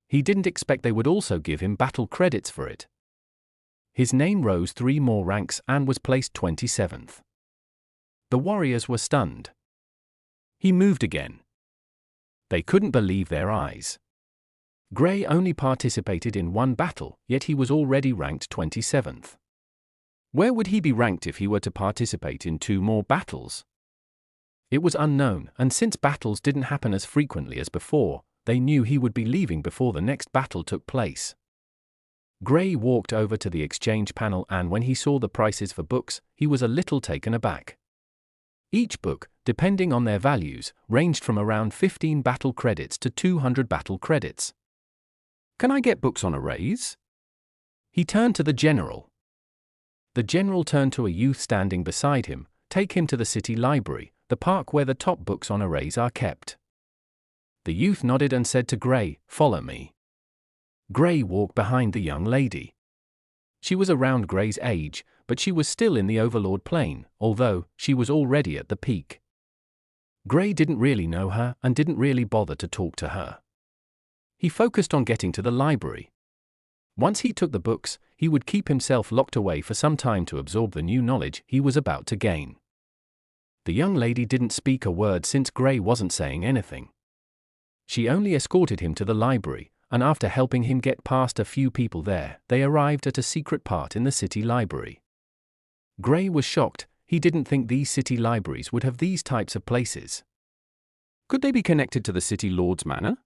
He didn't expect they would also give him battle credits for it. His name rose 3 more ranks and was placed 27th. The warriors were stunned. He moved again. They couldn't believe their eyes. Gray only participated in one battle, yet he was already ranked 27th. Where would he be ranked if he were to participate in 2 more battles? It was unknown, and since battles didn't happen as frequently as before, they knew he would be leaving before the next battle took place. Gray walked over to the exchange panel, and when he saw the prices for books, he was a little taken aback. Each book, depending on their values, ranged from around 15 battle credits to 200 battle credits. Can I get books on a raise? He turned to the general. The general turned to a youth standing beside him. Take him to the city library, the park where the top books on arrays are kept. The youth nodded and said to Gray, follow me. Gray walked behind the young lady. She was around Gray's age, but she was still in the Overlord plane, although she was already at the peak. Gray didn't really know her and didn't really bother to talk to her. He focused on getting to the library. Once he took the books, he would keep himself locked away for some time to absorb the new knowledge he was about to gain. The young lady didn't speak a word since Gray wasn't saying anything. She only escorted him to the library, and after helping him get past a few people there, they arrived at a secret part in the city library. Gray was shocked. He didn't think these city libraries would have these types of places. Could they be connected to the city lord's manor?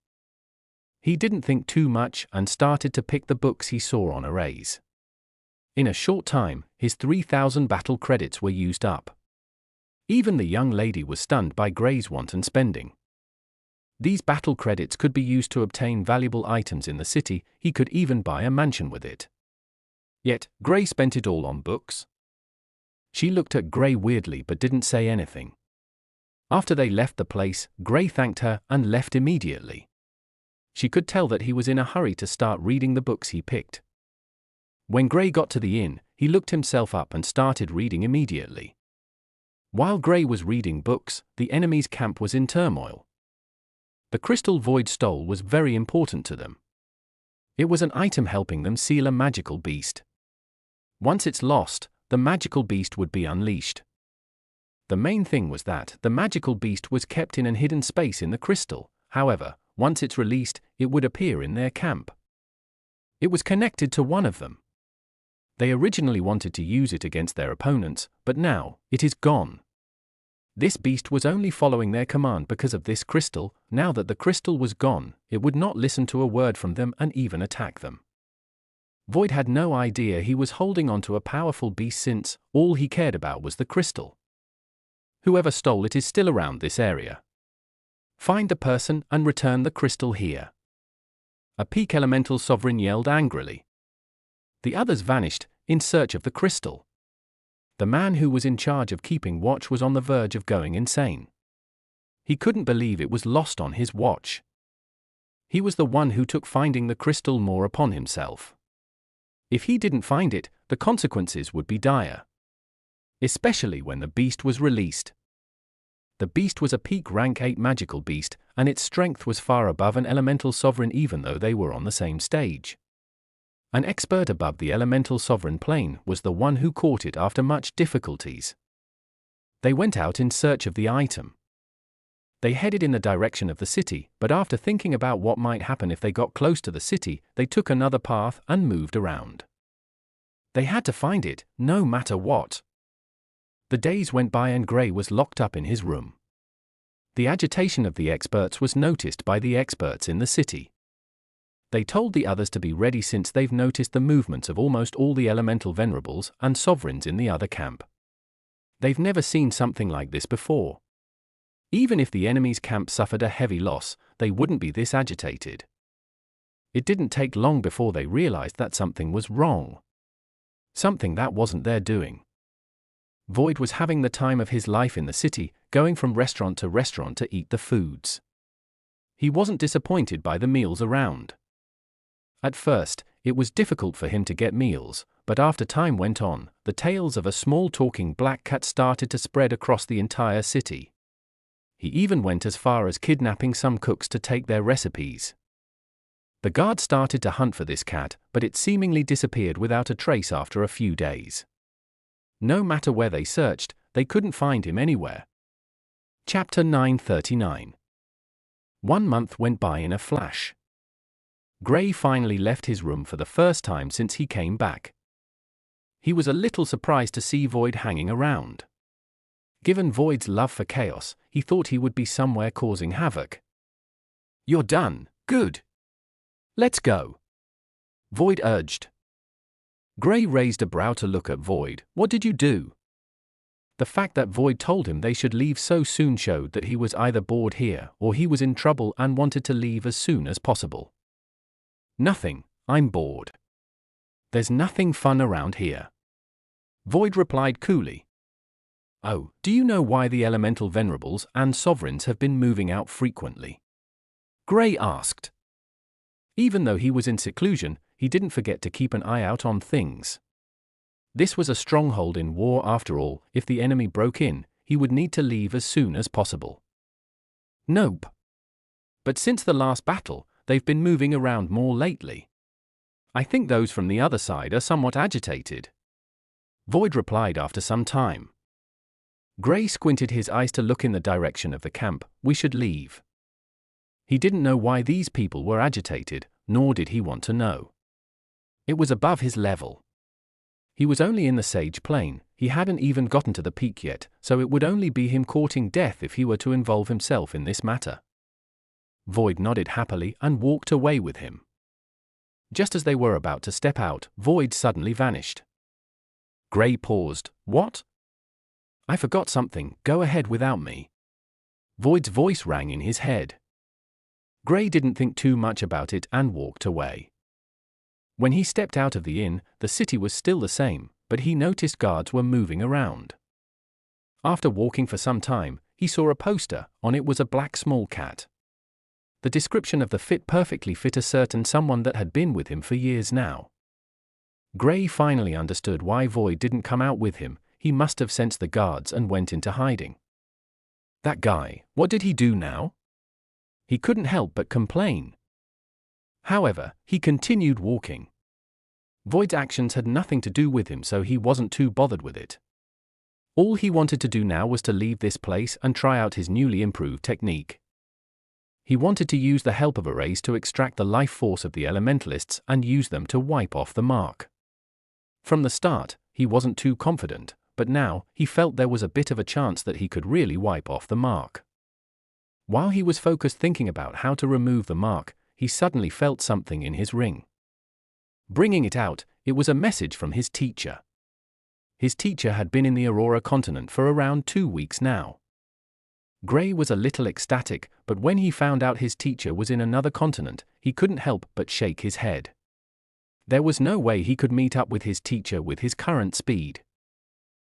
He didn't think too much and started to pick the books he saw on arrays. In a short time, his 3,000 battle credits were used up. Even the young lady was stunned by Gray's wanton spending. These battle credits could be used to obtain valuable items in the city. He could even buy a mansion with it. Yet, Gray spent it all on books. She looked at Gray weirdly but didn't say anything. After they left the place, Gray thanked her and left immediately. She could tell that he was in a hurry to start reading the books he picked. When Gray got to the inn, he looked himself up and started reading immediately. While Gray was reading books, the enemy's camp was in turmoil. The crystal void stole was very important to them. It was an item helping them seal a magical beast. Once it's lost, the magical beast would be unleashed. The main thing was that the magical beast was kept in an hidden space in the crystal. However, once it's released, it would appear in their camp. It was connected to one of them. They originally wanted to use it against their opponents, but now, it is gone. This beast was only following their command because of this crystal. Now that the crystal was gone, it would not listen to a word from them and even attack them. Void had no idea he was holding onto a powerful beast since all he cared about was the crystal. Whoever stole it is still around this area. Find the person and return the crystal here. A peak elemental sovereign yelled angrily. The others vanished, in search of the crystal. The man who was in charge of keeping watch was on the verge of going insane. He couldn't believe it was lost on his watch. He was the one who took finding the crystal more upon himself. If he didn't find it, the consequences would be dire. Especially when the beast was released. The beast was a peak rank 8 magical beast, and its strength was far above an elemental sovereign even though they were on the same stage. An expert above the elemental sovereign plane was the one who caught it after much difficulties. They went out in search of the item. They headed in the direction of the city, but after thinking about what might happen if they got close to the city, they took another path and moved around. They had to find it, no matter what. The days went by and Gray was locked up in his room. The agitation of the experts was noticed by the experts in the city. They told the others to be ready since they've noticed the movements of almost all the elemental venerables and sovereigns in the other camp. They've never seen something like this before. Even if the enemy's camp suffered a heavy loss, they wouldn't be this agitated. It didn't take long before they realized that something was wrong. Something that wasn't their doing. Void was having the time of his life in the city, going from restaurant to eat the foods. He wasn't disappointed by the meals around. At first, it was difficult for him to get meals, but after time went on, the tales of a small talking black cat started to spread across the entire city. He even went as far as kidnapping some cooks to take their recipes. The guards started to hunt for this cat, but it seemingly disappeared without a trace after a few days. No matter where they searched, they couldn't find him anywhere. Chapter 939. 1 month went by in a flash. Gray finally left his room for the first time since he came back. He was a little surprised to see Void hanging around. Given Void's love for chaos, he thought he would be somewhere causing havoc. "You're done, good. Let's go," Void urged. Gray raised a brow to look at Void. "What did you do?" The fact that Void told him they should leave so soon showed that he was either bored here or he was in trouble and wanted to leave as soon as possible. "Nothing, I'm bored. There's nothing fun around here," Void replied coolly. "Oh, do you know why the elemental venerables and sovereigns have been moving out frequently?" Gray asked. Even though he was in seclusion, he didn't forget to keep an eye out on things. This was a stronghold in war after all. If the enemy broke in, he would need to leave as soon as possible. "Nope. But since the last battle, they've been moving around more lately. I think those from the other side are somewhat agitated," Void replied after some time. Gray squinted his eyes to look in the direction of the camp. "We should leave." He didn't know why these people were agitated, nor did he want to know. It was above his level. He was only in the Sage Plane, he hadn't even gotten to the peak yet, so it would only be him courting death if he were to involve himself in this matter. Void nodded happily and walked away with him. Just as they were about to step out, Void suddenly vanished. Gray paused. "What?" "I forgot something, go ahead without me." Void's voice rang in his head. Gray didn't think too much about it and walked away. When he stepped out of the inn, the city was still the same, but he noticed guards were moving around. After walking for some time, he saw a poster. On it was a black small cat. The description of the fit perfectly fit a certain someone that had been with him for years now. Gray finally understood why Void didn't come out with him. He must have sensed the guards and went into hiding. That guy, what did he do now? He couldn't help but complain. However, he continued walking. Void's actions had nothing to do with him, so he wasn't too bothered with it. All he wanted to do now was to leave this place and try out his newly improved technique. He wanted to use the help of arrays to extract the life force of the elementalists and use them to wipe off the mark. From the start, he wasn't too confident, but now, he felt there was a bit of a chance that he could really wipe off the mark. While he was focused thinking about how to remove the mark, he suddenly felt something in his ring. Bringing it out, it was a message from his teacher. His teacher had been in the Aurora continent for around 2 weeks now. Gray was a little ecstatic, but when he found out his teacher was in another continent, he couldn't help but shake his head. There was no way he could meet up with his teacher with his current speed.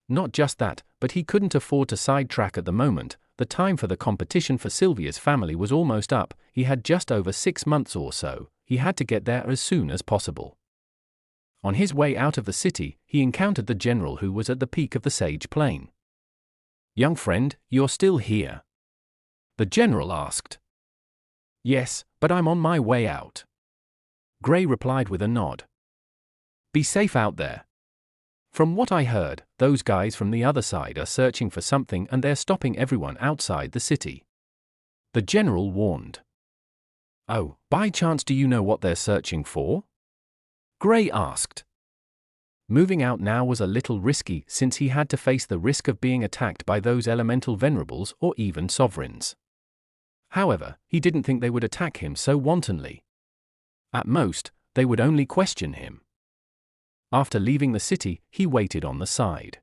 Not just that, but he couldn't afford to sidetrack at the moment. The time for the competition for Sylvia's family was almost up. He had just over 6 months or so. He had to get there as soon as possible. On his way out of the city, he encountered the general who was at the peak of the Sage Plain. "Young friend, you're still here?" the general asked. "Yes, but I'm on my way out," Gray replied with a nod. "Be safe out there. From what I heard, those guys from the other side are searching for something and they're stopping everyone outside the city," the general warned. "Oh, by chance do you know what they're searching for?" Gray asked. Moving out now was a little risky since he had to face the risk of being attacked by those elemental venerables or even sovereigns. However, he didn't think they would attack him so wantonly. At most, they would only question him. After leaving the city, he waited on the side.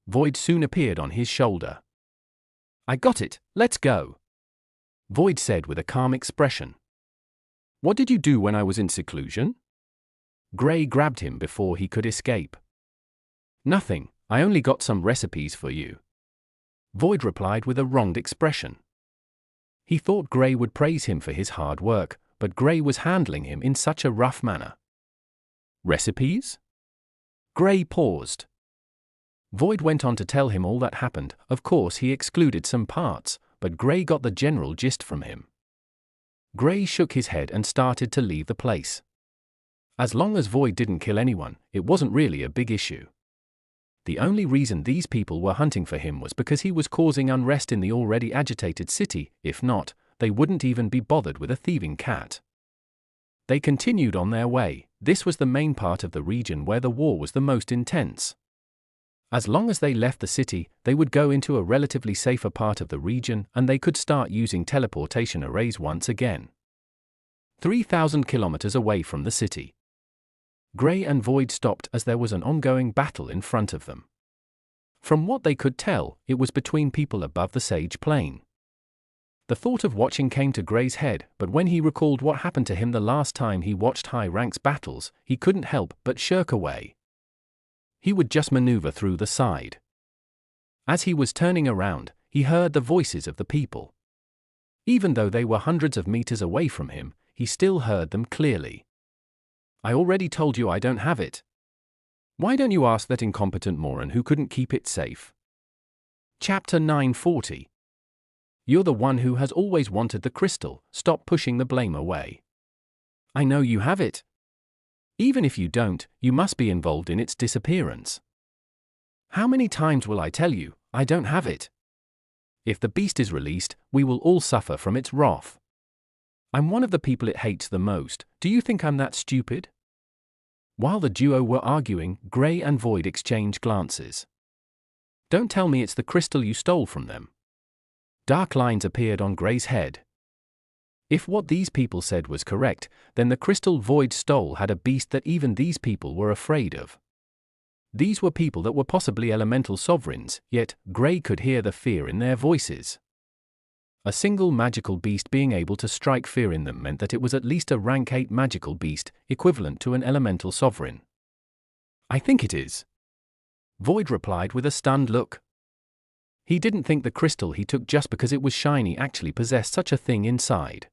Void soon appeared on his shoulder. "I got it, let's go," Void said with a calm expression. "What did you do when I was in seclusion?" Gray grabbed him before he could escape. "Nothing, I only got some recipes for you," Void replied with a wronged expression. He thought Gray would praise him for his hard work, but Gray was handling him in such a rough manner. "Recipes?" Gray paused. Void went on to tell him all that happened. Of course he excluded some parts, but Gray got the general gist from him. Gray shook his head and started to leave the place. As long as Void didn't kill anyone, it wasn't really a big issue. The only reason these people were hunting for him was because he was causing unrest in the already agitated city. If not, they wouldn't even be bothered with a thieving cat. They continued on their way. This was the main part of the region where the war was the most intense. As long as they left the city, they would go into a relatively safer part of the region and they could start using teleportation arrays once again. 3,000 kilometers away from the city, Gray and Void stopped as there was an ongoing battle in front of them. From what they could tell, it was between people above the Sage Plain. The thought of watching came to Gray's head, but when he recalled what happened to him the last time he watched high ranks battles, he couldn't help but shirk away. He would just maneuver through the side. As he was turning around, he heard the voices of the people. Even though they were hundreds of meters away from him, he still heard them clearly. "I already told you I don't have it. Why don't you ask that incompetent moron who couldn't keep it safe?" Chapter 940. "You're the one who has always wanted the crystal, stop pushing the blame away. I know you have it. Even if you don't, you must be involved in its disappearance. How many times will I tell you, I don't have it? If the beast is released, we will all suffer from its wrath. I'm one of the people it hates the most. Do you think I'm that stupid?" While the duo were arguing, Gray and Void exchanged glances. "Don't tell me it's the crystal you stole from them." Dark lines appeared on Gray's head. If what these people said was correct, then the crystal Void stole had a beast that even these people were afraid of. These were people that were possibly elemental sovereigns, yet Gray could hear the fear in their voices. A single magical beast being able to strike fear in them meant that it was at least a rank 8 magical beast, equivalent to an elemental sovereign. "I think it is," Void replied with a stunned look. He didn't think the crystal he took just because it was shiny actually possessed such a thing inside.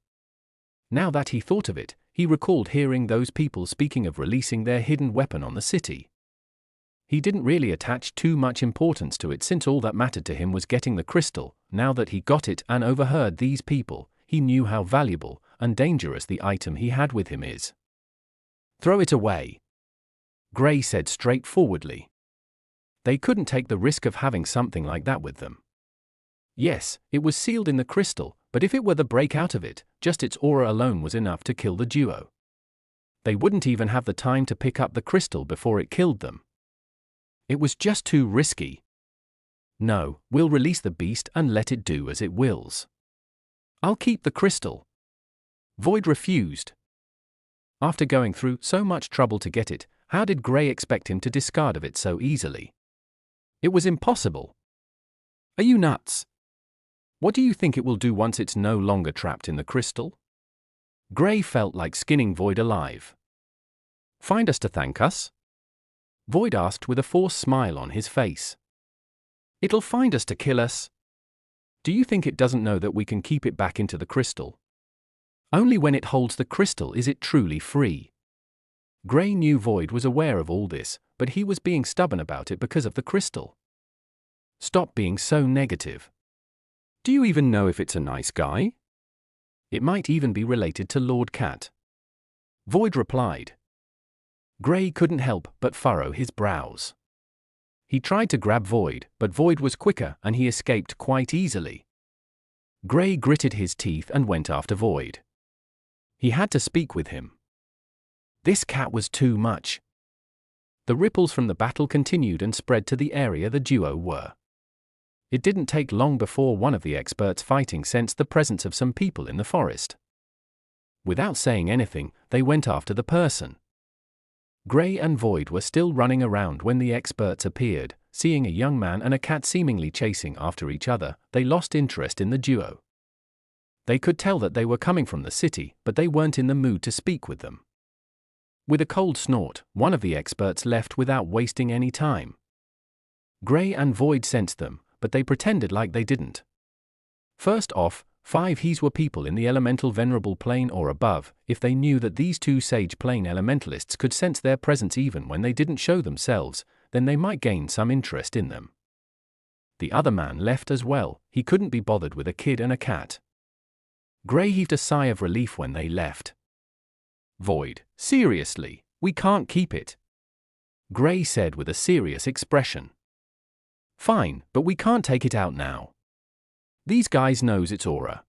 Now that he thought of it, he recalled hearing those people speaking of releasing their hidden weapon on the city. He didn't really attach too much importance to it since all that mattered to him was getting the crystal. Now that he got it and overheard these people, he knew how valuable and dangerous the item he had with him is. "Throw it away," Gray said straightforwardly. They couldn't take the risk of having something like that with them. Yes, it was sealed in the crystal, but if it were the break out of it, just its aura alone was enough to kill the duo. They wouldn't even have the time to pick up the crystal before it killed them. It was just too risky. No, we'll release the beast and let it do as it wills. I'll keep the crystal. Void refused. After going through so much trouble to get it, how did Grey expect him to discard of it so easily? It was impossible. Are you nuts? What do you think it will do once it's no longer trapped in the crystal? Grey felt like skinning Void alive. Find us to thank us? Void asked with a forced smile on his face. It'll find us to kill us. Do you think it doesn't know that we can keep it back into the crystal? Only when it holds the crystal is it truly free. Grey knew Void was aware of all this, but he was being stubborn about it because of the crystal. Stop being so negative. Do you even know if it's a nice guy? It might even be related to Lord Cat. Void replied. Grey couldn't help but furrow his brows. He tried to grab Void, but Void was quicker and he escaped quite easily. Grey gritted his teeth and went after Void. He had to speak with him. This cat was too much. The ripples from the battle continued and spread to the area the duo were. It didn't take long before one of the experts fighting sensed the presence of some people in the forest. Without saying anything, they went after the person. Grey and Void were still running around when the experts appeared. Seeing a young man and a cat seemingly chasing after each other, they lost interest in the duo. They could tell that they were coming from the city, but they weren't in the mood to speak with them. With a cold snort, one of the experts left without wasting any time. Grey and Void sensed them, but they pretended like they didn't. First off, 5 He's were people in the elemental venerable plane or above. If they knew that these 2 sage plane elementalists could sense their presence even when they didn't show themselves, then they might gain some interest in them. The other man left as well. He couldn't be bothered with a kid and a cat. Grey heaved a sigh of relief when they left. Void, seriously, we can't keep it. Grey said with a serious expression. Fine, but we can't take it out now. These guys knows its aura.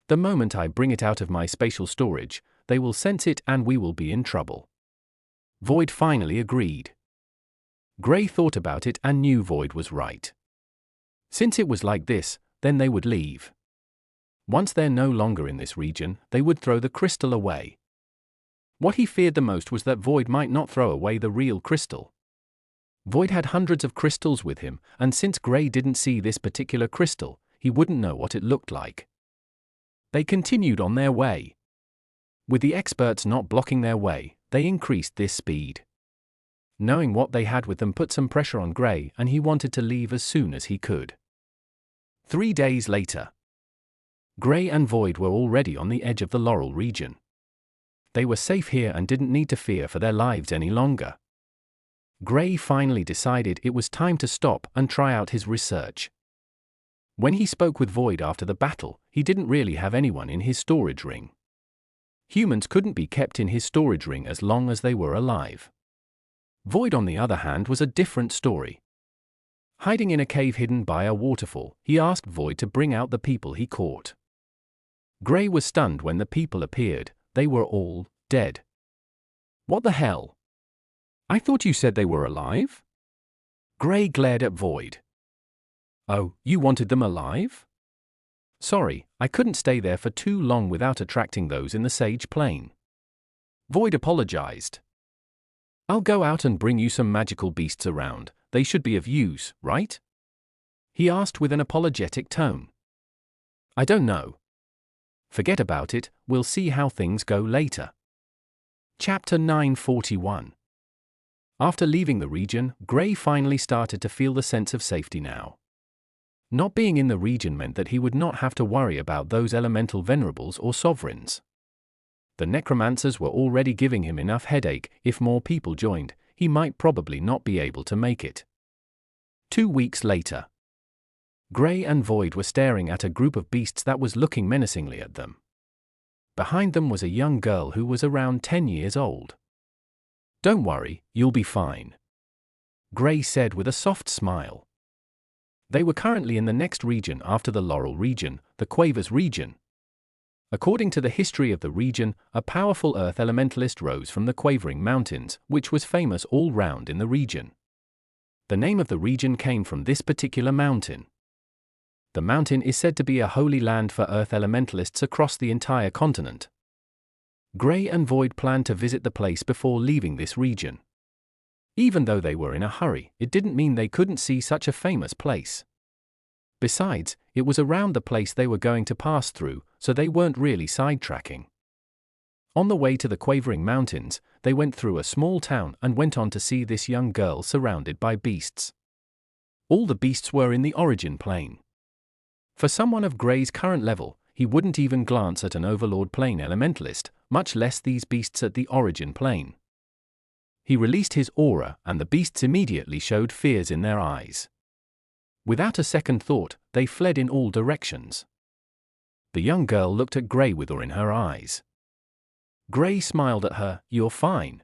The moment I bring it out of my spatial storage, they will sense it and we will be in trouble. Void finally agreed. Grey thought about it and knew Void was right. Since it was like this, then they would leave. Once they're no longer in this region, they would throw the crystal away. What he feared the most was that Void might not throw away the real crystal. Void had hundreds of crystals with him, and since Grey didn't see this particular crystal, he wouldn't know what it looked like. They continued on their way. With the experts not blocking their way, they increased this speed. Knowing what they had with them put some pressure on Grey, and he wanted to leave as soon as he could. 3 days later. Grey and Void were already on the edge of the Laurel region. They were safe here and didn't need to fear for their lives any longer. Grey finally decided it was time to stop and try out his research. When he spoke with Void after the battle, he didn't really have anyone in his storage ring. Humans couldn't be kept in his storage ring as long as they were alive. Void, on the other hand, was a different story. Hiding in a cave hidden by a waterfall, he asked Void to bring out the people he caught. Grey was stunned when the people appeared. They were all dead. What the hell? I thought you said they were alive? Grey glared at Void. Oh, you wanted them alive? Sorry, I couldn't stay there for too long without attracting those in the sage plane. Void apologized. I'll go out and bring you some magical beasts around. They should be of use, right? He asked with an apologetic tone. I don't know. Forget about it, we'll see how things go later. Chapter 941. After leaving the region, Grey finally started to feel the sense of safety now. Not being in the region meant that he would not have to worry about those elemental venerables or sovereigns. The necromancers were already giving him enough headache. If more people joined, he might probably not be able to make it. 2 weeks later. Grey and Void were staring at a group of beasts that was looking menacingly at them. Behind them was a young girl who was around 10 years old. Don't worry, you'll be fine. Grey said with a soft smile. They were currently in the next region after the Laurel region, the Quavers region. According to the history of the region, a powerful earth elementalist rose from the Quavering Mountains, which was famous all round in the region. The name of the region came from this particular mountain. The mountain is said to be a holy land for earth elementalists across the entire continent. Grey and Void planned to visit the place before leaving this region. Even though they were in a hurry, it didn't mean they couldn't see such a famous place. Besides, it was around the place they were going to pass through, so they weren't really sidetracking. On the way to the Quavering Mountains, they went through a small town and went on to see this young girl surrounded by beasts. All the beasts were in the origin plane. For someone of Grey's current level, he wouldn't even glance at an Overlord plane elementalist, much less these beasts at the origin plane. He released his aura, and the beasts immediately showed fears in their eyes. Without a second thought, they fled in all directions. The young girl looked at Grey with awe in her eyes. Grey smiled at her. "You're fine.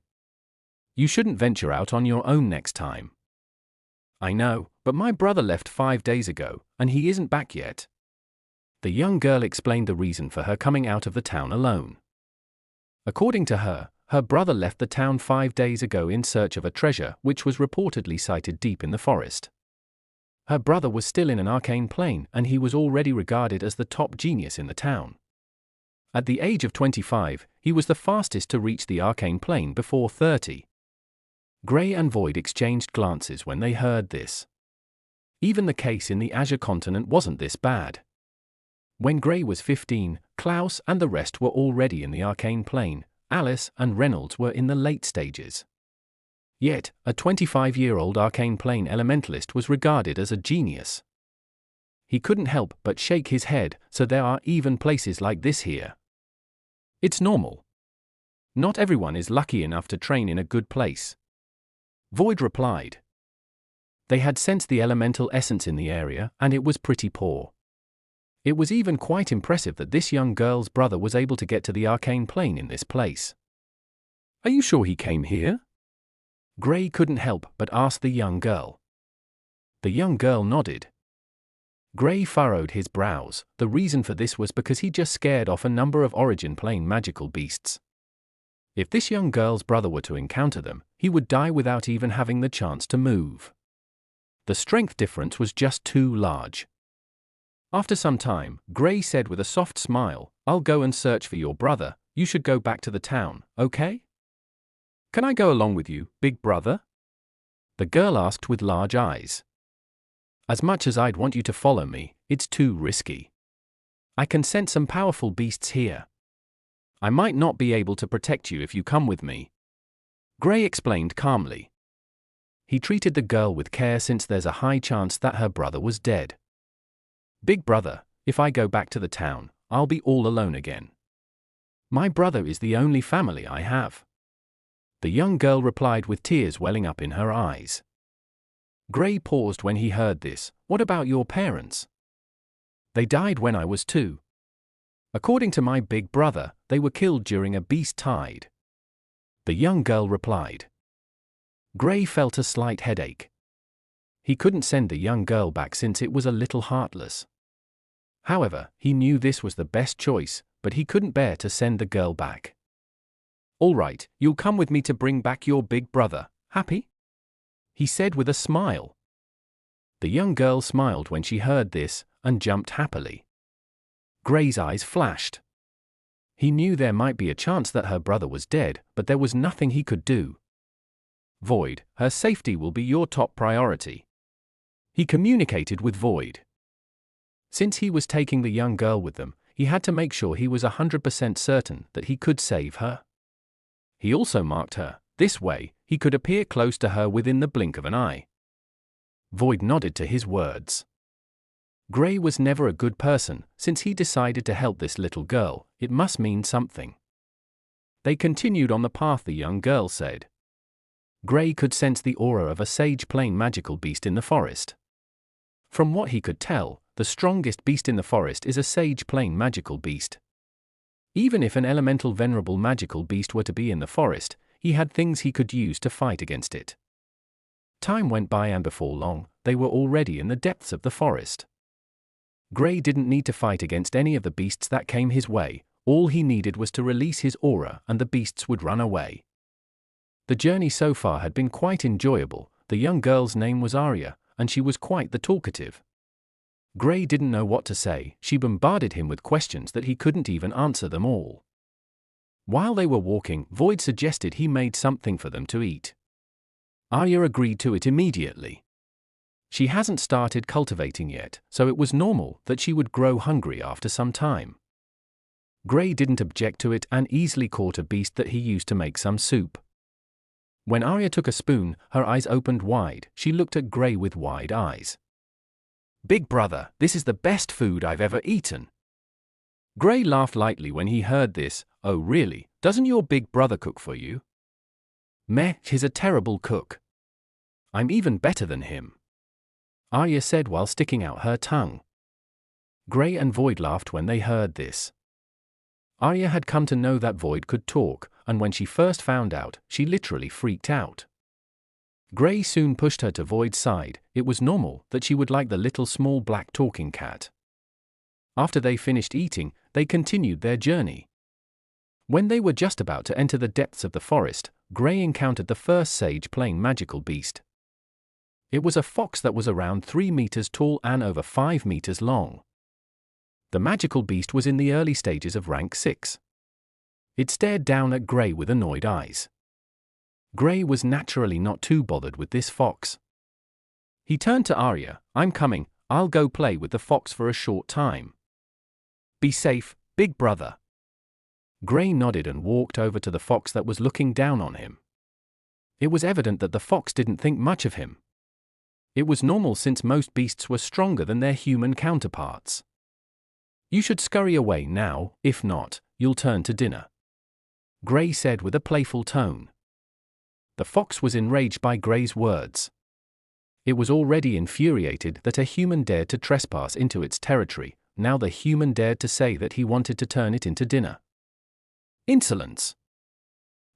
You shouldn't venture out on your own next time." "I know, but my brother left 5 days ago, and he isn't back yet." The young girl explained the reason for her coming out of the town alone. According to her, her brother left the town 5 days ago in search of a treasure which was reportedly sighted deep in the forest. Her brother was still in an arcane plane, and he was already regarded as the top genius in the town. At the age of 25, he was the fastest to reach the arcane plane before 30. Grey and Void exchanged glances when they heard this. Even the case in the Azure continent wasn't this bad. When Grey was 15, Clouse and the rest were already in the arcane plane. Alice and Reynolds were in the late stages. Yet, a 25-year-old arcane plane elementalist was regarded as a genius. He couldn't help but shake his head. "So there are even places like this here. It's normal. Not everyone is lucky enough to train in a good place." Void replied. They had sensed the elemental essence in the area, and it was pretty poor. It was even quite impressive that this young girl's brother was able to get to the arcane plane in this place. "Are you sure he came here?" Grey couldn't help but ask the young girl. The young girl nodded. Grey furrowed his brows. The reason for this was because he just scared off a number of origin plane magical beasts. If this young girl's brother were to encounter them, he would die without even having the chance to move. The strength difference was just too large. After some time, Grey said with a soft smile, "I'll go and search for your brother. You should go back to the town, okay?" "Can I go along with you, big brother?" the girl asked with large eyes. "As much as I'd want you to follow me, it's too risky. I can sense some powerful beasts here. I might not be able to protect you if you come with me," Grey explained calmly. He treated the girl with care since there's a high chance that her brother was dead. "Big brother, if I go back to the town, I'll be all alone again. My brother is the only family I have," the young girl replied with tears welling up in her eyes. Grey paused when he heard this. "What about your parents?" "They died when I was 2. According to my big brother, they were killed during a beast tide," the young girl replied. Grey felt a slight headache. He couldn't send the young girl back since it was a little heartless. However, he knew this was the best choice, but he couldn't bear to send the girl back. "All right, you'll come with me to bring back your big brother, happy?" he said with a smile. The young girl smiled when she heard this, and jumped happily. Grey's eyes flashed. He knew there might be a chance that her brother was dead, but there was nothing he could do. "Void, her safety will be your top priority," he communicated with Void. Since he was taking the young girl with them, he had to make sure he was 100% certain that he could save her. He also marked her. This way, he could appear close to her within the blink of an eye. Void nodded to his words. Grey was never a good person. Since he decided to help this little girl, it must mean something. They continued on the path the young girl said. Grey could sense the aura of a sage plane magical beast in the forest. From what he could tell, the strongest beast in the forest is a sage plane magical beast. Even if an elemental venerable magical beast were to be in the forest, he had things he could use to fight against it. Time went by and before long, they were already in the depths of the forest. Gray didn't need to fight against any of the beasts that came his way. All he needed was to release his aura and the beasts would run away. The journey so far had been quite enjoyable. The young girl's name was Arya, and she was quite the talkative. Gray didn't know what to say. She bombarded him with questions that he couldn't even answer them all. While they were walking, Void suggested he made something for them to eat. Arya agreed to it immediately. She hasn't started cultivating yet, so it was normal that she would grow hungry after some time. Gray didn't object to it and easily caught a beast that he used to make some soup. When Arya took a spoon, her eyes opened wide. She looked at Gray with wide eyes. "Big brother, this is the best food I've ever eaten." Gray laughed lightly when he heard this. "Oh really, doesn't your big brother cook for you?" "Meh, he's a terrible cook. I'm even better than him," Arya said while sticking out her tongue. Gray and Void laughed when they heard this. Arya had come to know that Void could talk, and when she first found out, she literally freaked out. Gray soon pushed her to Void's side. It was normal that she would like the little small black talking cat. After they finished eating, they continued their journey. When they were just about to enter the depths of the forest, Gray encountered the first sage plane magical beast. It was a fox that was around 3 meters tall and over 5 meters long. The magical beast was in the early stages of rank 6. It stared down at Gray with annoyed eyes. Gray was naturally not too bothered with this fox. He turned to Arya. "I'm coming, I'll go play with the fox for a short time." "Be safe, big brother." Gray nodded and walked over to the fox that was looking down on him. It was evident that the fox didn't think much of him. It was normal since most beasts were stronger than their human counterparts. "You should scurry away now, if not, you'll turn to dinner," Gray said with a playful tone. The fox was enraged by Gray's words. It was already infuriated that a human dared to trespass into its territory. Now the human dared to say that he wanted to turn it into dinner. Insolence!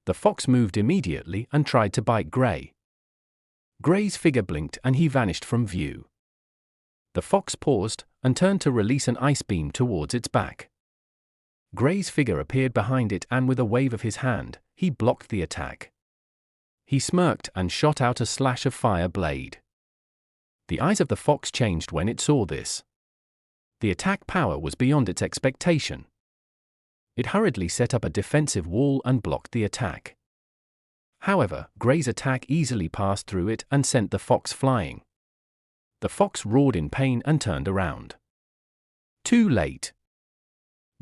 The fox moved immediately and tried to bite Gray. Gray's figure blinked and he vanished from view. The fox paused and turned to release an ice beam towards its back. Gray's figure appeared behind it and with a wave of his hand, he blocked the attack. He smirked and shot out a slash of fire blade. The eyes of the fox changed when it saw this. The attack power was beyond its expectation. It hurriedly set up a defensive wall and blocked the attack. However, Gray's attack easily passed through it and sent the fox flying. The fox roared in pain and turned around. Too late.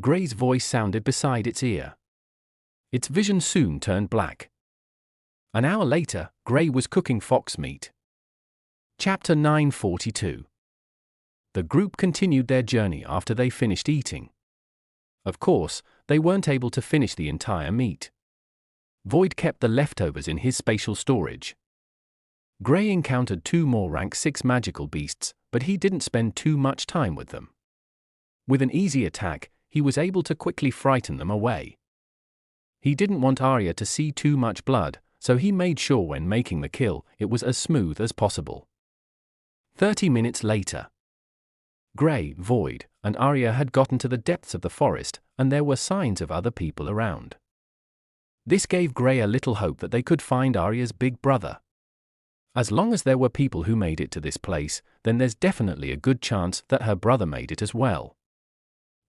Gray's voice sounded beside its ear. Its vision soon turned black. An hour later, Gray was cooking fox meat. Chapter 942. The group continued their journey after they finished eating. Of course, they weren't able to finish the entire meat. Void kept the leftovers in his spatial storage. Gray encountered 2 more rank 6 magical beasts, but he didn't spend too much time with them. With an easy attack, he was able to quickly frighten them away. He didn't want Arya to see too much blood, so he made sure when making the kill, it was as smooth as possible. 30 minutes later. Gray, Void, and Arya had gotten to the depths of the forest, and there were signs of other people around. This gave Gray a little hope that they could find Arya's big brother. As long as there were people who made it to this place, then there's definitely a good chance that her brother made it as well.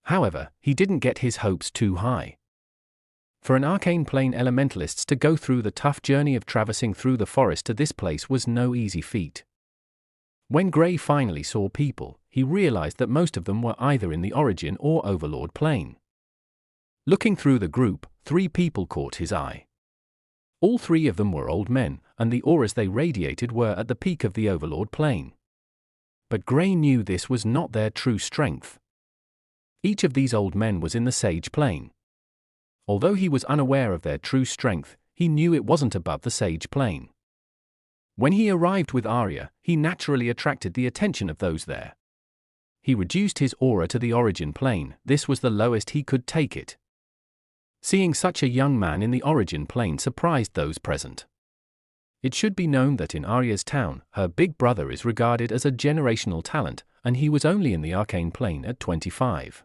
However, he didn't get his hopes too high. For an arcane plane elementalists to go through the tough journey of traversing through the forest to this place was no easy feat. When Gray finally saw people, he realized that most of them were either in the Origin or Overlord plane. Looking through the group, 3 people caught his eye. All 3 of them were old men, and the auras they radiated were at the peak of the Overlord plane. But Gray knew this was not their true strength. Each of these old men was in the Sage plane. Although he was unaware of their true strength, he knew it wasn't above the Sage plane. When he arrived with Arya, he naturally attracted the attention of those there. He reduced his aura to the Origin plane. This was the lowest he could take it. Seeing such a young man in the Origin plane surprised those present. It should be known that in Arya's town, her big brother is regarded as a generational talent, and he was only in the arcane plane at 25.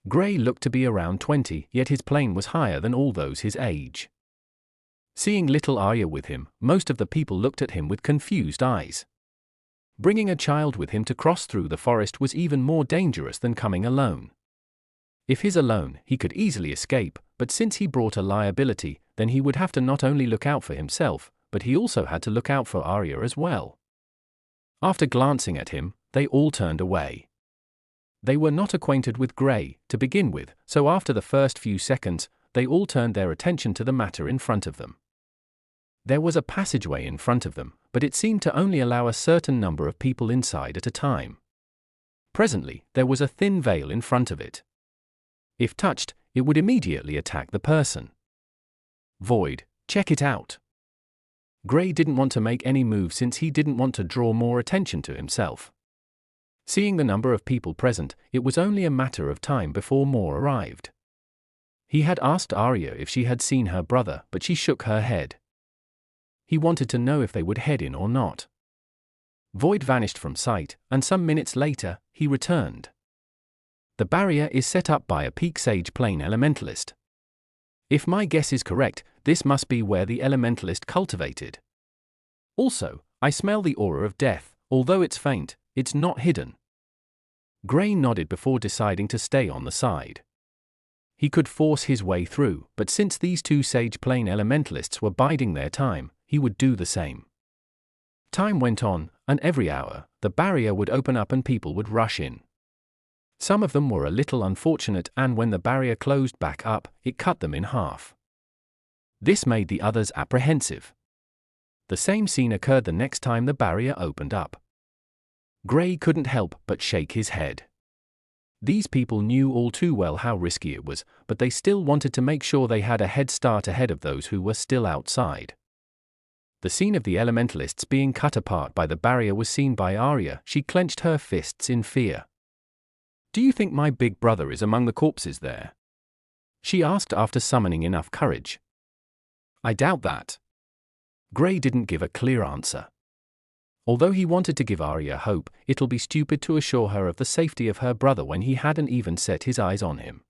Gray looked to be around 20, yet his plane was higher than all those his age. Seeing little Arya with him, most of the people looked at him with confused eyes. Bringing a child with him to cross through the forest was even more dangerous than coming alone. If he's alone, he could easily escape, but since he brought a liability, then he would have to not only look out for himself, but he also had to look out for Arya as well. After glancing at him, they all turned away. They were not acquainted with Gray, to begin with, so after the first few seconds, they all turned their attention to the matter in front of them. There was a passageway in front of them, but it seemed to only allow a certain number of people inside at a time. Presently, there was a thin veil in front of it. If touched, it would immediately attack the person. Void, check it out. Gray didn't want to make any move since he didn't want to draw more attention to himself. Seeing the number of people present, it was only a matter of time before more arrived. He had asked Arya if she had seen her brother, but she shook her head. He wanted to know if they would head in or not. Void vanished from sight, and some minutes later, he returned. The barrier is set up by a Peak Sage Plane Elementalist. If my guess is correct, this must be where the Elementalist cultivated. Also, I smell the aura of death, although it's faint, it's not hidden. Gray nodded before deciding to stay on the side. He could force his way through, but since these two Sage Plane Elementalists were biding their time, he would do the same. Time went on, and every hour, the barrier would open up and people would rush in. Some of them were a little unfortunate, and when the barrier closed back up, it cut them in half. This made the others apprehensive. The same scene occurred the next time the barrier opened up. Gray couldn't help but shake his head. These people knew all too well how risky it was, but they still wanted to make sure they had a head start ahead of those who were still outside. The scene of the Elementalists being cut apart by the barrier was seen by Arya. She clenched her fists in fear. "Do you think my big brother is among the corpses there?" she asked after summoning enough courage. "I doubt that." Gray didn't give a clear answer. Although he wanted to give Arya hope, it'll be stupid to assure her of the safety of her brother when he hadn't even set his eyes on him.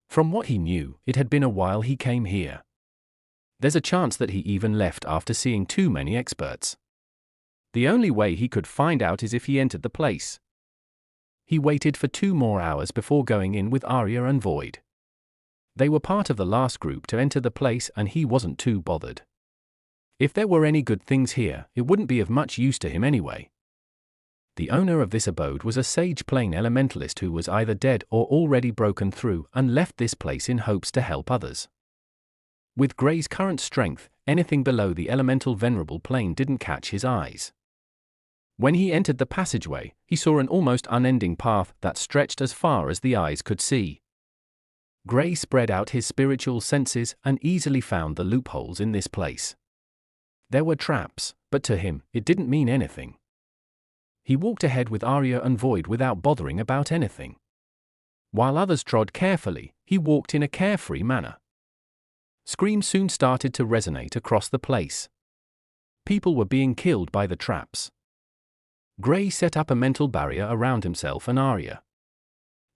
From what he knew, it had been a while he came here. There's a chance that he even left after seeing too many experts. The only way he could find out is if he entered the place. He waited for 2 more hours before going in with Arya and Void. They were part of the last group to enter the place, and he wasn't too bothered. If there were any good things here, it wouldn't be of much use to him anyway. The owner of this abode was a Sage Plane Elementalist who was either dead or already broken through and left this place in hopes to help others. With Gray's current strength, anything below the elemental venerable plane didn't catch his eyes. When he entered the passageway, he saw an almost unending path that stretched as far as the eyes could see. Gray spread out his spiritual senses and easily found the loopholes in this place. There were traps, but to him, it didn't mean anything. He walked ahead with Arya and Void without bothering about anything. While others trod carefully, he walked in a carefree manner. Screams soon started to resonate across the place. People were being killed by the traps. Gray set up a mental barrier around himself and Arya.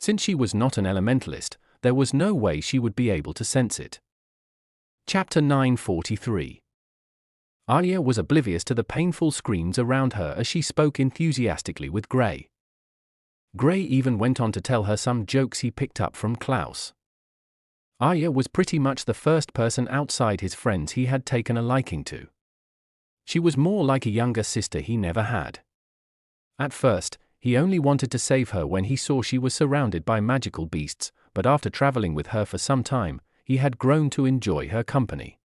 Since she was not an elementalist, there was no way she would be able to sense it. Chapter 943. Arya was oblivious to the painful screams around her as she spoke enthusiastically with Gray. Gray even went on to tell her some jokes he picked up from Clouse. Arya was pretty much the first person outside his friends he had taken a liking to. She was more like a younger sister he never had. At first, he only wanted to save her when he saw she was surrounded by magical beasts, but after traveling with her for some time, he had grown to enjoy her company.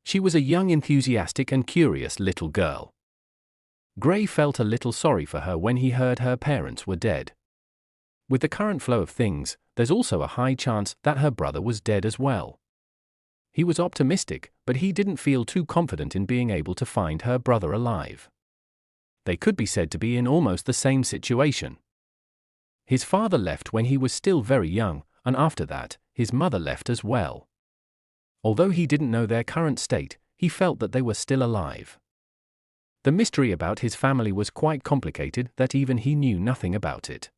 She was a young, enthusiastic and curious little girl. Gray felt a little sorry for her when he heard her parents were dead. With the current flow of things, there's also a high chance that her brother was dead as well. He was optimistic, but he didn't feel too confident in being able to find her brother alive. They could be said to be in almost the same situation. His father left when he was still very young, and after that, his mother left as well. Although he didn't know their current state, he felt that they were still alive. The mystery about his family was quite complicated that even he knew nothing about it.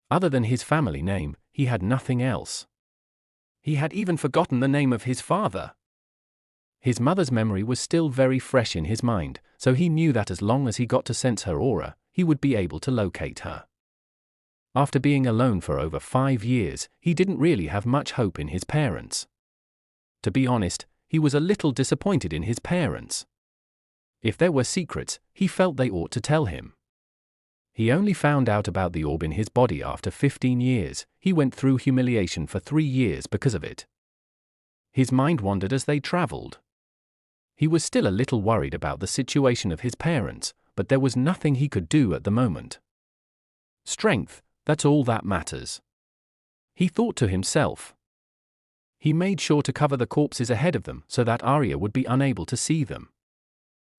Other than his family name, he had nothing else. He had even forgotten the name of his father. His mother's memory was still very fresh in his mind, so he knew that as long as he got to sense her aura, he would be able to locate her. After being alone for over 5 years, he didn't really have much hope in his parents. To be honest, he was a little disappointed in his parents. If there were secrets, he felt they ought to tell him. He only found out about the orb in his body after 15 years. He went through humiliation for 3 years because of it. His mind wandered as they traveled. He was still a little worried about the situation of his parents, but there was nothing he could do at the moment. Strength, that's all that matters, he thought to himself. He made sure to cover the corpses ahead of them so that Arya would be unable to see them.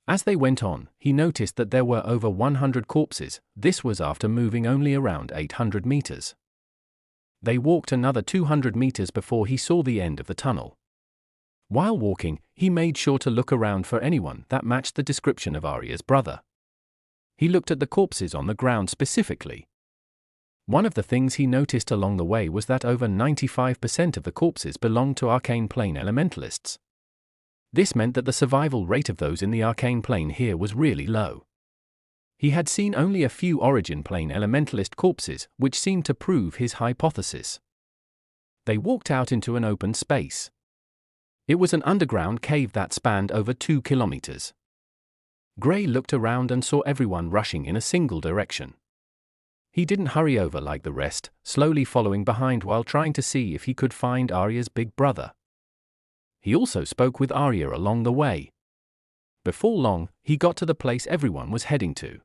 As they went on, he noticed that there were over 100 corpses. This was after moving only around 800 meters. They walked another 200 meters before he saw the end of the tunnel. While walking, he made sure to look around for anyone that matched the description of Arya's brother. He looked at the corpses on the ground specifically. One of the things he noticed along the way was that over 95% of the corpses belonged to arcane plane elementalists. This meant that the survival rate of those in the arcane plane here was really low. He had seen only a few origin plane elementalist corpses, which seemed to prove his hypothesis. They walked out into an open space. It was an underground cave that spanned over 2 kilometers. Gray looked around and saw everyone rushing in a single direction. He didn't hurry over like the rest, slowly following behind while trying to see if he could find Arya's big brother. He also spoke with Arya along the way. Before long, he got to the place everyone was heading to.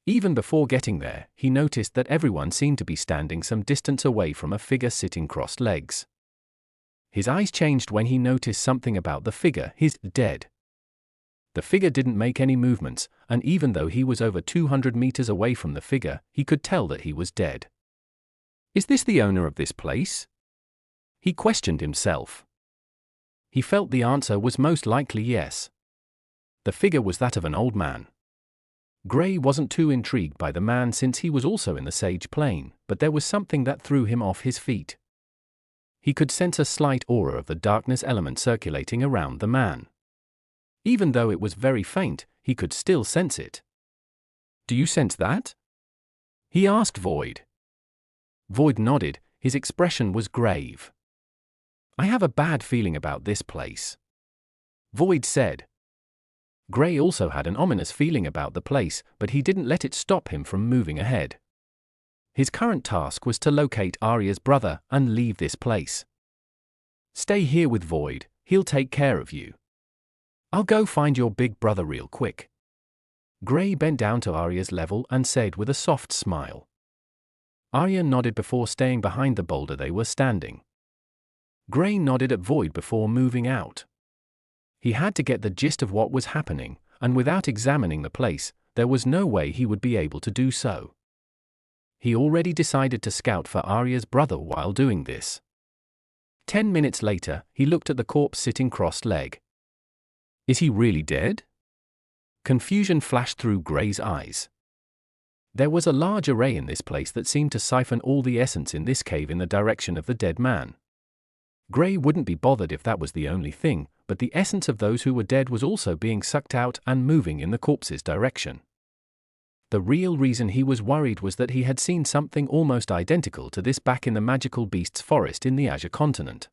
Even before getting there, he noticed that everyone seemed to be standing some distance away from a figure sitting crossed legs. His eyes changed when he noticed something about the figure. He's dead. The figure didn't make any movements, and even though he was over 200 meters away from the figure, he could tell that he was dead. Is this the owner of this place? He questioned himself. He felt the answer was most likely yes. The figure was that of an old man. Gray wasn't too intrigued by the man since he was also in the sage plane, but there was something that threw him off his feet. He could sense a slight aura of the darkness element circulating around the man. Even though it was very faint, he could still sense it. Do you sense that? He asked Void. Void nodded. His expression was grave. I have a bad feeling about this place, Void said. Gray also had an ominous feeling about the place, but he didn't let it stop him from moving ahead. His current task was to locate Arya's brother and leave this place. Stay here with Void, he'll take care of you. I'll go find your big brother real quick. Gray bent down to Arya's level and said with a soft smile. Arya nodded before staying behind the boulder they were standing. Gray nodded at Void before moving out. He had to get the gist of what was happening, and without examining the place, there was no way he would be able to do so. He already decided to scout for Arya's brother while doing this. 10 minutes later, he looked at the corpse sitting crossed-legged. Is he really dead? Confusion flashed through Gray's eyes. There was a large array in this place that seemed to siphon all the essence in this cave in the direction of the dead man. Gray wouldn't be bothered if that was the only thing, but the essence of those who were dead was also being sucked out and moving in the corpse's direction. The real reason he was worried was that he had seen something almost identical to this back in the magical beasts forest in the Azure continent.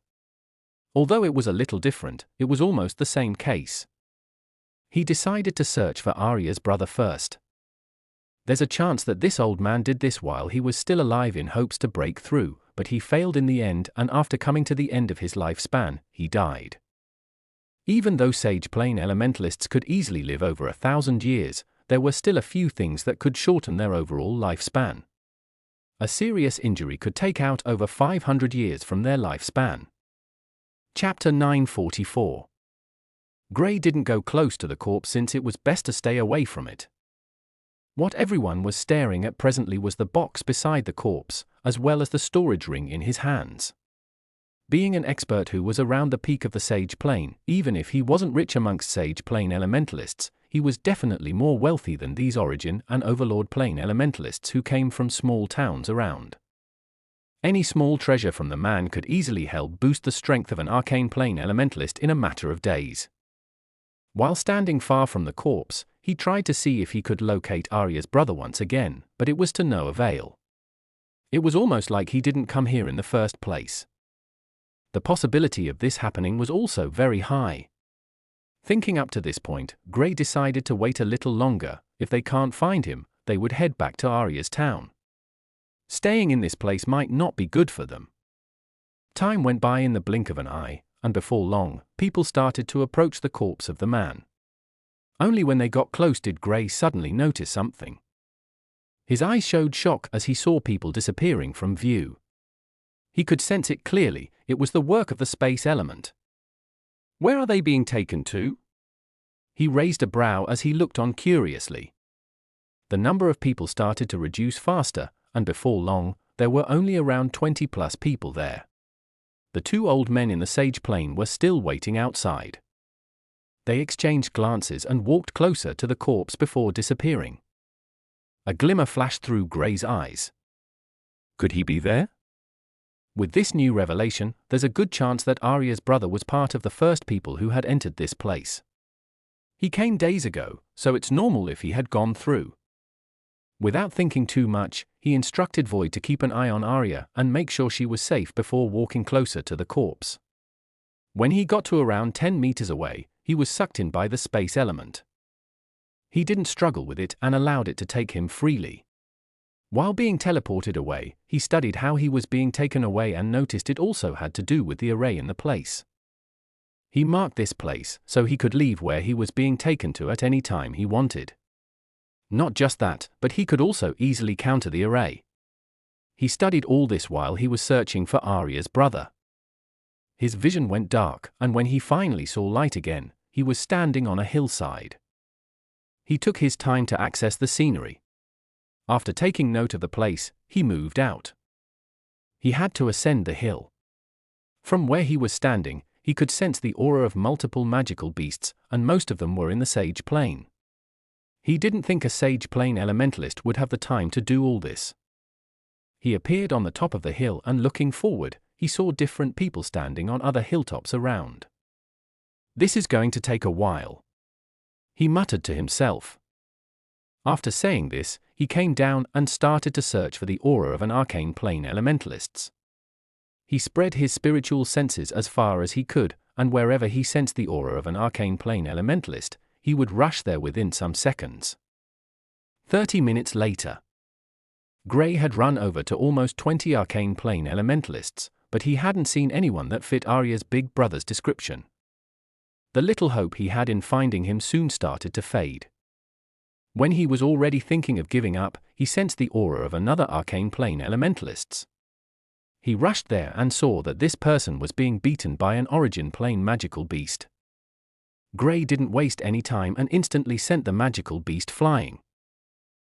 Although it was a little different, it was almost the same case. He decided to search for Arya's brother first. There's a chance that this old man did this while he was still alive in hopes to break through, but he failed in the end, and after coming to the end of his lifespan, he died. Even though Sage Plane elementalists could easily live over 1,000 years, there were still a few things that could shorten their overall lifespan. A serious injury could take out over 500 years from their lifespan. Chapter 944. Gray didn't go close to the corpse since it was best to stay away from it. What everyone was staring at presently was the box beside the corpse, as well as the storage ring in his hands. Being an expert who was around the peak of the Sage Plane, even if he wasn't rich amongst Sage Plane elementalists, he was definitely more wealthy than these Origin and Overlord Plane elementalists who came from small towns around. Any small treasure from the man could easily help boost the strength of an Arcane Plane elementalist in a matter of days. While standing far from the corpse, he tried to see if he could locate Arya's brother once again, but it was to no avail. It was almost like he didn't come here in the first place. The possibility of this happening was also very high. Thinking up to this point, Gray decided to wait a little longer. If they can't find him, they would head back to Arya's town. Staying in this place might not be good for them. Time went by in the blink of an eye, and before long, people started to approach the corpse of the man. Only when they got close did Gray suddenly notice something. His eyes showed shock as he saw people disappearing from view. He could sense it clearly. It was the work of the space element. Where are they being taken to? He raised a brow as he looked on curiously. The number of people started to reduce faster, and before long, there were only around 20+ people there. The two old men in the Sage Plane were still waiting outside. They exchanged glances and walked closer to the corpse before disappearing. A glimmer flashed through Gray's eyes. Could he be there? With this new revelation, there's a good chance that Arya's brother was part of the first people who had entered this place. He came days ago, so it's normal if he had gone through. Without thinking too much, he instructed Void to keep an eye on Arya and make sure she was safe before walking closer to the corpse. When he got to around 10 meters away, he was sucked in by the space element. He didn't struggle with it and allowed it to take him freely. While being teleported away, he studied how he was being taken away and noticed it also had to do with the array in the place. He marked this place so he could leave where he was being taken to at any time he wanted. Not just that, but he could also easily counter the array. He studied all this while he was searching for Arya's brother. His vision went dark, and when he finally saw light again, he was standing on a hillside. He took his time to access the scenery. After taking note of the place, he moved out. He had to ascend the hill. From where he was standing, he could sense the aura of multiple magical beasts, and most of them were in the Sage Plane. He didn't think a Sage Plane elementalist would have the time to do all this. He appeared on the top of the hill and looking forward, he saw different people standing on other hilltops around. This is going to take a while, he muttered to himself. After saying this, he came down and started to search for the aura of an Arcane Plane elementalists. He spread his spiritual senses as far as he could, and wherever he sensed the aura of an Arcane Plane elementalist, he would rush there within some seconds. 30 minutes later, Gray had run over to almost 20 Arcane Plane elementalists, but he hadn't seen anyone that fit Arya's big brother's description. The little hope he had in finding him soon started to fade. When he was already thinking of giving up, he sensed the aura of another Arcane Plane elementalists. He rushed there and saw that this person was being beaten by an Origin Plane magical beast. Gray didn't waste any time and instantly sent the magical beast flying.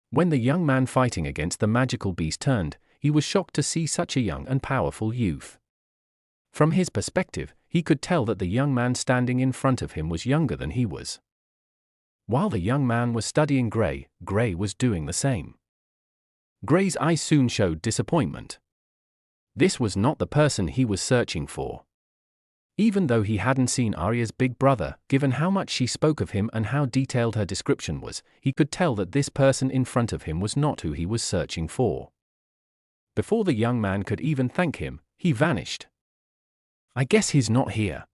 When the young man fighting against the magical beast turned, he was shocked to see such a young and powerful youth. From his perspective, he could tell that the young man standing in front of him was younger than he was. While the young man was studying Gray, Gray was doing the same. Gray's eyes soon showed disappointment. This was not the person he was searching for. Even though he hadn't seen Arya's big brother, given how much she spoke of him and how detailed her description was, he could tell that this person in front of him was not who he was searching for. Before the young man could even thank him, he vanished. I guess he's not here,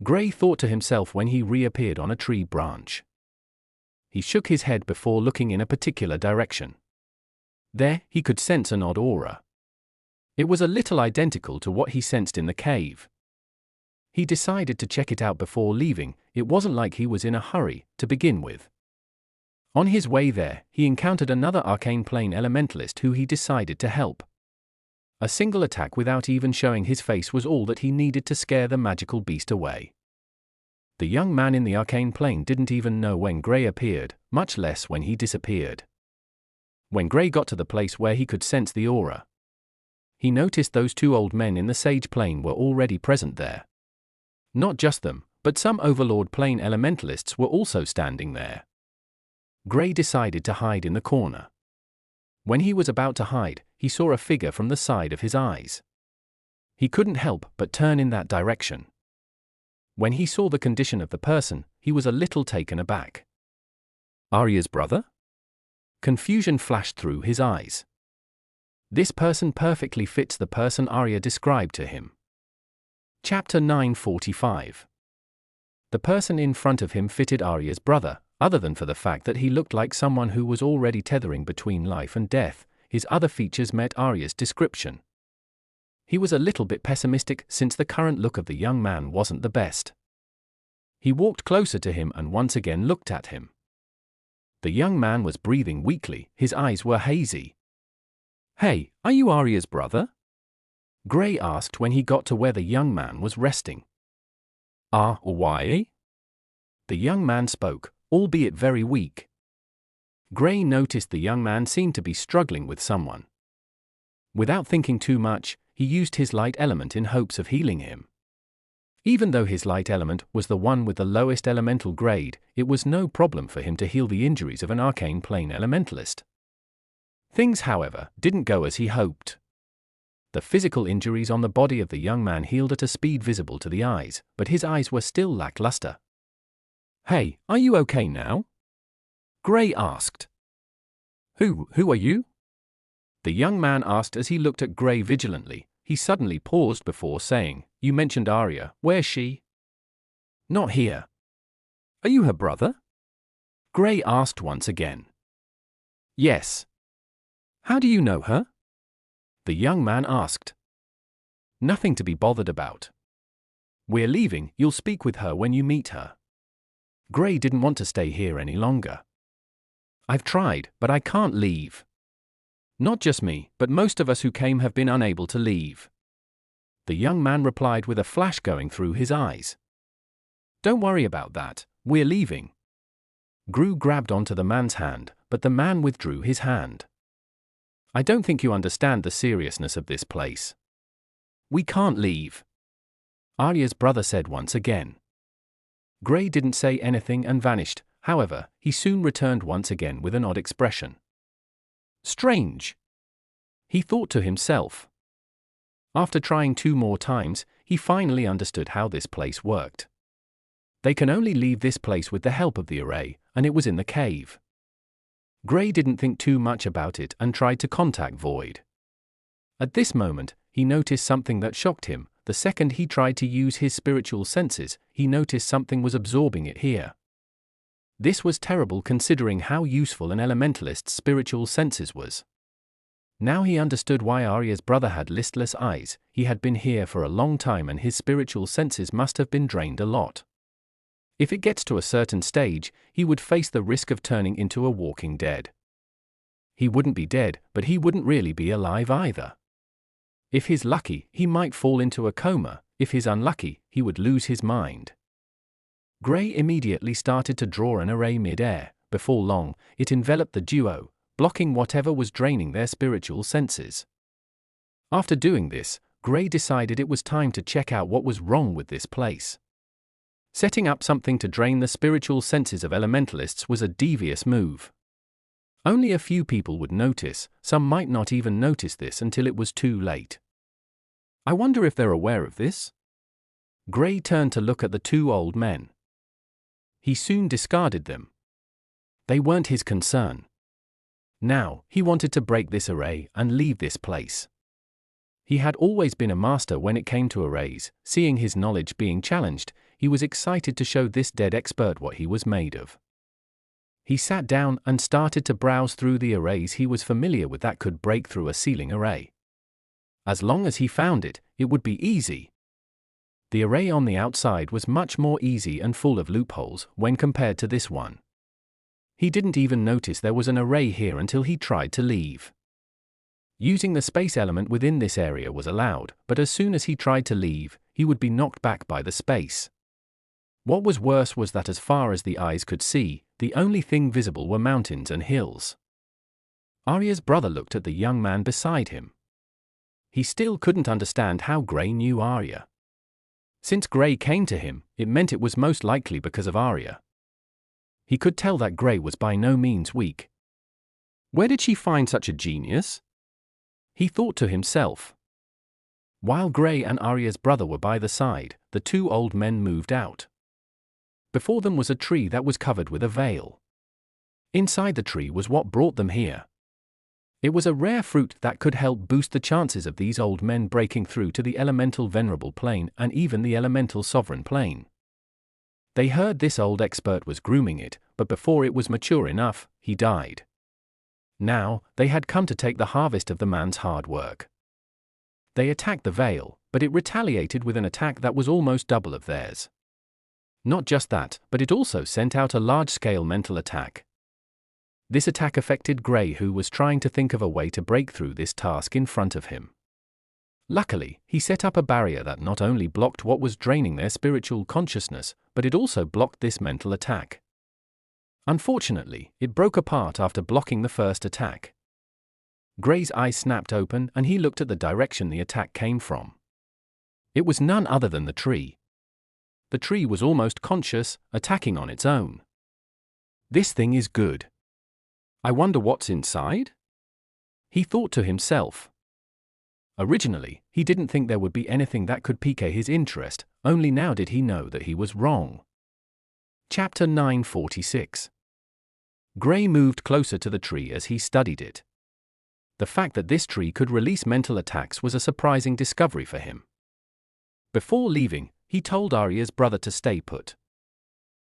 Gray thought to himself when he reappeared on a tree branch. He shook his head before looking in a particular direction. There, he could sense an odd aura. It was a little identical to what he sensed in the cave. He decided to check it out before leaving. It wasn't like he was in a hurry, to begin with. On his way there, he encountered another Arcane Plane elementalist who he decided to help. A single attack without even showing his face was all that he needed to scare the magical beast away. The young man in the Arcane Plane didn't even know when Gray appeared, much less when he disappeared. When Gray got to the place where he could sense the aura, He noticed those two old men in the sage plane were already present there. Not just them, but some overlord plane elementalists were also standing there. Gray decided to hide in the corner. When he was about to hide, he saw a figure from the side of his eyes. He couldn't help but turn in that direction. When he saw the condition of the person, he was a little taken aback. Arya's brother? Confusion flashed through his eyes. This person perfectly fits the person Arya described to him. Chapter 945. The person in front of him fitted Arya's brother, other than for the fact that he looked like someone who was already tethering between life and death. His other features met Arya's description. He was a little bit pessimistic since the current look of the young man wasn't the best. He walked closer to him and once again looked at him. The young man was breathing weakly, his eyes were hazy. "Hey, are you Arya's brother?" Gray asked when he got to where the young man was resting. Why? The young man spoke, albeit very weak. Gray noticed the young man seemed to be struggling with someone. Without thinking too much, he used his light element in hopes of healing him. Even though his light element was the one with the lowest elemental grade, it was no problem for him to heal the injuries of an arcane plane elementalist. Things, however, didn't go as he hoped. The physical injuries on the body of the young man healed at a speed visible to the eyes, but his eyes were still lackluster. "Hey, are you okay now?" Gray asked. Who are you?" The young man asked as he looked at Gray vigilantly. He suddenly paused before saying, "You mentioned Arya, where's she?" "Not here." "Are you her brother?" Gray asked once again. "Yes." "How do you know her?" The young man asked. "Nothing to be bothered about. We're leaving, you'll speak with her when you meet her." Gray didn't want to stay here any longer. "I've tried, but I can't leave. Not just me, but most of us who came have been unable to leave." The young man replied with a flash going through his eyes. "Don't worry about that, we're leaving." Gru grabbed onto the man's hand, but the man withdrew his hand. "I don't think you understand the seriousness of this place. We can't leave," Arya's brother said once again. Gray didn't say anything and vanished. However, he soon returned once again with an odd expression. "Strange," he thought to himself. After trying 2 more times, he finally understood how this place worked. They can only leave this place with the help of the array, and it was in the cave. Gray didn't think too much about it and tried to contact Void. At this moment, he noticed something that shocked him. The second he tried to use his spiritual senses, he noticed something was absorbing it here. This was terrible considering how useful an elementalist's spiritual senses was. Now he understood why Arya's brother had listless eyes. He had been here for a long time and his spiritual senses must have been drained a lot. If it gets to a certain stage, he would face the risk of turning into a walking dead. He wouldn't be dead, but he wouldn't really be alive either. If he's lucky, he might fall into a coma. If he's unlucky, he would lose his mind. Gray immediately started to draw an array mid-air. Before long, it enveloped the duo, blocking whatever was draining their spiritual senses. After doing this, Gray decided it was time to check out what was wrong with this place. Setting up something to drain the spiritual senses of elementalists was a devious move. Only a few people would notice, some might not even notice this until it was too late. I wonder if they're aware of this? Gray turned to look at the 2 old men. He soon discarded them. They weren't his concern. Now, he wanted to break this array and leave this place. He had always been a master when it came to arrays. Seeing his knowledge being challenged, he was excited to show this dead expert what he was made of. He sat down and started to browse through the arrays he was familiar with that could break through a ceiling array. As long as he found it, it would be easy. The array on the outside was much more easy and full of loopholes when compared to this one. He didn't even notice there was an array here until he tried to leave. Using the space element within this area was allowed, but as soon as he tried to leave, he would be knocked back by the space. What was worse was that as far as the eyes could see, the only thing visible were mountains and hills. Arya's brother looked at the young man beside him. he still couldn't understand how Grey knew Arya. Since Grey came to him, it meant it was most likely because of Arya. He could tell that Grey was by no means weak. Where did she find such a genius? He thought to himself. While Grey and Arya's brother were by the side, the two old men moved out. Before them was a tree that was covered with a veil. Inside the tree was what brought them here. It was a rare fruit that could help boost the chances of these old men breaking through to the elemental venerable plane and even the elemental sovereign plane. They heard this old expert was grooming it, but before it was mature enough, he died. Now, they had come to take the harvest of the man's hard work. They attacked the veil, but it retaliated with an attack that was almost double of theirs. Not just that, but it also sent out a large-scale mental attack. This attack affected Grey, who was trying to think of a way to break through this task in front of him. Luckily, he set up a barrier that not only blocked what was draining their spiritual consciousness, but it also blocked this mental attack. Unfortunately, it broke apart after blocking the first attack. Grey's eyes snapped open and he looked at the direction the attack came from. It was none other than the tree. The tree was almost conscious, attacking on its own. This thing is good. I wonder what's inside? He thought to himself. Originally, he didn't think there would be anything that could pique his interest, only now did he know that he was wrong. Chapter 946. Grey moved closer to the tree as he studied it. The fact that this tree could release mental attacks was a surprising discovery for him. Before leaving, he told Arya's brother to stay put.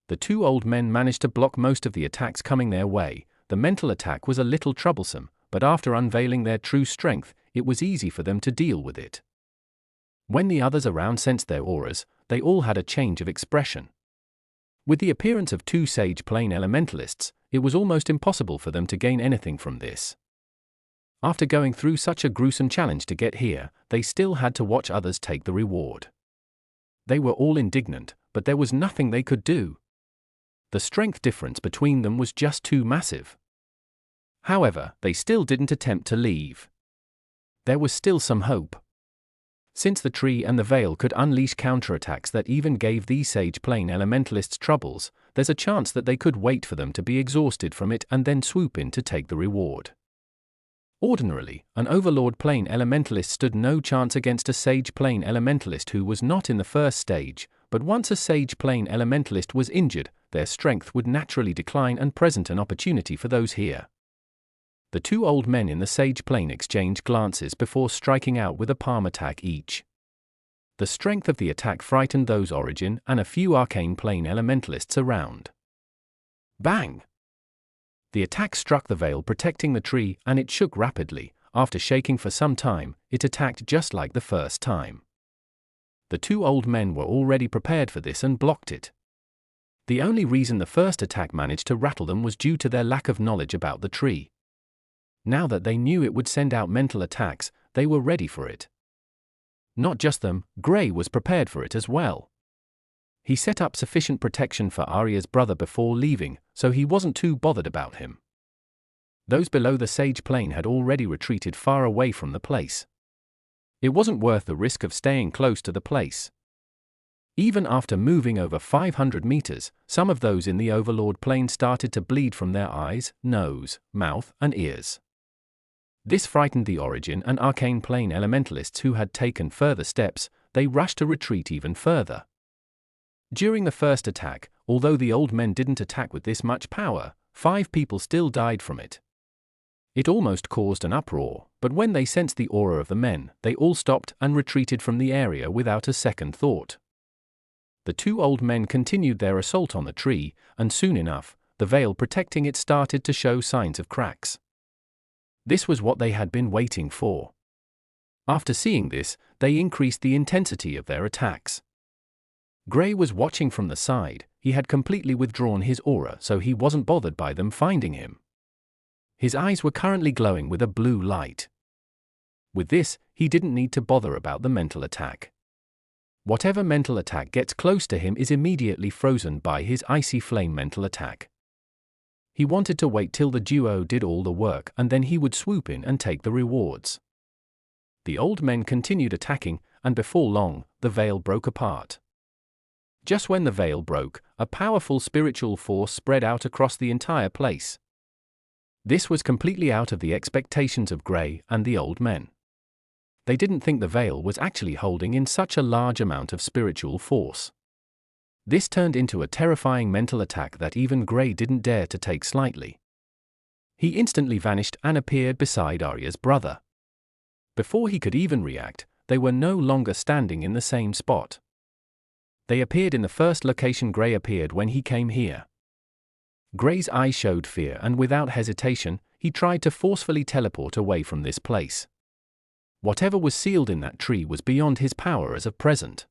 The two old men managed to block most of the attacks coming their way. The mental attack was a little troublesome, but after unveiling their true strength, it was easy for them to deal with it. When the others around sensed their auras, they all had a change of expression. With the appearance of two Sage Plane elementalists, it was almost impossible for them to gain anything from this. After going through such a gruesome challenge to get here, they still had to watch others take the reward. They were all indignant, but there was nothing they could do. The strength difference between them was just too massive. However, they still didn't attempt to leave. There was still some hope. Since the tree and the veil could unleash counterattacks that even gave these Sage Plane elementalists troubles, there's a chance that they could wait for them to be exhausted from it and then swoop in to take the reward. Ordinarily, an Overlord Plane elementalist stood no chance against a Sage Plane elementalist who was not in the first stage, but once a Sage Plane elementalist was injured, their strength would naturally decline and present an opportunity for those here. The two old men in the Sage Plane exchanged glances before striking out with a palm attack each. The strength of the attack frightened those Origin and a few Arcane Plane elementalists around. Bang! The attack struck the veil protecting the tree and it shook rapidly. After shaking for some time, it attacked just like the first time. The two old men were already prepared for this and blocked it. The only reason the first attack managed to rattle them was due to their lack of knowledge about the tree. Now that they knew it would send out mental attacks, they were ready for it. Not just them, Grey was prepared for it as well. He set up sufficient protection for Arya's brother before leaving, so he wasn't too bothered about him. Those below the Sage Plane had already retreated far away from the place. It wasn't worth the risk of staying close to the place. Even after moving over 500 meters, some of those in the Overlord Plane started to bleed from their eyes, nose, mouth, and ears. This frightened the Origin and Arcane Plane elementalists who had taken further steps. They rushed to retreat even further. During the first attack, although the old men didn't attack with this much power, 5 people still died from it. It almost caused an uproar, but when they sensed the aura of the men, they all stopped and retreated from the area without a second thought. The two old men continued their assault on the tree, and soon enough, the veil protecting it started to show signs of cracks. This was what they had been waiting for. After seeing this, they increased the intensity of their attacks. Grey was watching from the side. He had completely withdrawn his aura, so he wasn't bothered by them finding him. His eyes were currently glowing with a blue light. With this, he didn't need to bother about the mental attack. Whatever mental attack gets close to him is immediately frozen by his icy flame mental attack. He wanted to wait till the duo did all the work and then he would swoop in and take the rewards. The old men continued attacking, and before long, the veil broke apart. Just when the veil broke, a powerful spiritual force spread out across the entire place. This was completely out of the expectations of Grey and the old men. They didn't think the veil was actually holding in such a large amount of spiritual force. This turned into a terrifying mental attack that even Grey didn't dare to take slightly. He instantly vanished and appeared beside Arya's brother. Before he could even react, they were no longer standing in the same spot. They appeared in the first location Grey appeared when he came here. Grey's eyes showed fear, and without hesitation, he tried to forcefully teleport away from this place. Whatever was sealed in that tree was beyond his power as of present.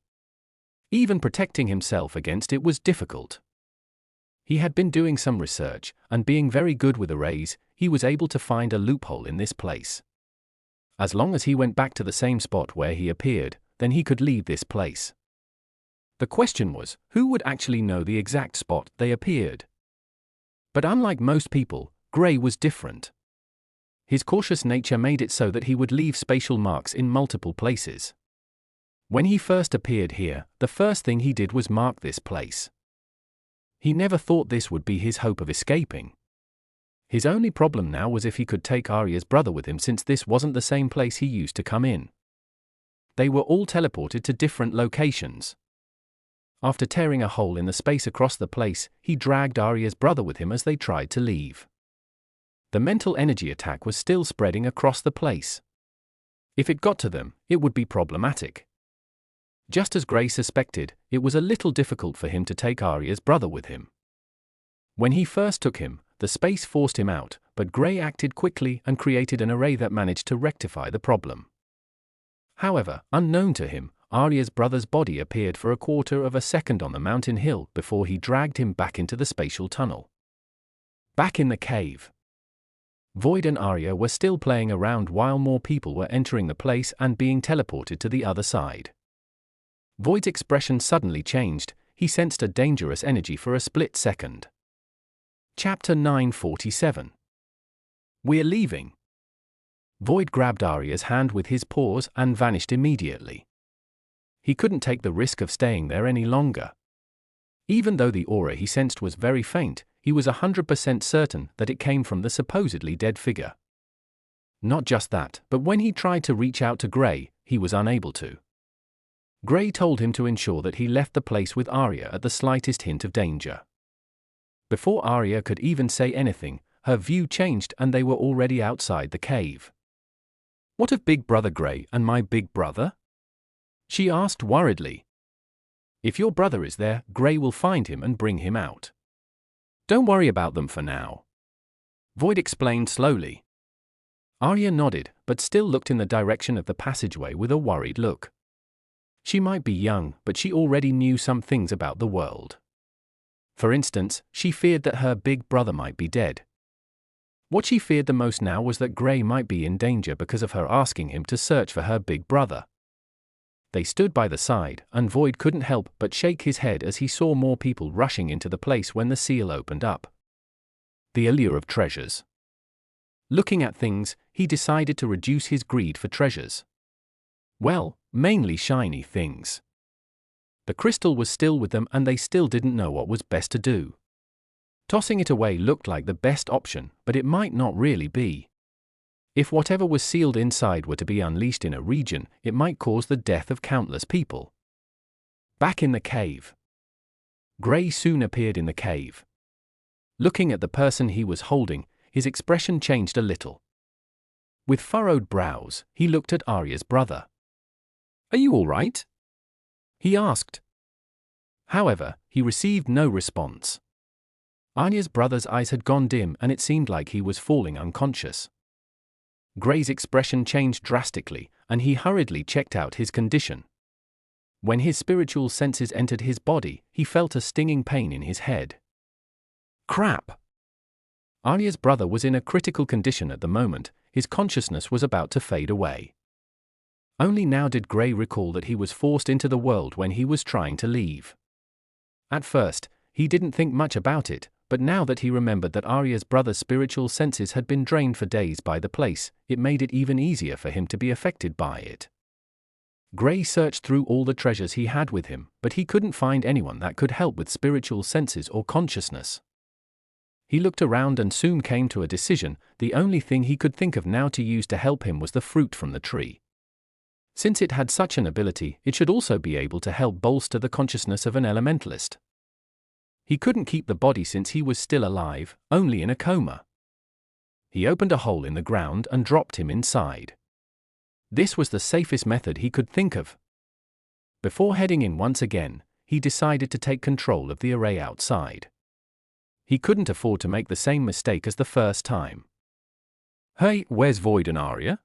Even protecting himself against it was difficult. He had been doing some research, and being very good with arrays, he was able to find a loophole in this place. As long as he went back to the same spot where he appeared, then he could leave this place. The question was, who would actually know the exact spot they appeared? But unlike most people, Grey was different. His cautious nature made it so that he would leave spatial marks in multiple places. When he first appeared here, the first thing he did was mark this place. He never thought this would be his hope of escaping. His only problem now was if he could take Arya's brother with him, since this wasn't the same place he used to come in. They were all teleported to different locations. After tearing a hole in the space across the place, he dragged Arya's brother with him as they tried to leave. The mental energy attack was still spreading across the place. If it got to them, it would be problematic. Just as Grey suspected, it was a little difficult for him to take Arya's brother with him. When he first took him, the space forced him out, but Grey acted quickly and created an array that managed to rectify the problem. However, unknown to him, Arya's brother's body appeared for a quarter of a second on the mountain hill before he dragged him back into the spatial tunnel. Back in the cave, Void and Arya were still playing around while more people were entering the place and being teleported to the other side. Void's expression suddenly changed. He sensed a dangerous energy for a split second. Chapter 947. We're leaving. Void grabbed Arya's hand with his paws and vanished immediately. He couldn't take the risk of staying there any longer. Even though the aura he sensed was very faint, he was 100% certain that it came from the supposedly dead figure. Not just that, but when he tried to reach out to Grey, he was unable to. Grey told him to ensure that he left the place with Arya at the slightest hint of danger. Before Arya could even say anything, her view changed and they were already outside the cave. "What of Big Brother Grey and my big brother?" she asked worriedly. "If your brother is there, Grey will find him and bring him out. Don't worry about them for now," Void explained slowly. Arya nodded, but still looked in the direction of the passageway with a worried look. She might be young, but she already knew some things about the world. For instance, she feared that her big brother might be dead. What she feared the most now was that Grey might be in danger because of her asking him to search for her big brother. They stood by the side, and Void couldn't help but shake his head as he saw more people rushing into the place when the seal opened up. The allure of treasures. Looking at things, he decided to reduce his greed for treasures. Well, mainly shiny things. The crystal was still with them and they still didn't know what was best to do. Tossing it away looked like the best option, but it might not really be. If whatever was sealed inside were to be unleashed in a region, it might cause the death of countless people. Back in the cave. Grey soon appeared in the cave. Looking at the person he was holding, his expression changed a little. With furrowed brows, he looked at Arya's brother. "Are you all right?" he asked. However, he received no response. Arya's brother's eyes had gone dim and it seemed like he was falling unconscious. Grey's expression changed drastically, and he hurriedly checked out his condition. When his spiritual senses entered his body, he felt a stinging pain in his head. Crap! Arya's brother was in a critical condition at the moment. His consciousness was about to fade away. Only now did Grey recall that he was forced into the world when he was trying to leave. At first, he didn't think much about it, but now that he remembered that Arya's brother's spiritual senses had been drained for days by the place, it made it even easier for him to be affected by it. Gray searched through all the treasures he had with him, but he couldn't find anyone that could help with spiritual senses or consciousness. He looked around and soon came to a decision. The only thing he could think of now to use to help him was the fruit from the tree. Since it had such an ability, it should also be able to help bolster the consciousness of an elementalist. He couldn't keep the body since he was still alive, only in a coma. He opened a hole in the ground and dropped him inside. This was the safest method he could think of. Before heading in once again, he decided to take control of the array outside. He couldn't afford to make the same mistake as the first time. "Hey, where's Void and Arya?"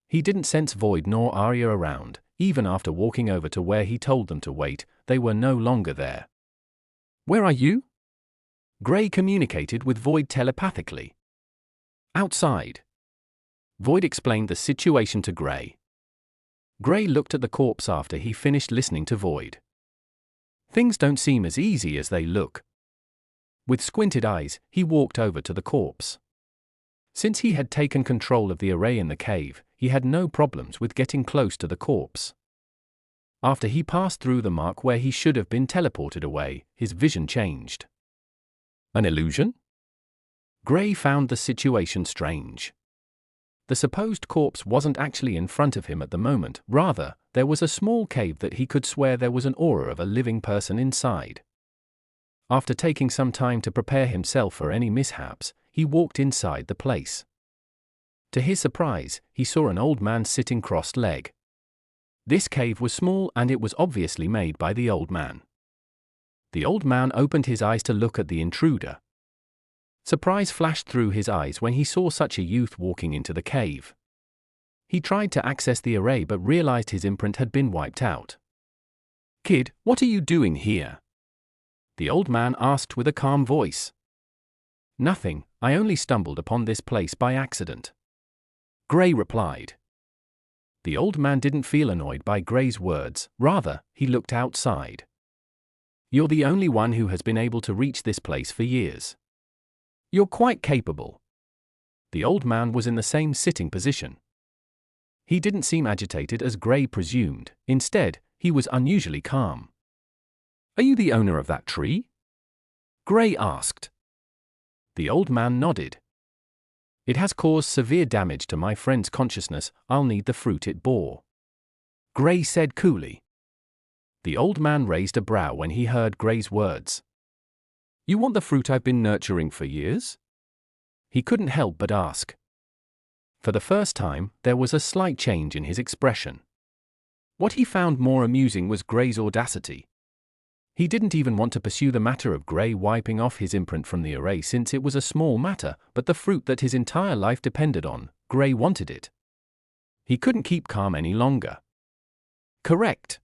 He didn't sense Void nor Arya around. Even after walking over to where he told them to wait, they were no longer there. "Where are you?" Gray communicated with Void telepathically. "Outside." Void explained the situation to Gray. Gray looked at the corpse after he finished listening to Void. Things don't seem as easy as they look. With squinted eyes, he walked over to the corpse. Since he had taken control of the array in the cave, he had no problems with getting close to the corpse. After he passed through the mark where he should have been teleported away, his vision changed. An illusion? Gray found the situation strange. The supposed corpse wasn't actually in front of him at the moment, rather, there was a small cave that he could swear there was an aura of a living person inside. After taking some time to prepare himself for any mishaps, he walked inside the place. To his surprise, he saw an old man sitting crossed-legged. This cave was small and it was obviously made by the old man. The old man opened his eyes to look at the intruder. Surprise flashed through his eyes when he saw such a youth walking into the cave. He tried to access the array but realized his imprint had been wiped out. "Kid, what are you doing here?" the old man asked with a calm voice. "Nothing, I only stumbled upon this place by accident," Gray replied. The old man didn't feel annoyed by Gray's words, rather, he looked outside. "You're the only one who has been able to reach this place for years. You're quite capable." The old man was in the same sitting position. He didn't seem agitated as Gray presumed. Instead, he was unusually calm. "Are you the owner of that tree?" Gray asked. The old man nodded. "It has caused severe damage to my friend's consciousness. I'll need the fruit it bore," Gray said coolly. The old man raised a brow when he heard Gray's words. "You want the fruit I've been nurturing for years?" He couldn't help but ask. For the first time, there was a slight change in his expression. What he found more amusing was Gray's audacity. He didn't even want to pursue the matter of Gray wiping off his imprint from the array since it was a small matter, but the fruit that his entire life depended on, Gray wanted it. He couldn't keep calm any longer. "Correct."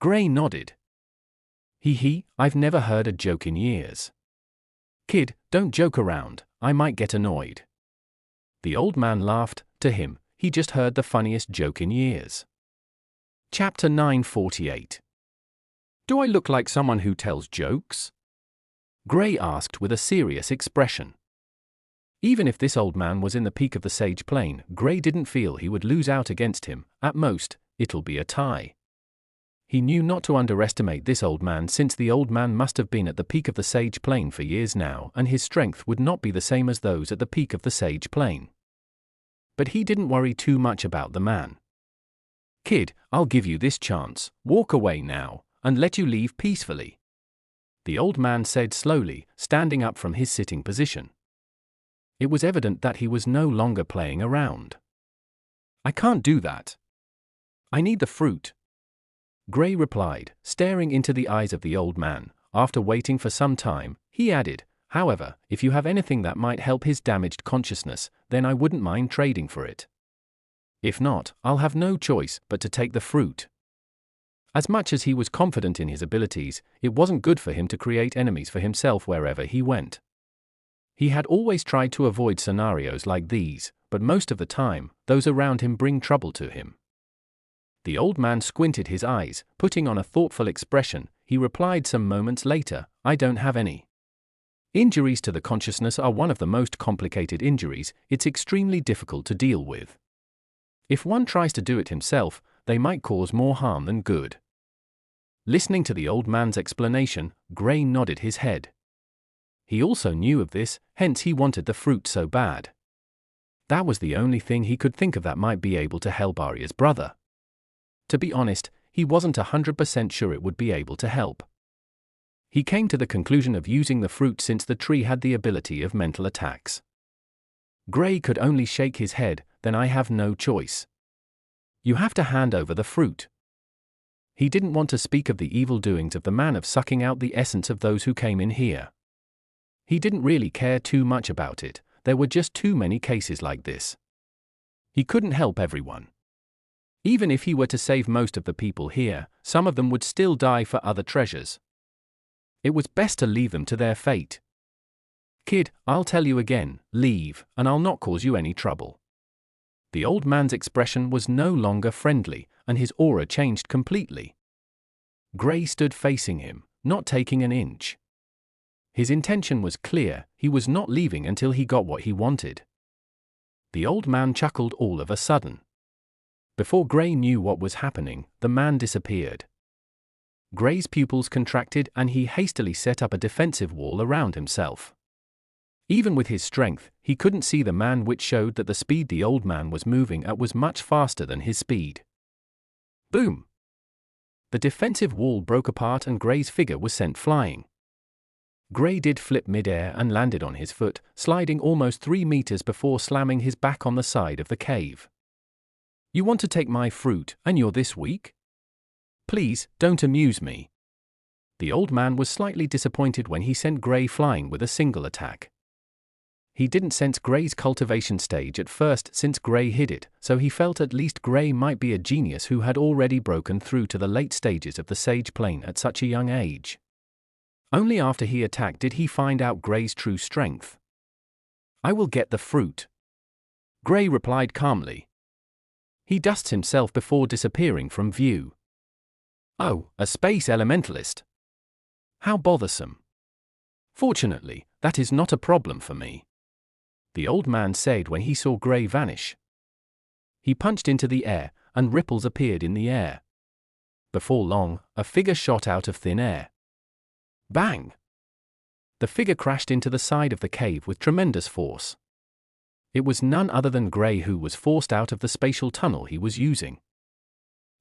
Gray nodded. I've never heard a joke in years. "Kid, don't joke around, I might get annoyed." The old man laughed. To him, he just heard the funniest joke in years. Chapter 948. "Do I look like someone who tells jokes?" Gray asked with a serious expression. Even if this old man was in the peak of the Sage Plane, Gray didn't feel he would lose out against him. At most, it'll be a tie. He knew not to underestimate this old man since the old man must have been at the peak of the Sage Plane for years now, and his strength would not be the same as those at the peak of the Sage Plane. But he didn't worry too much about the man. "Kid, I'll give you this chance, walk away now, and let you leave peacefully," the old man said slowly, standing up from his sitting position. It was evident that he was no longer playing around. "I can't do that. I need the fruit," Gray replied, staring into the eyes of the old man. After waiting for some time, he added, "However, if you have anything that might help his damaged consciousness, then I wouldn't mind trading for it. If not, I'll have no choice but to take the fruit." As much as he was confident in his abilities, it wasn't good for him to create enemies for himself wherever he went. He had always tried to avoid scenarios like these, but most of the time, those around him bring trouble to him. The old man squinted his eyes, putting on a thoughtful expression. He replied some moments later, "I don't have any." Injuries to the consciousness are one of the most complicated injuries. It's extremely difficult to deal with. If one tries to do it himself, they might cause more harm than good. Listening to the old man's explanation, Gray nodded his head. He also knew of this, hence he wanted the fruit so bad. That was the only thing he could think of that might be able to help Arya's brother. To be honest, he wasn't 100% sure it would be able to help. He came to the conclusion of using the fruit since the tree had the ability of mental attacks. Gray could only shake his head. Then I have no choice. You have to hand over the fruit. He didn't want to speak of the evil doings of the man of sucking out the essence of those who came in here. He didn't really care too much about it. There were just too many cases like this. He couldn't help everyone. Even if he were to save most of the people here, some of them would still die for other treasures. It was best to leave them to their fate. Kid, I'll tell you again, leave, and I'll not cause you any trouble. The old man's expression was no longer friendly, and his aura changed completely. Gray stood facing him, not taking an inch. His intention was clear. He was not leaving until he got what he wanted. The old man chuckled all of a sudden. Before Gray knew what was happening, the man disappeared. Gray's pupils contracted and he hastily set up a defensive wall around himself. Even with his strength, he couldn't see the man, which showed that the speed the old man was moving at was much faster than his speed. Boom! The defensive wall broke apart and Gray's figure was sent flying. Gray did flip mid-air and landed on his foot, sliding almost 3 meters before slamming his back on the side of the cave. You want to take my fruit, and you're this weak? Please, don't amuse me. The old man was slightly disappointed when he sent Gray flying with a single attack. He didn't sense Gray's cultivation stage at first since Gray hid it, so he felt at least Gray might be a genius who had already broken through to the late stages of the sage plane at such a young age. Only after he attacked did he find out Gray's true strength. I will get the fruit. Gray replied calmly. He dusts himself before disappearing from view. Oh, a space elementalist. How bothersome. Fortunately, that is not a problem for me, the old man said when he saw Gray vanish. He punched into the air, and ripples appeared in the air. Before long, a figure shot out of thin air. Bang! The figure crashed into the side of the cave with tremendous force. It was none other than Gray, who was forced out of the spatial tunnel he was using.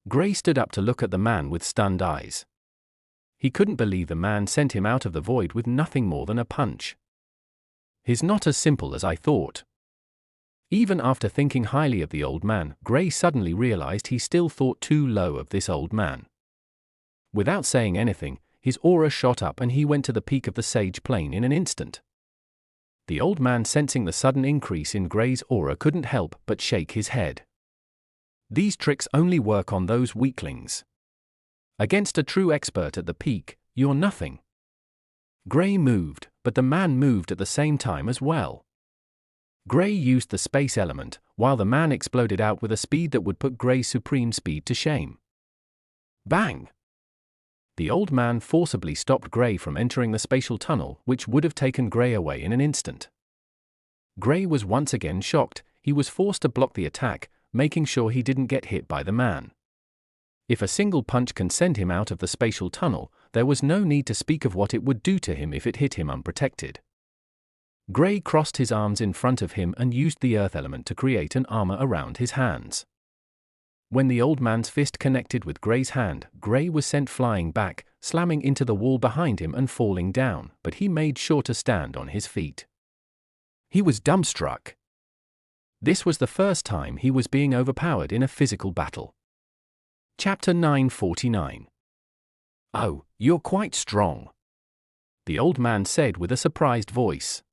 Gray stood up to look at the man with stunned eyes. He couldn't believe the man sent him out of the void with nothing more than a punch. He's not as simple as I thought. Even after thinking highly of the old man, Gray suddenly realized he still thought too low of this old man. Without saying anything, his aura shot up and he went to the peak of the sage plane in an instant. The old man, sensing the sudden increase in Gray's aura, couldn't help but shake his head. These tricks only work on those weaklings. Against a true expert at the peak, you're nothing. Gray moved, but the man moved at the same time as well. Gray used the space element, while the man exploded out with a speed that would put Gray's supreme speed to shame. Bang! The old man forcibly stopped Gray from entering the spatial tunnel, which would have taken Gray away in an instant. Gray was once again shocked. He was forced to block the attack, making sure he didn't get hit by the man. If a single punch can send him out of the spatial tunnel, there was no need to speak of what it would do to him if it hit him unprotected. Gray crossed his arms in front of him and used the earth element to create an armor around his hands. When the old man's fist connected with Gray's hand, Gray was sent flying back, slamming into the wall behind him and falling down, but he made sure to stand on his feet. He was dumbstruck. This was the first time he was being overpowered in a physical battle. Chapter 949. Oh, you're quite strong, the old man said with a surprised voice.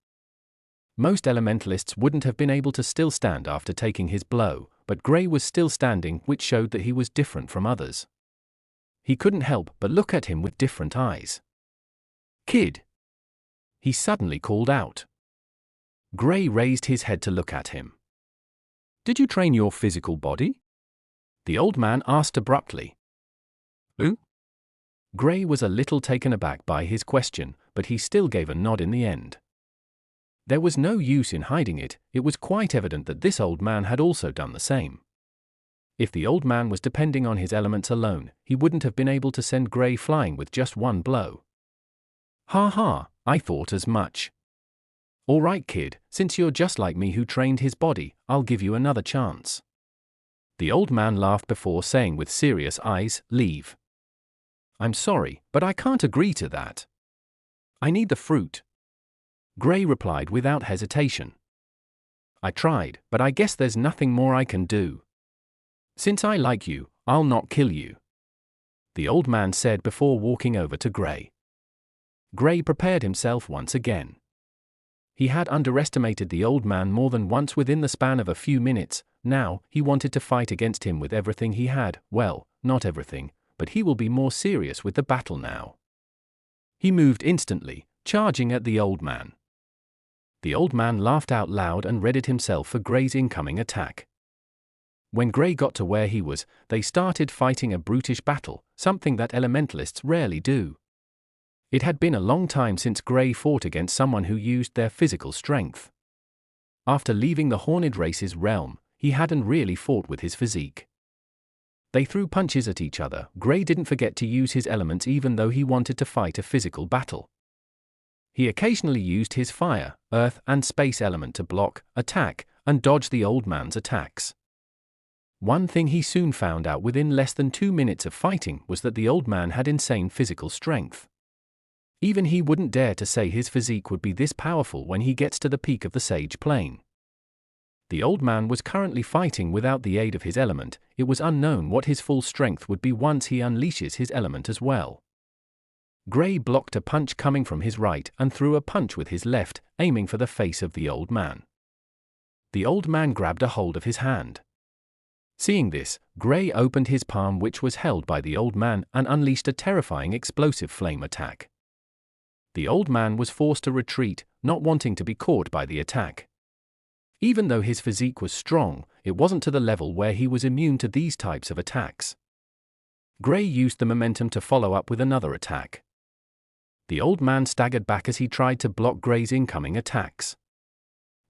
Most elementalists wouldn't have been able to still stand after taking his blow, but Gray was still standing, which showed that he was different from others. He couldn't help but look at him with different eyes. Kid! He suddenly called out. Gray raised his head to look at him. Did you train your physical body? The old man asked abruptly. Who? Gray was a little taken aback by his question, but he still gave a nod in the end. There was no use in hiding it, it was quite evident that this old man had also done the same. If the old man was depending on his elements alone, he wouldn't have been able to send Grey flying with just one blow. Ha ha, I thought as much. All right, kid, since you're just like me who trained his body, I'll give you another chance. The old man laughed before saying with serious eyes, leave. I'm sorry, but I can't agree to that. I need the fruit. Grey replied without hesitation. I tried, but I guess there's nothing more I can do. Since I like you, I'll not kill you, the old man said before walking over to Grey. Grey prepared himself once again. He had underestimated the old man more than once within the span of a few minutes. Now, he wanted to fight against him with everything he had. Well, not everything, but he will be more serious with the battle now. He moved instantly, charging at the old man. The old man laughed out loud and readied himself for Grey's incoming attack. When Grey got to where he was, they started fighting a brutish battle, something that elementalists rarely do. It had been a long time since Grey fought against someone who used their physical strength. After leaving the Horned race's realm, he hadn't really fought with his physique. They threw punches at each other. Grey didn't forget to use his elements even though he wanted to fight a physical battle. He occasionally used his fire, earth, and space element to block, attack, and dodge the old man's attacks. One thing he soon found out within less than 2 minutes of fighting was that the old man had insane physical strength. Even he wouldn't dare to say his physique would be this powerful when he gets to the peak of the Sage Plane. The old man was currently fighting without the aid of his element. It was unknown what his full strength would be once he unleashes his element as well. Grey blocked a punch coming from his right and threw a punch with his left, aiming for the face of the old man. The old man grabbed a hold of his hand. Seeing this, Grey opened his palm, which was held by the old man, and unleashed a terrifying explosive flame attack. The old man was forced to retreat, not wanting to be caught by the attack. Even though his physique was strong, it wasn't to the level where he was immune to these types of attacks. Grey used the momentum to follow up with another attack. The old man staggered back as he tried to block Grey's incoming attacks.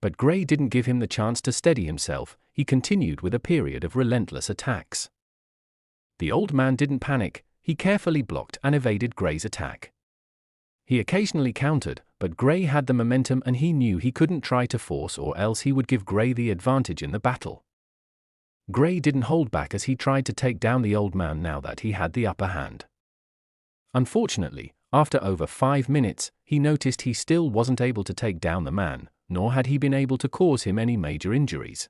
But Grey didn't give him the chance to steady himself. He continued with a period of relentless attacks. The old man didn't panic. He carefully blocked and evaded Grey's attack. He occasionally countered, but Grey had the momentum and he knew he couldn't try to force, or else he would give Grey the advantage in the battle. Grey didn't hold back as he tried to take down the old man now that he had the upper hand. Unfortunately, after over 5 minutes, he noticed he still wasn't able to take down the man, nor had he been able to cause him any major injuries.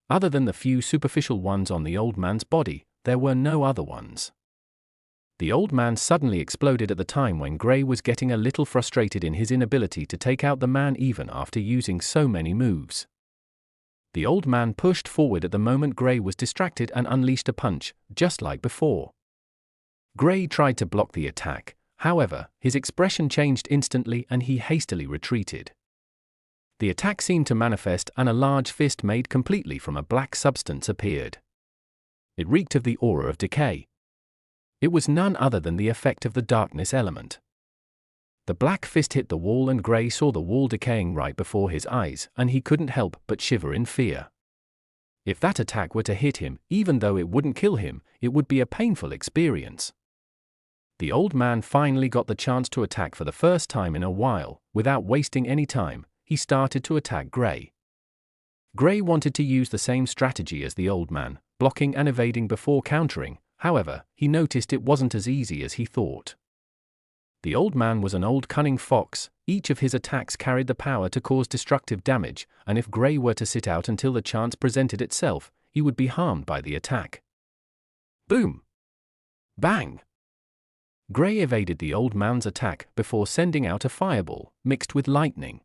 Other than the few superficial ones on the old man's body, there were no other ones. The old man suddenly exploded at the time when Grey was getting a little frustrated in his inability to take out the man even after using so many moves. The old man pushed forward at the moment Grey was distracted and unleashed a punch, just like before. Grey tried to block the attack, however, his expression changed instantly and he hastily retreated. The attack seemed to manifest and a large fist made completely from a black substance appeared. It reeked of the aura of decay. It was none other than the effect of the darkness element. The black fist hit the wall and Grey saw the wall decaying right before his eyes, and he couldn't help but shiver in fear. If that attack were to hit him, even though it wouldn't kill him, it would be a painful experience. The old man finally got the chance to attack for the first time in a while. Without wasting any time, he started to attack Grey. Grey wanted to use the same strategy as the old man, blocking and evading before countering. However, he noticed it wasn't as easy as he thought. The old man was an old cunning fox. Each of his attacks carried the power to cause destructive damage, and if Grey were to sit out until the chance presented itself, he would be harmed by the attack. Boom! Bang! Grey evaded the old man's attack before sending out a fireball, mixed with lightning.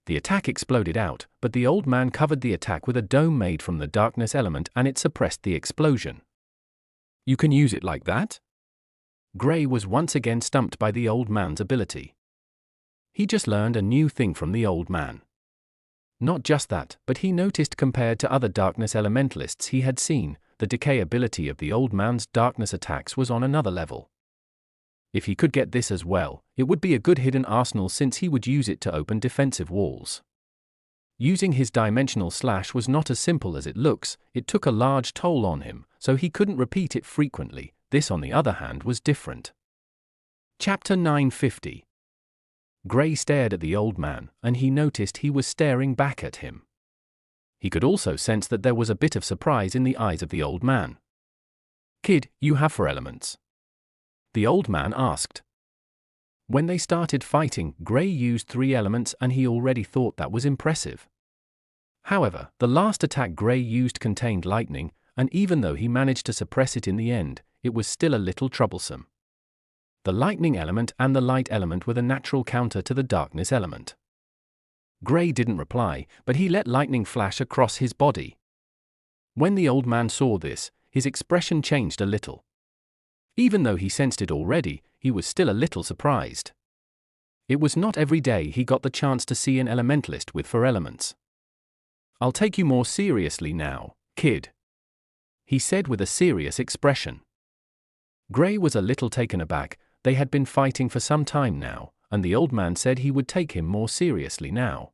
The attack exploded out, but the old man covered the attack with a dome made from the darkness element and it suppressed the explosion. You can use it like that? Grey was once again stumped by the old man's ability. He just learned a new thing from the old man. Not just that, but he noticed compared to other darkness elementalists he had seen, the decay ability of the old man's darkness attacks was on another level. If he could get this as well, it would be a good hidden arsenal since he would use it to open defensive walls. Using his dimensional slash was not as simple as it looks, it took a large toll on him, so he couldn't repeat it frequently. This on the other hand was different. Chapter 950. Grey stared at the old man, and he noticed he was staring back at him. He could also sense that there was a bit of surprise in the eyes of the old man. "Kid, you have 4 elements?" the old man asked. When they started fighting, Grey used 3 elements and he already thought that was impressive. However, the last attack Grey used contained lightning, and even though he managed to suppress it in the end, it was still a little troublesome. The lightning element and the light element were the natural counter to the darkness element. Grey didn't reply, but he let lightning flash across his body. When the old man saw this, his expression changed a little. Even though he sensed it already, he was still a little surprised. It was not every day he got the chance to see an elementalist with 4 elements. "I'll take you more seriously now, kid," he said with a serious expression. Grey was a little taken aback. They had been fighting for some time now, and the old man said he would take him more seriously now.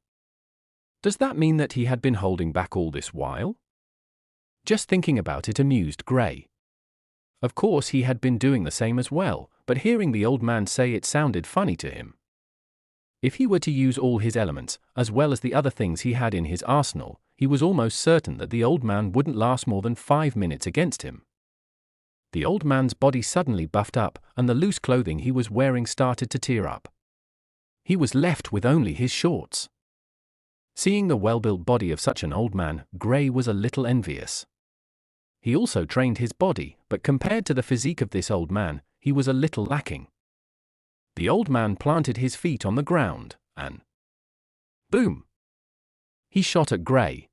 Does that mean that he had been holding back all this while? Just thinking about it amused Grey. Of course he had been doing the same as well, but hearing the old man say it sounded funny to him. If he were to use all his elements, as well as the other things he had in his arsenal, he was almost certain that the old man wouldn't last more than 5 minutes against him. The old man's body suddenly buffed up, and the loose clothing he was wearing started to tear up. He was left with only his shorts. Seeing the well-built body of such an old man, Grey was a little envious. He also trained his body, but compared to the physique of this old man, he was a little lacking. The old man planted his feet on the ground, and boom! He shot at Grey.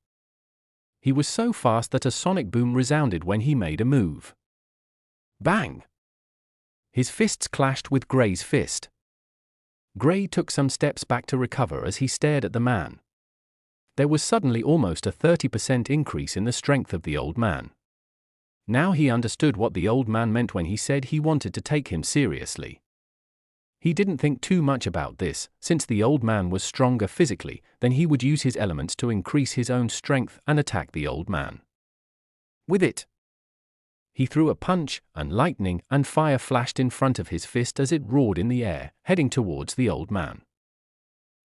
He was so fast that a sonic boom resounded when he made a move. Bang! His fists clashed with Grey's fist. Grey took some steps back to recover as he stared at the man. There was suddenly almost a 30% increase in the strength of the old man. Now he understood what the old man meant when he said he wanted to take him seriously. He didn't think too much about this, since the old man was stronger physically, then he would use his elements to increase his own strength and attack the old man. With it, he threw a punch, and lightning and fire flashed in front of his fist as it roared in the air, heading towards the old man.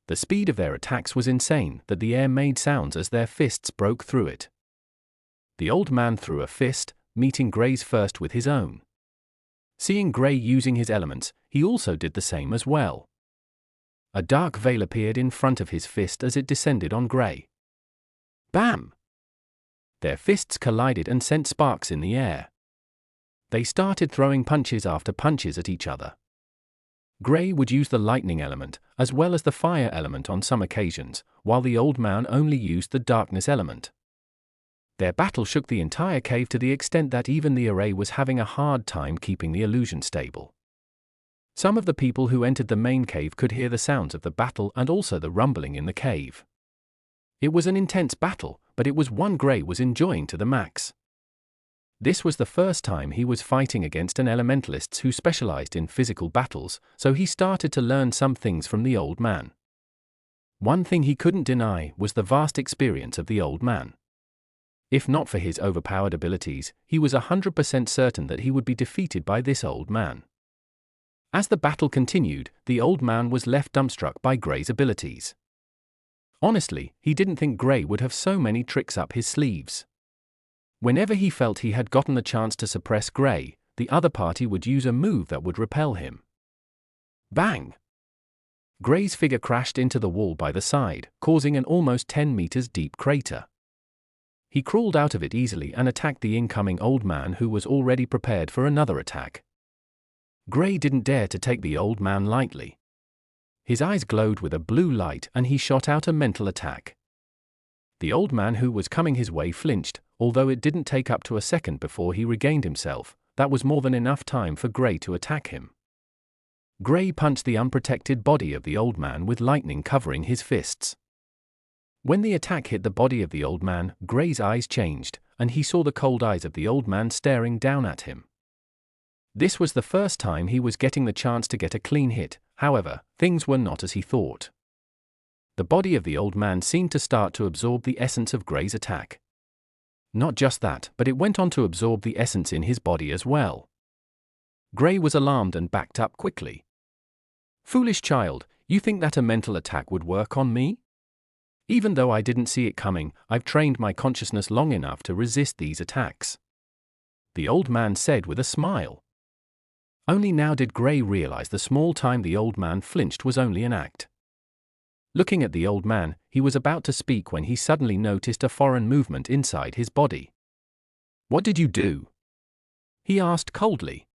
The speed of their attacks was insane, that the air made sounds as their fists broke through it. The old man threw a fist, meeting Grey's first with his own. Seeing Grey using his elements, he also did the same as well. A dark veil appeared in front of his fist as it descended on Grey. Bam! Their fists collided and sent sparks in the air. They started throwing punches after punches at each other. Grey would use the lightning element, as well as the fire element on some occasions, while the old man only used the darkness element. Their battle shook the entire cave to the extent that even the array was having a hard time keeping the illusion stable. Some of the people who entered the main cave could hear the sounds of the battle and also the rumbling in the cave. It was an intense battle, but it was one Grey was enjoying to the max. This was the first time he was fighting against an elementalist who specialized in physical battles, so he started to learn some things from the old man. One thing he couldn't deny was the vast experience of the old man. If not for his overpowered abilities, he was 100% certain that he would be defeated by this old man. As the battle continued, the old man was left dumbstruck by Grey's abilities. Honestly, he didn't think Grey would have so many tricks up his sleeves. Whenever he felt he had gotten the chance to suppress Grey, the other party would use a move that would repel him. Bang! Grey's figure crashed into the wall by the side, causing an almost 10 meters deep crater. He crawled out of it easily and attacked the incoming old man who was already prepared for another attack. Grey didn't dare to take the old man lightly. His eyes glowed with a blue light and he shot out a mental attack. The old man who was coming his way flinched, although it didn't take up to a second before he regained himself. That was more than enough time for Grey to attack him. Grey punched the unprotected body of the old man with lightning covering his fists. When the attack hit the body of the old man, Grey's eyes changed, and he saw the cold eyes of the old man staring down at him. This was the first time he was getting the chance to get a clean hit. However, things were not as he thought. The body of the old man seemed to start to absorb the essence of Gray's attack. Not just that, but it went on to absorb the essence in his body as well. Gray was alarmed and backed up quickly. "Foolish child, you think that a mental attack would work on me? Even though I didn't see it coming, I've trained my consciousness long enough to resist these attacks," the old man said with a smile. Only now did Gray realize the small time the old man flinched was only an act. Looking at the old man, he was about to speak when he suddenly noticed a foreign movement inside his body. "What did you do?" he asked coldly.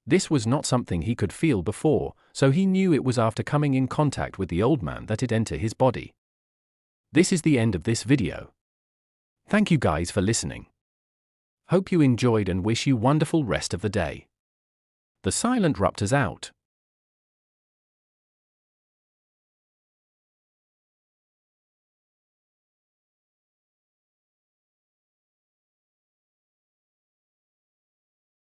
This was not something he could feel before, so he knew it was after coming in contact with the old man that it entered his body. This is the end of this video. Thank you guys for listening. Hope you enjoyed and wish you wonderful rest of the day. The Silent Ruptors out.